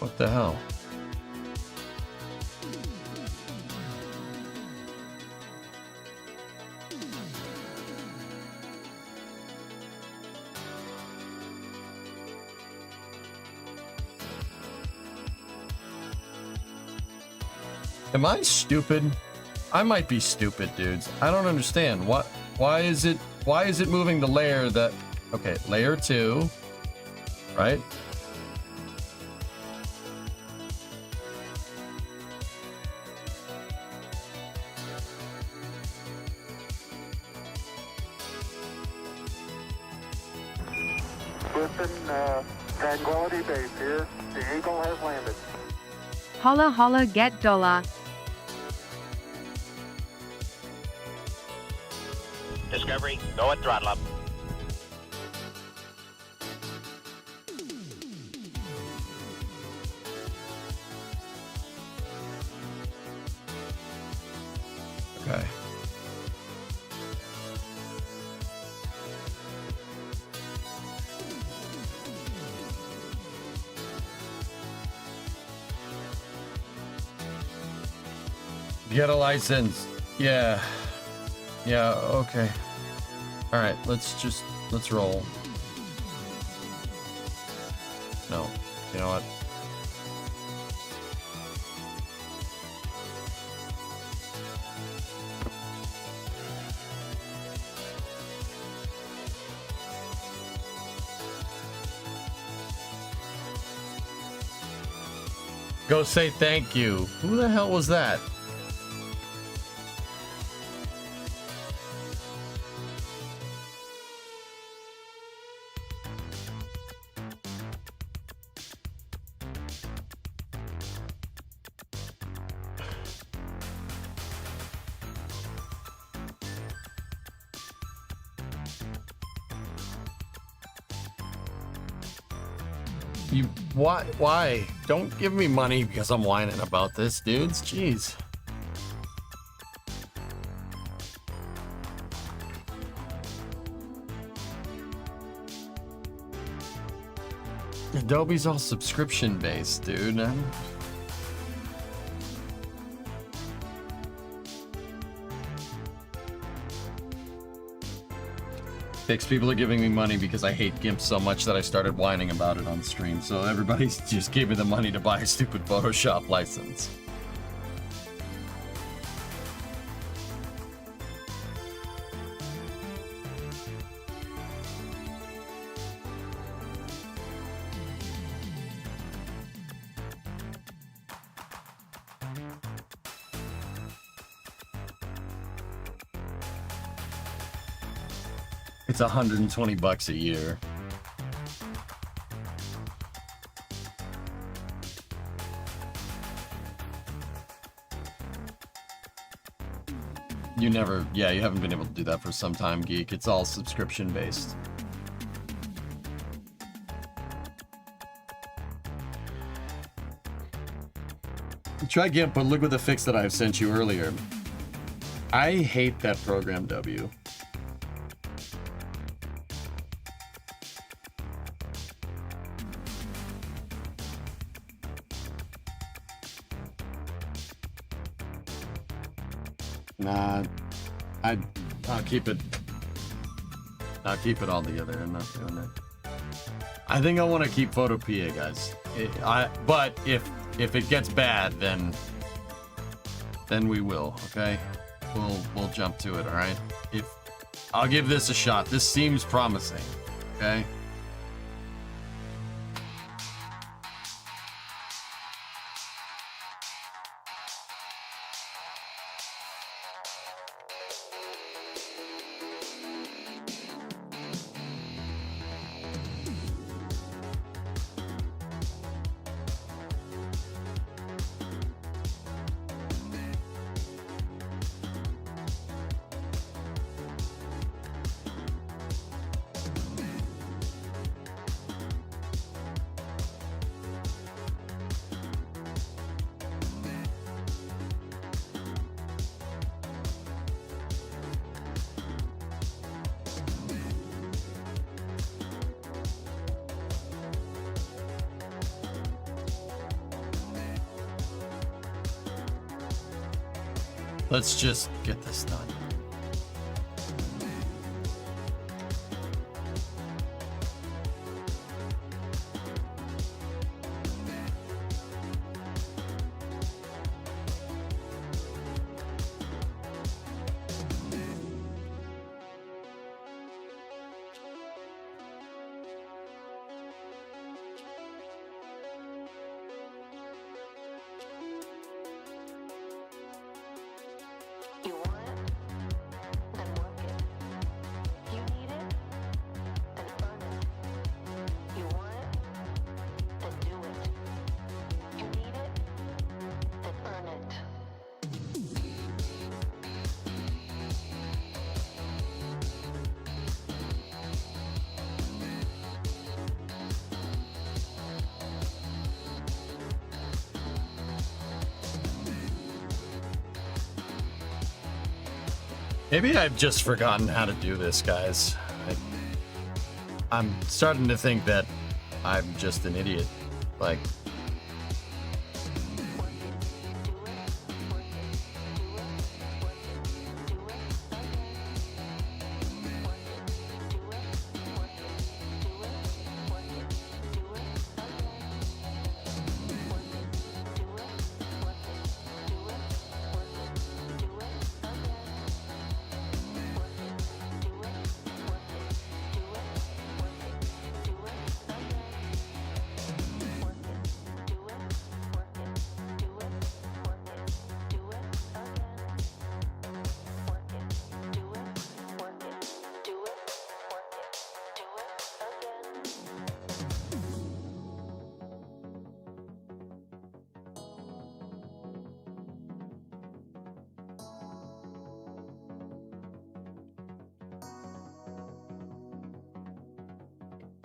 What the hell? Am I stupid? I might be stupid, dudes. I don't understand. Why is it moving the layer that... Okay, layer 2, right? Listen, Tranquility Base here. The Eagle has landed. Holla holla get dollar. Discovery, go at throttle up. Okay. Get a license. Yeah. Yeah, okay. Alright, let's roll. No. You know what? Go say thank you. Who the hell was that? You why? Don't give me money because I'm whining about this, dudes. Jeez. Adobe's all subscription based, dude. People are giving me money because I hate GIMP so much that I started whining about it on stream. So everybody's just gave me the money to buy a stupid Photoshop license. It's $120 a year. You haven't been able to do that for some time, Geek. It's all subscription based. Try GIMP, but look at the fix that I've sent you earlier. I hate that program, W. Nah, I'll keep it. I'll keep it all together. I'm not doing it. I think I want to keep Photopea, guys. But if it gets bad, then we will. Okay, we'll jump to it. All right. I'll give this a shot. This seems promising. Okay. Let's just get this done. You want it? Then work it. You need it? Then earn it. You want it? Then do it. You need it? Then earn it. Maybe I've just forgotten how to do this, guys. I'm starting to think that I'm just an idiot. Like,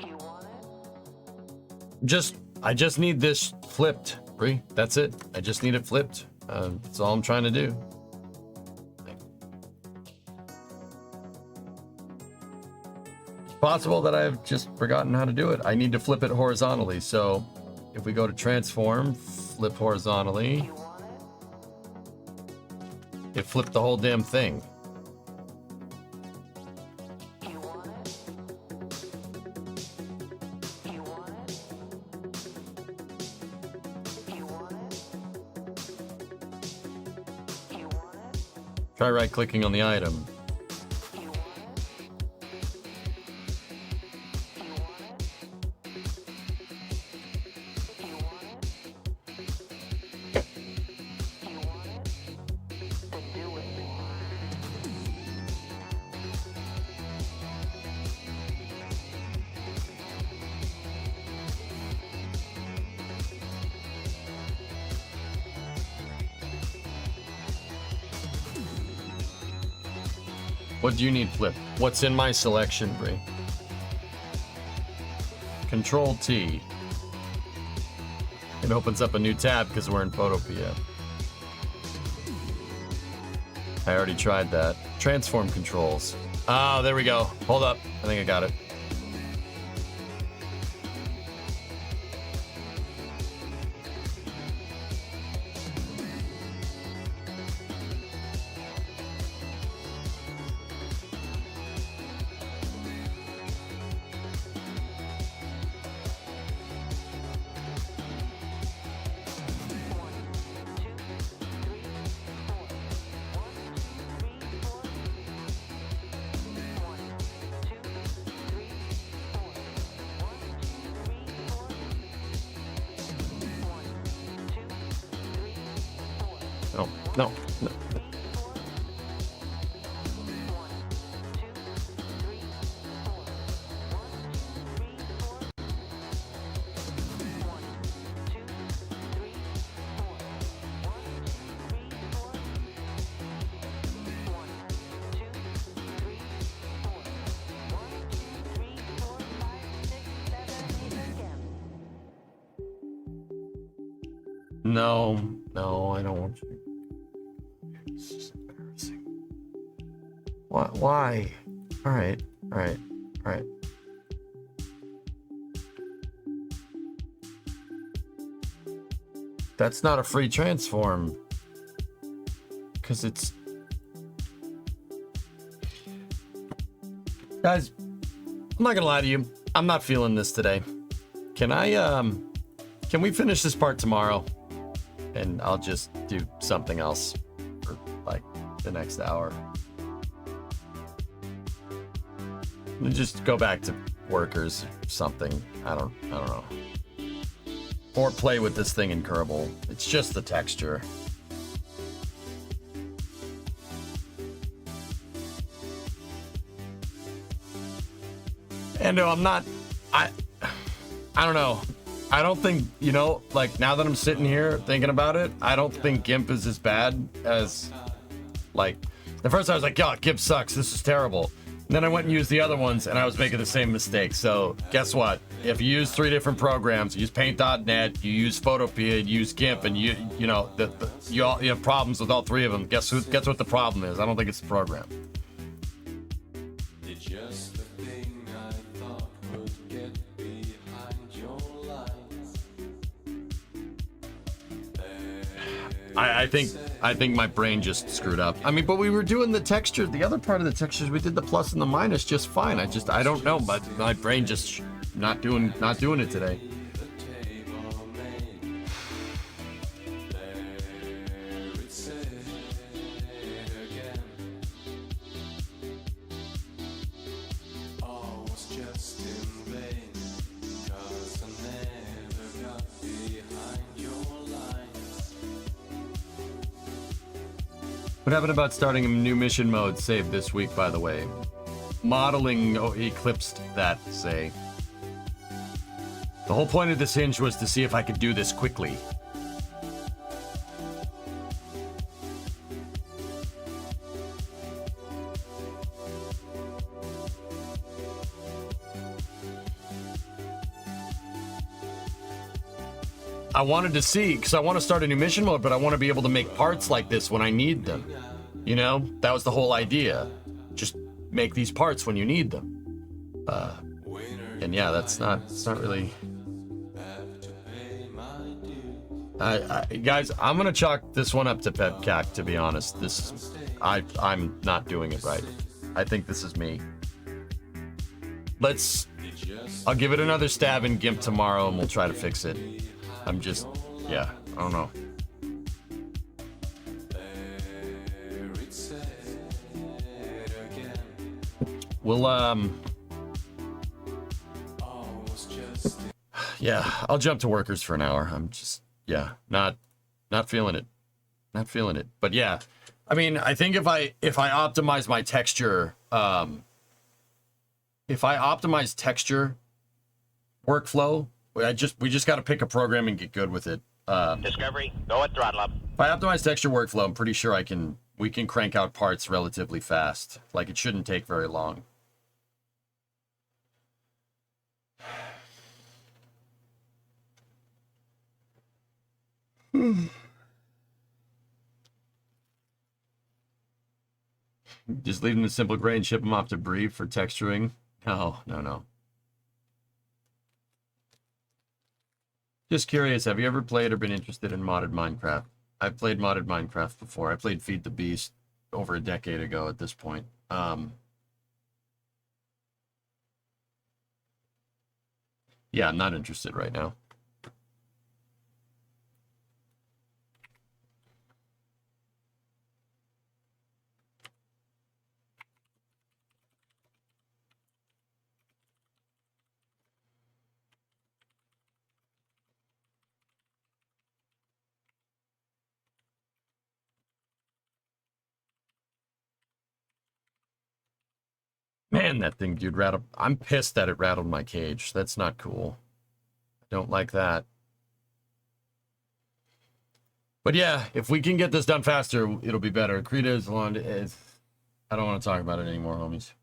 You want it? I just need this flipped, Bree. That's it. I just need it flipped. That's all I'm trying to do. It's possible that I've just forgotten how to do it. I need to flip it horizontally. So if we go to transform, flip horizontally, You want it? it flipped the whole damn thing. You want it? You want it? You want it? You want it? Try right clicking on the item. You want it? You want it? You want it? You want it? Then do it. What do you need flipped? What's in my selection, Bree? Control T. It opens up a new tab because we're in Photopea. I already tried that. Transform controls. Ah, there we go. Hold up. I think I got it. No, no, no. No, no, I don't want you. It's just embarrassing. Why? All right, all right, all right. That's not a free transform. Because it's... Guys, I'm not gonna lie to you. I'm not feeling this today. Can we finish this part tomorrow? And I'll just do something else for, like, the next hour. And just go back to workers or something. I don't know. Or play with this thing in Kerbal. It's just the texture. And no, I'm not, I don't know. I don't think, you know, like, now that I'm sitting here thinking about it, I don't think GIMP is as bad as, like, at first I was like, yeah, GIMP sucks, this is terrible. And then I went and used the other ones, and I was making the same mistake. So guess what? If you use 3 different programs, you use Paint.net, you use Photopea, you use GIMP, and you know, you have problems with all 3 of them. Guess what the problem is? I don't think it's the program. I think my brain just screwed up. I mean, but we were doing the texture, the other part of the textures, we did the plus and the minus just fine. I don't know, but my brain just not doing it today. What happened about starting a new mission mode saved this week, by the way? Modeling eclipsed that, say. The whole point of this hinge was to see if I could do this quickly. I wanted to see, because I want to start a new mission mode, but I want to be able to make parts like this when I need them. You know, that was the whole idea. Just make these parts when you need them. And yeah, it's not really... guys, I'm gonna chalk this one up to PepCac, to be honest. I'm not doing it right. I think this is me. I'll give it another stab in GIMP tomorrow and we'll try to fix it. I'm just, yeah, I don't know. We'll, yeah, I'll jump to workers for an hour. I'm just, yeah, not feeling it. Not feeling it. But yeah, I mean, I think if I optimize my texture, if I optimize texture workflow, we just got to pick a program and get good with it. Discovery, go at throttle up. If I optimize texture workflow, I'm pretty sure we can crank out parts relatively fast. Like, it shouldn't take very long. Just leave them in simple gray and ship them off to Bree for texturing. No. Just curious, have you ever played or been interested in modded Minecraft? I've played modded Minecraft before. I played Feed the Beast over a decade ago at this point. Yeah, I'm not interested right now. Man, that thing, dude, rattled. I'm pissed that it rattled my cage. That's not cool. I don't like that. But yeah, if we can get this done faster, it'll be better. Krita is long. I don't want to talk about it anymore, homies.